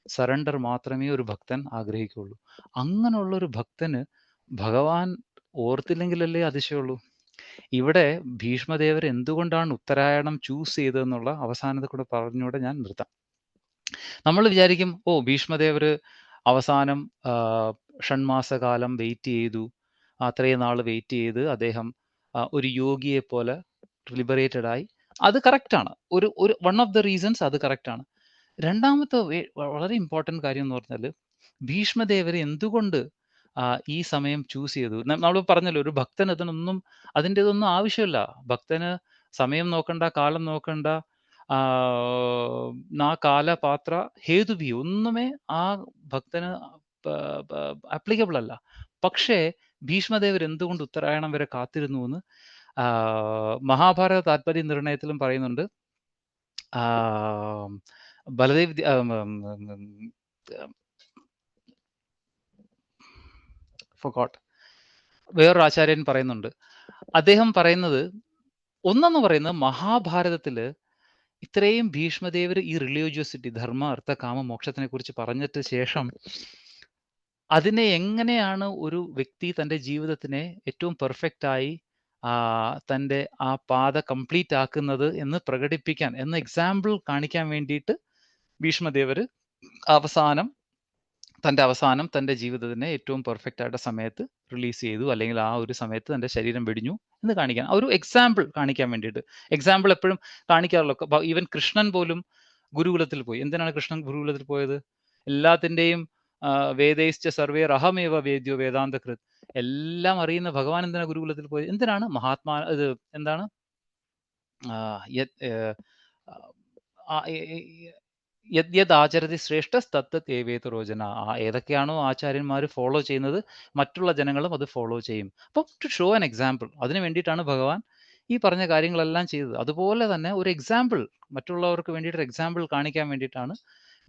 സറണ്ടർ മാത്രമേ ഒരു ഭക്തൻ ആഗ്രഹിക്കുള്ളൂ. അങ്ങനെയുള്ളൊരു ഭക്തന് ഭഗവാൻ ഓർത്തില്ലെങ്കിലല്ലേ അതിശയുള്ളൂ. ഇവിടെ ഭീഷ്മദേവർ എന്തുകൊണ്ടാണ് ഉത്തരായണം ചൂസ് ചെയ്തതെന്നുള്ള അവസാനത്തെ കൂടെ പറഞ്ഞൂടെ ഞാൻ നിർത്താം. നമ്മൾ വിചാരിക്കും, ഭീഷ്മദേവർ അവസാനം ഷൺമാസകാലം വെയിറ്റ് ചെയ്തു. അത്രയും നാൾ വെയിറ്റ് ചെയ്ത് അദ്ദേഹം ഒരു യോഗിയെ പോലെ ലിബറേറ്റഡ് ആയി. അത് കറക്റ്റാണ്. ഒരു ഒരു വൺ ഓഫ് ദ റീസൺസ് അത് കറക്റ്റാണ്. രണ്ടാമത്തെ വളരെ ഇമ്പോർട്ടൻറ്റ് കാര്യം എന്ന് പറഞ്ഞാൽ ഭീഷ്മദേവർ എന്തുകൊണ്ട് ഈ സമയം ചൂസ് ചെയ്തു. നമ്മൾ പറഞ്ഞല്ലോ, ഒരു ഭക്തന് അതിനൊന്നും അതിൻ്റെതൊന്നും ആവശ്യമില്ല. ഭക്തന് സമയം നോക്കണ്ട, കാലം നോക്കണ്ട, നാ കാല പാത്ര ഹേതുഭി ഒന്നുമേ ആ ഭക്തന് അപ്ലിക്കബിൾ അല്ല. പക്ഷേ ഭീഷ്മദേവർ എന്തുകൊണ്ട് ഉത്തരായണം വരെ കാത്തിരുന്നു എന്ന് മഹാഭാരത താത്പര്യ നിർണയത്തിലും പറയുന്നുണ്ട്. ബലദേവ് ഫൊഗോട്ട് വേറൊരു ആചാര്യൻ പറയുന്നുണ്ട്. അദ്ദേഹം പറയുന്നത് ഒന്നെന്ന് പറയുന്നത് മഹാഭാരതത്തിൽ ഇത്രയും ഭീഷ്മദേവർ ഈ റിലീജിയോസിറ്റി, ധർമ്മ അർത്ഥ കാമ മോക്ഷത്തിനെ കുറിച്ച് പറഞ്ഞിട്ട് ശേഷം അതിനെ എങ്ങനെയാണ് ഒരു വ്യക്തി തൻ്റെ ജീവിതത്തിനെ ഏറ്റവും പെർഫെക്റ്റായി തൻ്റെ ആ പാത കംപ്ലീറ്റ് ആക്കുന്നത് എന്ന് പ്രകടിപ്പിക്കാൻ, എന്ന എക്സാമ്പിൾ കാണിക്കാൻ വേണ്ടിയിട്ട് ഭീഷ്മദേവർ അവസാനം തൻ്റെ ജീവിതത്തിനെ ഏറ്റവും പെർഫെക്റ്റ് ആയിട്ട് സമയത്ത് റിലീസ് ചെയ്തു, അല്ലെങ്കിൽ ആ ഒരു സമയത്ത് തൻ്റെ ശരീരം വെടിഞ്ഞു എന്ന് കാണിക്കാൻ, ഒരു എക്സാമ്പിൾ കാണിക്കാൻ വേണ്ടിയിട്ട്. എക്സാമ്പിൾ എപ്പോഴും കാണിക്കാറുള്ളൂ. ഈവൻ കൃഷ്ണൻ പോലും ഗുരുകുലത്തിൽ പോയി. എന്തിനാണ് കൃഷ്ണൻ ഗുരുകുലത്തിൽ പോയത്? എല്ലാത്തിൻ്റെയും വേദൈശ്ച സർവേ അഹമേവ വേദ്യോ വേദാന്തകൃത്, എല്ലാം അറിയുന്ന ഭഗവാൻ എന്തിനാണ് ഗുരുകുലത്തിൽ പോയത്? എന്തിനാണ്? മഹാത്മാ ഇത് എന്താണ് യദ്യത് ആചരതി ശ്രേഷ്ഠ തത്തത് ഏവേത രോചന. ഏതൊക്കെയാണോ ആചാര്യന്മാർ ഫോളോ ചെയ്യുന്നത് മറ്റുള്ള ജനങ്ങളും അത് ഫോളോ ചെയ്യും. അപ്പോൾ ടു ഷോ ആൻ എക്സാമ്പിൾ, അതിന് വേണ്ടിയിട്ടാണ് ഭഗവാൻ ഈ പറഞ്ഞ കാര്യങ്ങളെല്ലാം ചെയ്തത്. അതുപോലെ തന്നെ ഒരു എക്സാമ്പിൾ, മറ്റുള്ളവർക്ക് വേണ്ടിയിട്ട് ഒരു എക്സാമ്പിൾ കാണിക്കാൻ വേണ്ടിയിട്ടാണ്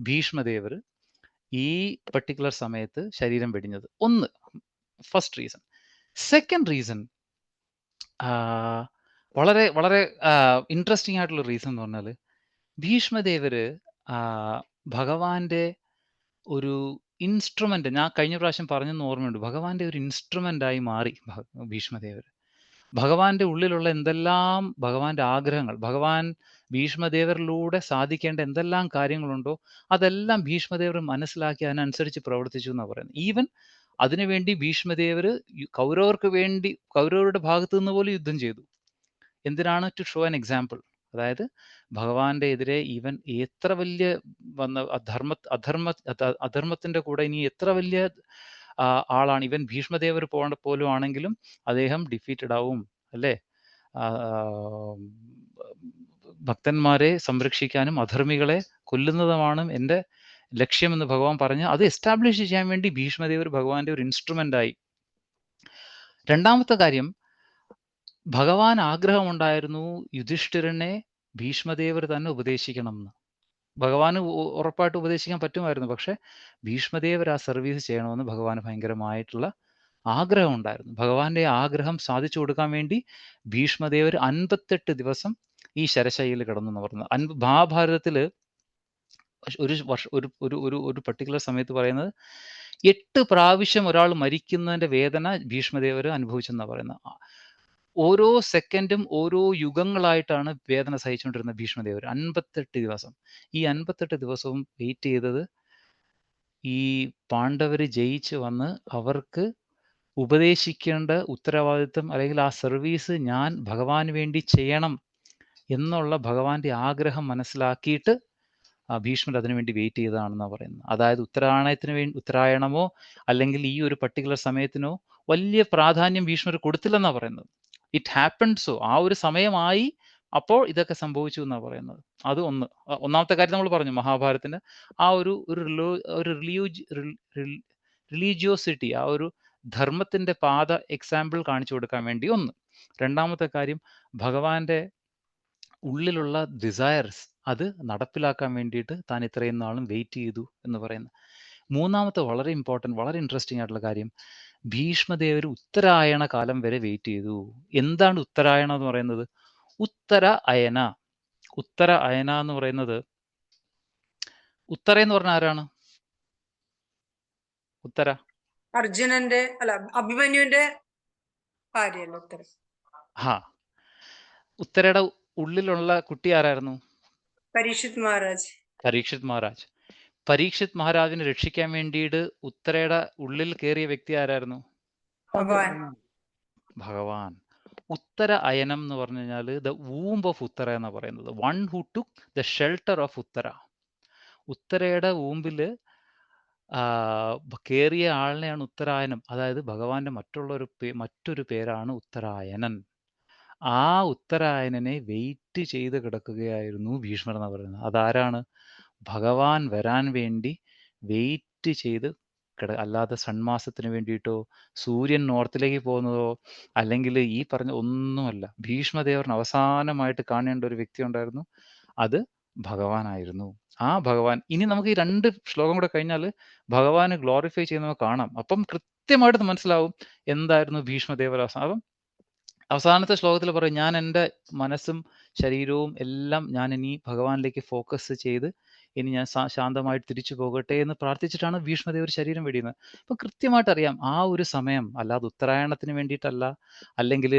ഭീഷ്മദേവർ ഈ പർട്ടിക്കുലർ സമയത്ത് ശരീരം വെടിഞ്ഞത്. ഒന്ന് ഫസ്റ്റ് റീസൺ. സെക്കൻഡ് റീസൺ വളരെ വളരെ ഇൻട്രസ്റ്റിംഗ് ആയിട്ടുള്ള റീസൺ എന്ന് പറഞ്ഞാൽ ഭീഷ്മദേവർ ഭഗവാന്റെ ഒരു ഇൻസ്ട്രുമെൻ്റ്, ഞാൻ കഴിഞ്ഞ പ്രാവശ്യം പറഞ്ഞെന്ന് ഓർമ്മയുണ്ട്, ഭഗവാന്റെ ഒരു ഇൻസ്ട്രുമെൻ്റായി മാറി ഭീഷ്മദേവർ. ഭഗവാന്റെ ഉള്ളിലുള്ള എന്തെല്ലാം ഭഗവാന്റെ ആഗ്രഹങ്ങൾ, ഭഗവാൻ ഭീഷ്മദേവരിലൂടെ സാധിക്കേണ്ട എന്തെല്ലാം കാര്യങ്ങളുണ്ടോ അതെല്ലാം ഭീഷ്മദേവർ മനസ്സിലാക്കി അതിനനുസരിച്ച് പ്രവർത്തിച്ചു എന്നാണ് പറയുന്നത്. ഈവൻ അതിനുവേണ്ടി ഭീഷ്മദേവർ കൗരവരുടെ ഭാഗത്തു നിന്ന് പോലും യുദ്ധം ചെയ്തു. എന്തിനാണ്? To show an example. അതായത് ഭഗവാന്റെ എതിരെ ഈവൻ എത്ര വലിയ അധർമ്മത്തിന്റെ കൂടെ ഇനി എത്ര വലിയ ആളാണ് ഈവൻ ഭീഷ്മദേവർ പോലും ആണെങ്കിലും അദ്ദേഹം ഡിഫീറ്റഡ് ആവും, അല്ലേ? ഭക്തന്മാരെ സംരക്ഷിക്കാനും അധർമ്മികളെ കൊല്ലുന്നതുമാണ് എൻ്റെ ലക്ഷ്യമെന്ന് ഭഗവാൻ പറഞ്ഞ് അത് എസ്റ്റാബ്ലിഷ് ചെയ്യാൻ വേണ്ടി ഭീഷ്മദേവർ ഭഗവാന്റെ ഒരു ഇൻസ്ട്രുമെൻ്റ് ആയി. രണ്ടാമത്തെ കാര്യം, ഭഗവാൻ ആഗ്രഹമുണ്ടായിരുന്നു യുധിഷ്ഠിരനെ ഭീഷ്മദേവർ തന്നെ ഉപദേശിക്കണം എന്ന്. ഭഗവാന് ഉറപ്പായിട്ട് ഉപദേശിക്കാൻ പറ്റുമായിരുന്നു, പക്ഷെ ഭീഷ്മദേവർ ആ സർവീസ് ചെയ്യണമെന്ന് ഭഗവാന് ഭയങ്കരമായിട്ടുള്ള ആഗ്രഹം ഉണ്ടായിരുന്നു. ഭഗവാന്റെ ആഗ്രഹം സാധിച്ചു കൊടുക്കാൻ വേണ്ടി ഭീഷ്മദേവർ 58 ദിവസം ഈ ശരശയ്യയിൽ കിടന്നു എന്ന് പറയുന്നത്. മഹാഭാരതത്തിൽ ഒരു പർട്ടിക്കുലർ സമയത്ത് പറയുന്നത് 8 പ്രാവശ്യം ഒരാൾ മരിക്കുന്നതിന്റെ വേദന ഭീഷ്മദേവർ അനുഭവിച്ചെന്നാണ് പറയുന്നത്. ഓരോ സെക്കൻഡും ഓരോ യുഗങ്ങളായിട്ടാണ് വേദന സഹിച്ചുകൊണ്ടിരുന്ന ഭീഷ്മദേവർ 58 ദിവസം. ഈ 58 ദിവസവും വെയിറ്റ് ചെയ്തത് ഈ പാണ്ഡവർ ജയിച്ച് വന്ന് അവർക്ക് ഉപദേശിക്കേണ്ട ഉത്തരവാദിത്വം അല്ലെങ്കിൽ ആ സർവീസ് ഞാൻ ഭഗവാന് വേണ്ടി ചെയ്യണം എന്നുള്ള ഭഗവാന്റെ ആഗ്രഹം മനസ്സിലാക്കിയിട്ട് ഭീഷ്മർ അതിനുവേണ്ടി വെയിറ്റ് ചെയ്തതാണെന്നാണ് പറയുന്നത്. അതായത് ഉത്തരായണമോ അല്ലെങ്കിൽ ഈ ഒരു പർട്ടിക്കുലർ സമയത്തിനോ വലിയ പ്രാധാന്യം ഭീഷ്മർ കൊടുത്തില്ലെന്നാണ് പറയുന്നത്. ഇറ്റ് ഹാപ്പൻഡ് സോ, ആ ഒരു സമയമായി, അപ്പോൾ ഇതൊക്കെ സംഭവിച്ചു എന്നാണ് പറയുന്നത്. അത് ഒന്നാമത്തെ കാര്യം നമ്മൾ പറഞ്ഞു, മഹാഭാരതത്തിന്റെ ആ ഒരു റിലീജിയോസിറ്റി, ആ ഒരു ധർമ്മത്തിന്റെ പാത എക്സാമ്പിൾ കാണിച്ചു കൊടുക്കാൻ വേണ്ടി ഒന്ന്. രണ്ടാമത്തെ കാര്യം, ഭഗവാന്റെ ഉള്ളിലുള്ള ഡിസയർസ് അത് നടപ്പിലാക്കാൻ വേണ്ടിയിട്ട് താൻ ഇത്രയും നാളും വെയിറ്റ് ചെയ്തു എന്ന് പറയുന്നത്. മൂന്നാമത്തെ വളരെ ഇമ്പോർട്ടൻറ്റ്, വളരെ ഇൻട്രസ്റ്റിംഗ് ആയിട്ടുള്ള കാര്യം, ഭീഷ്മദേവർ ഉത്തരായണ കാലം വരെ വെയിറ്റ് ചെയ്തു. എന്താണ് ഉത്തരായണം എന്ന് പറയുന്നത്? ഉത്തര അയന എന്ന് പറയുന്നത്, ഉത്തര എന്ന് പറഞ്ഞ ആരാണ്? ഉത്തര അർജുനന്റെ അല്ല അഭിമന്യുവിന്റെ ഭാര്യയല്ല ഉത്തര. ഉത്തരയുടെ ഉള്ളിലുള്ള കുട്ടി ആരായിരുന്നു? പരീക്ഷിത് മഹാരാജ്. പരീക്ഷിത് മഹാരാജിനെ രക്ഷിക്കാൻ വേണ്ടിയിട്ട് ഉത്തരയുടെ ഉള്ളിൽ കയറിയ വ്യക്തി ആരായിരുന്നു? ഭഗവാൻ. ഭഗവാൻ. ഉത്തര അയനം എന്ന് പറഞ്ഞു കഴിഞ്ഞാൽ ദ വൂംബ് ഓഫ് ഉത്തര എന്നാ പറയുന്നത്. One who took the shelter of Uttara. ഉത്തരയുടെ വൂമ്പില് കയറിയ ആളിനെയാണ് ഉത്തരായനം. അതായത് ഭഗവാന്റെ മറ്റൊരു പേരാണ് ഉത്തരായനൻ. ആ ഉത്തരായനനെ വെയിറ്റ് ചെയ്ത് കിടക്കുകയായിരുന്നു ഭീഷ്മർ എന്ന് പറയുന്നത്. അതാരാണ്? ഭഗവാൻ വരാൻ വേണ്ടി വെയിറ്റ് ചെയ്ത് അല്ലാതെ സൺമാസത്തിന് വേണ്ടിയിട്ടോ സൂര്യൻ നോർത്തിലേക്ക് പോകുന്നതോ അല്ലെങ്കിൽ ഈ പറഞ്ഞ ഒന്നുമല്ല. ഭീഷ്മദേവൻ അവസാനമായിട്ട് കാണേണ്ട ഒരു വ്യക്തി ഉണ്ടായിരുന്നു, അത് ഭഗവാനായിരുന്നു. ആ ഭഗവാൻ ഇനി നമുക്ക് ഈ 2 ശ്ലോകം കൂടെ കഴിഞ്ഞാൽ ഭഗവാനെ ഗ്ലോറിഫൈ ചെയ്യുന്നത് കാണാം. അപ്പം കൃത്യമായിട്ട് മനസ്സിലാവും എന്തായിരുന്നു ഭീഷ്മദേവർ അവസാനം. അവസാനത്തെ ശ്ലോകത്തിൽ പറയും, ഞാൻ എൻ്റെ മനസ്സും ശരീരവും എല്ലാം ഞാൻ ഇനി ഭഗവാനിലേക്ക് ഫോക്കസ് ചെയ്ത് ഇനി ഞാൻ ശാന്തമായിട്ട് തിരിച്ചു പോകട്ടെ എന്ന് പ്രാർത്ഥിച്ചിട്ടാണ് ഭീഷ്മദേവർ ശരീരം വെടിയുന്നത്. അപ്പം കൃത്യമായിട്ട് അറിയാം ആ ഒരു സമയം, അല്ലാതെ ഉത്തരായണത്തിന് വേണ്ടിയിട്ടല്ല, അല്ലെങ്കിൽ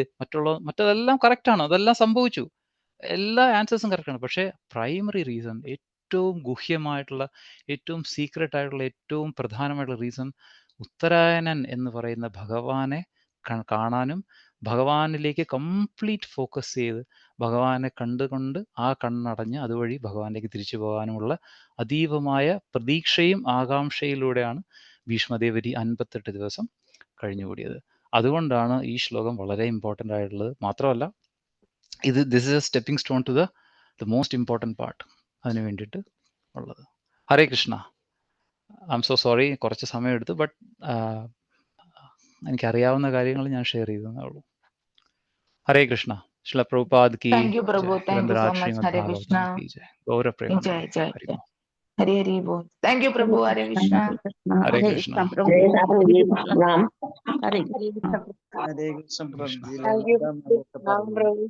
മറ്റതെല്ലാം കറക്റ്റാണ്, അതെല്ലാം സംഭവിച്ചു, എല്ലാ ആൻസേഴ്സും കറക്റ്റാണ്. പക്ഷേ പ്രൈമറി റീസൺ, ഏറ്റവും ഗുഹ്യമായിട്ടുള്ള, ഏറ്റവും സീക്രട്ട് ആയിട്ടുള്ള, ഏറ്റവും പ്രധാനമായിട്ടുള്ള റീസൺ ഉത്തരായനൻ എന്ന് പറയുന്ന ഭഗവാനെ കാണാനും ഭഗവാനിലേക്ക് കംപ്ലീറ്റ് ഫോക്കസ് ചെയ്ത് ഭഗവാനെ കണ്ടുകൊണ്ട് ആ കണ്ണടഞ്ഞ് അതുവഴി ഭഗവാനിലേക്ക് തിരിച്ചു പോകാനുമുള്ള അതീവമായ പ്രതീക്ഷയും ആകാംക്ഷയിലൂടെയാണ് ഭീഷ്മദേവരി 58 ദിവസം കഴിഞ്ഞുകൂടിയത്. അതുകൊണ്ടാണ് ഈ ശ്ലോകം വളരെ ഇമ്പോർട്ടൻ്റ് ആയിട്ടുള്ളത്. മാത്രമല്ല this is a stepping stone to the most important part അതിന് വേണ്ടിയിട്ട് ഉള്ളത്. Hare Krishna. I am so sorry, കുറച്ച് സമയം എടുത്തു, ബട്ട് എനിക്കറിയാവുന്ന കാര്യങ്ങൾ ഞാൻ ഷെയർ ചെയ്തേ ഉള്ളൂ. ഹരേ കൃഷ്ണ. ശ്രീല പ്രഭുപാദ് കി Thank you, Prabhu. ജയ്. Thank you Granthraj so much. Shrimad Hare Bhagavatam Krishna. കി ജയ്. Gaura Prema Jai, Jai, Hari Jai. ഓം. Hare Hare Bol. Thank you, Prabhu. Hare Krishna. Hare Krishna. Hare Hare Krishna Krishna Prabhuji. Thank you ലളിതമായിട്ട് പറഞ്ഞു.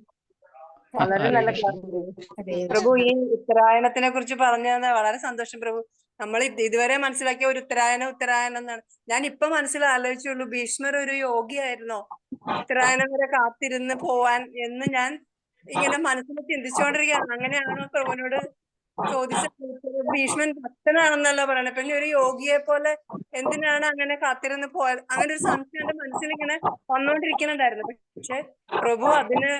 വളരെ ഹരേ നല്ല കൃഷ്ണ. ക്ലാസ് പ്രഭു. ഈ ഉത്തരായണത്തിനെ കുറിച്ച് പറഞ്ഞു തന്നെ വളരെ സന്തോഷം പ്രഭു. നമ്മൾ ഇതുവരെ മനസ്സിലാക്കിയ ഒരു ഉത്തരായനം എന്നാണ്. ഞാൻ ഇപ്പൊ ആലോചിച്ചുള്ളൂ, ഭീഷ്മർ ഒരു യോഗിയായിരുന്നോ ഉത്തരായണം വരെ കാത്തിരുന്ന് പോവാൻ എന്ന് ഞാൻ ഇങ്ങനെ മനസ്സിൽ ചിന്തിച്ചുകൊണ്ടിരിക്കുകയാണ്. അങ്ങനെയാണോ പ്രഭുവിനോട് ചോദിച്ചത്? ഭീഷ്മൻ ഭക്തനാണെന്നല്ല പറയണത്, പിന്നെ ഒരു യോഗിയെ പോലെ എന്തിനാണ് അങ്ങനെ കാത്തിരുന്ന് പോയത്? അങ്ങനെ ഒരു സംശയം എന്റെ മനസ്സിൽ ഇങ്ങനെ വന്നോണ്ടിരിക്കുന്നുണ്ടായിരുന്നു. പക്ഷെ പ്രഭു അതിന്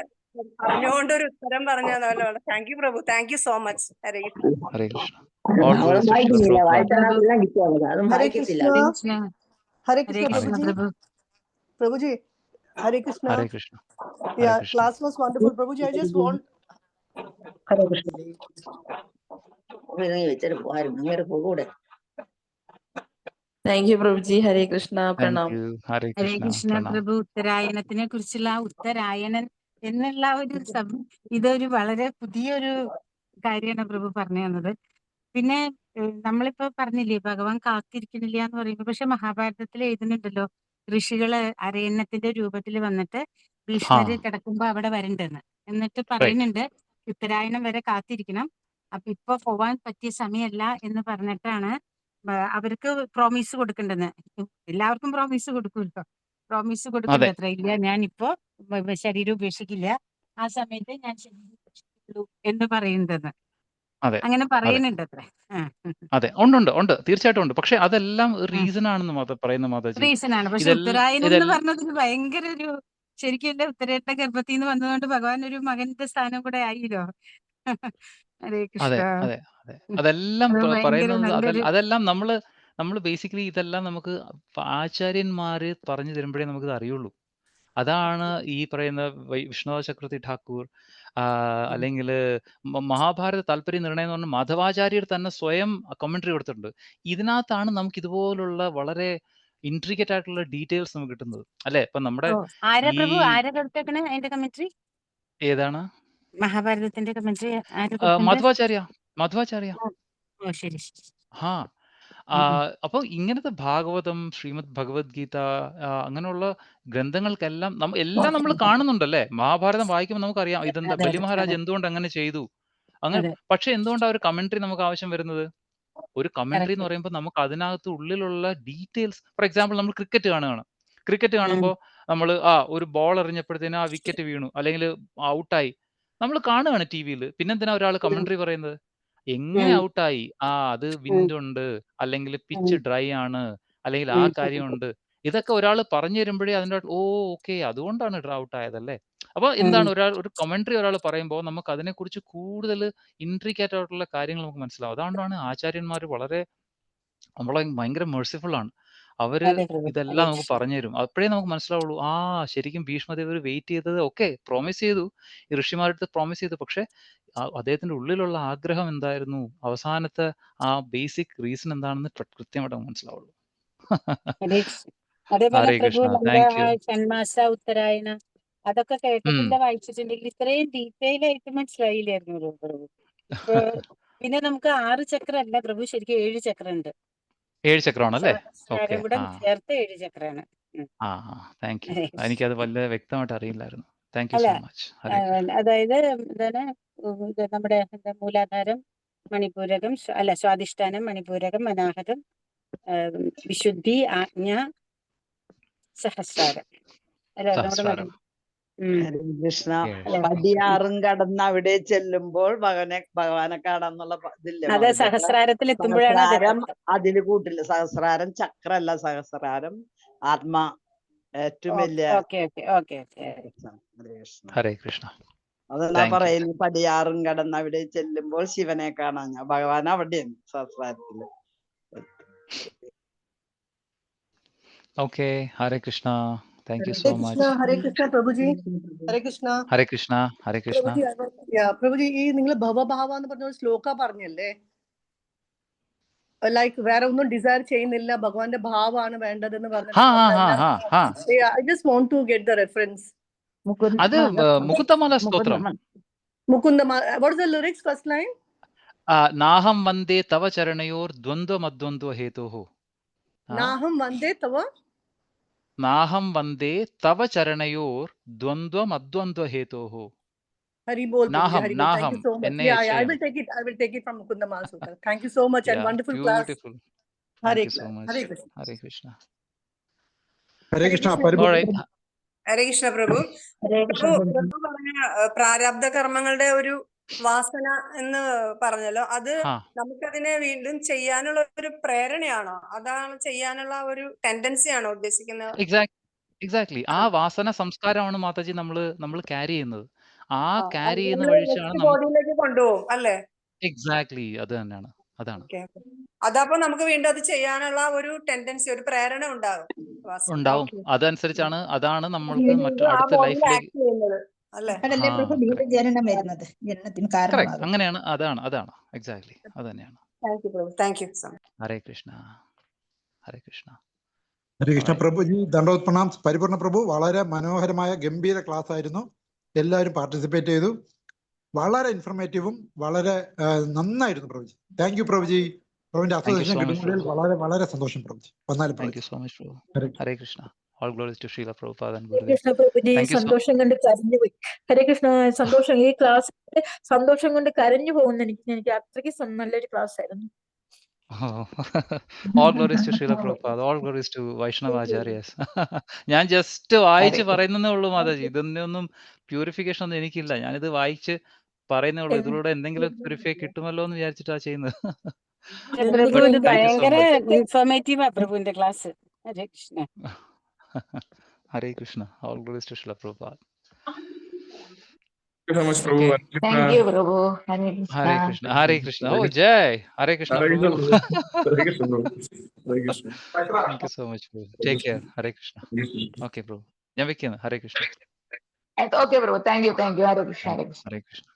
അറിഞ്ഞുകൊണ്ട് ഒരു ഉത്തരം പറഞ്ഞു തന്നല്ലോ. Thank you Prabhu. Thank you so much. Hare Krishna. Hare Krishna. All glories to Srila Prabhupada. Hare Krishna. Krishna. Hare Hare Krishna Krishna, പ്രഭുജി. Prabhu. പ്രഭുജി, Hare Krishna. Hare Krishna. Hare Yeah, Krishna. class was wonderful. Prabhuji, I just want. Hare Krishna. Thank you, Prabhuji. Hare Krishna. Thank Pranam. you. ഹരേ ഹരേ കൃഷ്ണ. കൃഷ്ണ പ്രണാം. പ്രഭു. ഉത്തരായനത്തിനെ കുറിച്ചുള്ള ഉത്തരായനൻ എന്നുള്ള ഇതൊരു വളരെ പുതിയൊരു കാര്യമാണ് പ്രഭു പറഞ്ഞു തന്നത്. പിന്നെ നമ്മളിപ്പോ പറഞ്ഞില്ലേ ഭഗവാൻ കാത്തിരിക്കുന്നില്ല എന്ന് പറയുമ്പോൾ, പക്ഷെ മഹാഭാരതത്തിൽ എഴുതുന്നുണ്ടല്ലോ ഋഷികള് അരയന്നത്തിന്റെ രൂപത്തിൽ വന്നിട്ട് ഭീഷ്മര് കിടക്കുമ്പോ അവിടെ വരണ്ടെന്ന്. എന്നിട്ട് പറയുന്നുണ്ട് ഉത്തരായണം വരെ കാത്തിരിക്കണം, അപ്പൊ ഇപ്പൊ പോവാൻ പറ്റിയ സമയമല്ല എന്ന് പറഞ്ഞിട്ടാണ് അവർക്ക് പ്രോമിസ് കൊടുക്കണ്ടെന്ന്. എല്ലാവർക്കും പ്രോമിസ് കൊടുക്കുമല്ലോ, പ്രോമിസ് കൊടുക്കണ്ട അത്ര. ഇല്ല, ഞാനിപ്പോ ശരീരം ഉപേക്ഷിക്കില്ല, ആ സമയത്ത് ഞാൻ ശരീരം ഉപേക്ഷിക്കുള്ളൂ എന്ന് പറയുന്നുണ്ടെന്ന്. അതെ, അങ്ങനെ അതെ, പറയുന്നുണ്ട് അത്ര. അതെ, ഉണ്ട്, തീർച്ചയായിട്ടും ഉണ്ട്. പക്ഷെ അതെല്ലാം റീസൺ ആണെന്ന് പറയുന്ന മാതാജി. റീസൺ ആണ്. പക്ഷെ ഉത്തരായനം എന്ന് പറഞ്ഞതിന് ഭയങ്കര ഒരു ശരിക്കും ഉത്തരയുടെ ഗർഭത്തിൽ നിന്ന് വന്നതുകൊണ്ട് ഭഗവാൻ ഒരു മകന്റെ സ്ഥാനം കൂടെ ആയില്ലോ. ഹരേ അതെ, കൃഷ്ണ. അതെ, അതെ. അതെല്ലാം അത് ഭയങ്കര പറയുന്നത് നല്ലൊരു അതെല്ലാം നമ്മള് ബേസിക്കലി ഇതെല്ലാം നമുക്ക് ആചാര്യന്മാര് പറഞ്ഞു തരുമ്പോഴേ നമുക്കിത് അറിയുള്ളൂ. അതാണ് ഈ പറയുന്ന വിഷ്ണുദാസ് ചക്രവർത്തി ഠാക്കൂർ, അല്ലെങ്കിൽ മഹാഭാരത താല്പര്യ നിർണയം എന്ന് പറഞ്ഞ മാധവാചാര്യർ തന്നെ സ്വയം കമന്ററി കൊടുത്തിട്ടുണ്ട്. ഇതിനകത്താണ് നമുക്ക് ഇതുപോലുള്ള വളരെ ഇൻട്രിക്കറ്റ് ആയിട്ടുള്ള ഡീറ്റെയിൽസ് നമുക്ക് കിട്ടുന്നത്, അല്ലെ? ഇപ്പൊ നമ്മുടെ ആരാ ഈ പ്രഭു ആരാ കൊടുത്തേക്കണേ അതിന്റെ കമന്ററി? ഏതാണ് മഹാഭാരതത്തിന്റെ കമന്ററി ആരാ കൊടുക്കണ്ടേ? മാധവാചാര്യ. ഓ ശരി ശരി. ഹാ. അപ്പോൾ ഇങ്ങനത്തെ ഭാഗവതം, ശ്രീമദ് ഭഗവത്ഗീത, അങ്ങനെയുള്ള ഗ്രന്ഥങ്ങൾക്കെല്ലാം എല്ലാം നമ്മൾ കാണുന്നുണ്ടല്ലേ. മഹാഭാരതം വായിക്കുമ്പോൾ നമുക്കറിയാം ഇതെന്താ അതെ ബലി അതെ മഹാരാജ് അതെ എന്തുകൊണ്ട് അങ്ങനെ ചെയ്തു, അങ്ങനെ. അതെ പക്ഷെ എന്തുകൊണ്ടാണ് ഒരു കമന്ററി നമുക്ക് ആവശ്യം വരുന്നത്? ഒരു കമന്ററി എന്ന് കറക്റ്റ്. പറയുമ്പോൾ നമുക്ക് അതിനകത്ത് ഉള്ളിലുള്ള ഡീറ്റെയിൽസ്, ഫോർ എക്സാമ്പിൾ നമ്മൾ ക്രിക്കറ്റ് കാണുകയാണ്. ക്രിക്കറ്റ് കാണുമ്പോൾ നമ്മൾ ഒരു ബോൾ എറിഞ്ഞപ്പോഴത്തേനും ആ വിക്കറ്റ് വീണു അല്ലെങ്കിൽ ഔട്ടായി, നമ്മൾ കാണുകയാണ് ടി വിയിൽ. പിന്നെന്തിനാ ഒരാൾ കമന്ററി പറയുന്നത്? എങ്ങനെ ഔട്ടായി? അത് വിൻഡ് ഉണ്ട്, അല്ലെങ്കിൽ പിച്ച് ഡ്രൈ ആണ്, അല്ലെങ്കിൽ ആ കാര്യമുണ്ട്. ഇതൊക്കെ ഒരാൾ പറഞ്ഞു തരുമ്പോഴേ അതിൻ്റെ ഓക്കെ അതുകൊണ്ടാണ് ഔട്ട് ആയതല്ലേ. അപ്പോൾ എന്താണ് ഒരു കമന്ററി ഒരാൾ പറയുമ്പോൾ നമുക്ക് അതിനെക്കുറിച്ച് കൂടുതൽ ഇൻട്രിക്കേറ്റ് ആയിട്ടുള്ള കാര്യങ്ങൾ നമുക്ക് മനസ്സിലാവും. അതുകൊണ്ടാണ് ആചാര്യന്മാർ വളരെ നമ്മളെ ഭയങ്കര മെർസിഫുൾ ആണ്. അവര് ഇതെല്ലാം നമുക്ക് പറഞ്ഞു തരും. അപ്പോഴേ നമുക്ക് മനസ്സിലാവുള്ളൂ ശരിക്കും ഭീഷ്മദേവർ വെയിറ്റ് ചെയ്തത് പ്രോമിസ് ചെയ്തു, ഈ ഋഷിമാരുടെ പ്രോമിസ് ചെയ്തു. പക്ഷെ അദ്ദേഹത്തിന്റെ ഉള്ളിലുള്ള ആഗ്രഹം എന്തായിരുന്നു, അവസാനത്തെ ആ ബേസിക് റീസൺ എന്താണെന്ന് കൃത്യമായിട്ട് നമുക്ക് മനസ്സിലാവുള്ളൂ. അതേപോലെ ഹരേ പ്രഭു കൃഷ്ണ, നമ്മുടെ താങ്ക് യു. ഷൺമാസ ഉത്തരായണ അതൊക്കെ കേട്ടിട്ടില്ല, വായിച്ചിട്ടുണ്ടെങ്കിൽ ഇത്രയും ഡീറ്റെയിൽ ആയിട്ട് മനസ്സിലായില്ലായിരുന്നു പ്രഭു. പിന്നെ നമുക്ക് 6 ചക്രം അല്ല പ്രഭു, ശരിക്കും 7 ചക്രം ഉണ്ട്. 7 ചക്രമാണല്ലേ? ഓക്കെ. കൂടെ ചേർത്ത് 7 ചക്രാണ്. Thank you. എനിക്കത് വളരെ വ്യക്തമായിട്ട് അറിയില്ലായിരുന്നു. താങ്ക് യു അല്ല, സോ മച്ച്. ഹരേ കൃഷ്ണ. അതായത് എന്താണ് നമ്മുടെ മൂലാധാരം, മണിപൂരകം, സ്വാധിഷ്ഠാനം, മണിപൂരകം, അനാഹതം, വിശുദ്ധി, ആജ്ഞ, സഹസ്രാരം. സഹസ്രാരം. ഹരേ കൃഷ്ണ. പടിയാറും കടന്ന് അവിടെ ചെല്ലുമ്പോൾ ഭഗവാനെ കാണാന്നുള്ള ഇതില്ല. സഹസ്രാരത്തിൽ എത്തുമ്പോഴാണ് സഹസ്രാരം അതില് കൂട്ടില്ല. സഹസ്രാരം ചക്രല്ല, സഹസ്രാരം ആത്മാ ഏറ്റവും വലിയ. ഹരേ കൃഷ്ണ. അതെല്ലാം പറയുന്നു. പടിയാറും കടന്ന് അവിടെ ചെല്ലുമ്പോൾ ശിവനെ കാണാൻ ഭഗവാൻ അവിടെയാണ് സഹസ്രാരത്തില്. Okay. Hare Krishna. Thank you so much. Hare Krishna Prabhuji. Hare Krishna. Hare Krishna. Hare Krishna. Prabhuji, ഈ നിങ്ങൾ ഭവഭാവ എന്ന് പറഞ്ഞ ഒരു ശ്ലോക പറഞ്ഞല്ലേ, ലൈക്ക് വേറെ ഒന്നും ഡിസയർ ചെയ്യുന്നില്ല, ഭഗവാന്റെ ഭാവമാണ് വേണ്ടതെന്ന് പറഞ്ഞിട്ട്. I just want to get the reference. അത് മുകുന്ദമാല സ്തോത്രം. Mukundamala. What is the lyrics first line? നാഹം Vande tawa ചരണയോർ ദ്വന്ദ്വമദ്വന്ദ്വ ഹേതോഃ. നാഹം Vande tawa. നാഹം Vande tawa ചരണയോർ ദ്വന്ദ്വമദ്വന്ദ്വ ഹേതോഃ. Hari bol. Naham, Thank you so much. Naham. I will take it. I will take it from Mukundamala Sutra. Thank you so much and wonderful class. Beautiful. Hare Thank you so much. Hare Krishna. Hare Krishna. Hare Krishna. All right. ഹരേ കൃഷ്ണ പ്രഭു. പ്രഭു പറഞ്ഞ പ്രാരാബ്ധ കർമ്മങ്ങളുടെ ഒരു വാസന എന്ന് പറഞ്ഞല്ലോ, അത് നമുക്കതിനെ വീണ്ടും ചെയ്യാനുള്ള ഒരു പ്രേരണയാണോ? അതാണ് ചെയ്യാനുള്ള ഒരു ടെൻഡൻസി ആണോ ഉദ്ദേശിക്കുന്നത്? എക്സാക്ട്ലി. ആ വാസന സംസ്കാരമാണ് മാതാജി നമ്മൾ ക്യാരി ചെയ്യുന്നത്. ആ ക്യാരി ചെയ്യുന്ന വഴിച്ചാണ് ബോഡിയിലേക്ക് കൊണ്ടുപോകും അല്ലേ? എക്സാക്ട്ലി. അത് തന്നെയാണ്. അതാണ്. അതപ്പോ നമുക്ക് വീണ്ടും അത് ചെയ്യാനുള്ള ഒരു ടെൻഡൻസി, ഒരു പ്രേരണ ഉണ്ടാവും. അതനുസരിച്ചാണ്, അതാണ് നമ്മൾക്ക് അടുത്ത ലൈഫിലേക്ക് അങ്ങനെയാണ്. അതാണ് എക്സാക്ട്ലി. അത് തന്നെയാണ്. ഹരേ കൃഷ്ണ. ഹരേ കൃഷ്ണ. ഹരേ കൃഷ്ണ പ്രഭുജി. ദണ്ഡവത് പ്രണാം. പരിപൂർണ പ്രഭു, വളരെ മനോഹരമായ ഗംഭീര ക്ലാസ് ആയിരുന്നു. എല്ലാവരും പാർട്ടിസിപ്പേറ്റ് ചെയ്തു. വളരെ ഇൻഫർമേറ്റീവും വളരെ നന്നായിരുന്നു പ്രഭുജി. Thank U പ്രഭുജി. പ്രഭുവിന്റെ അസോസിയേഷൻ കിട്ടുന്നതിൽ വളരെ വളരെ സന്തോഷം Prabhuji. Thank you so much Prabhu. Hare Krishna. All glories to Srila Prabhupada and Gurudev. Krishna Prabhuji, സന്തോഷം കൊണ്ട് കരഞ്ഞു പോയി. ഹരേ കൃഷ്ണ. സന്തോഷം, ഈ ക്ലാസ് സന്തോഷം കൊണ്ട് കരഞ്ഞു പോകുന്ന എനിക്ക് അത്രയ്ക്ക് നല്ലൊരു ക്ലാസ് ആയിരുന്നു. All glories to Srila Prabhupada. All glories to Vaishnava Acharyas. ഞാൻ ജസ്റ്റ് വായിച്ച് പറയുന്നേ ഉള്ളൂ മാതാജി. ഇതൊന്നും പ്യൂരിഫിക്കേഷൻ ഒന്നും എനിക്കില്ല. ഞാനിത് വായിച്ച് പറയുന്നേ ഉള്ളൂ. ഇതിലൂടെ എന്തെങ്കിലും പ്യൂരിഫൈ കിട്ടുമല്ലോ എന്ന് വിചാരിച്ചിട്ടാ ചെയ്യുന്നത്. ഭയങ്കര ഇൻഫോർമേറ്റീവാ പ്രഭുവിന്റെ class. Hare Krishna. Hare Krishna. All glories to Srila Prabhupada. Thank you so much, Prabhu. Okay. Thank you, Prabhu. Hare Krishna. Hare Krishna. Hare Krishna. Oh, Jai. Hare Krishna. Hare Prabhu. Krishna. Hare Krishna. Thank you so much, Prabhu. Take care. Hare Krishna. Okay, Prabhu. ഞാൻ വെക്കുന്നു. ഹരേ Krishna. Okay, Prabhu. Thank you. Hare Krishna. Hare Krishna.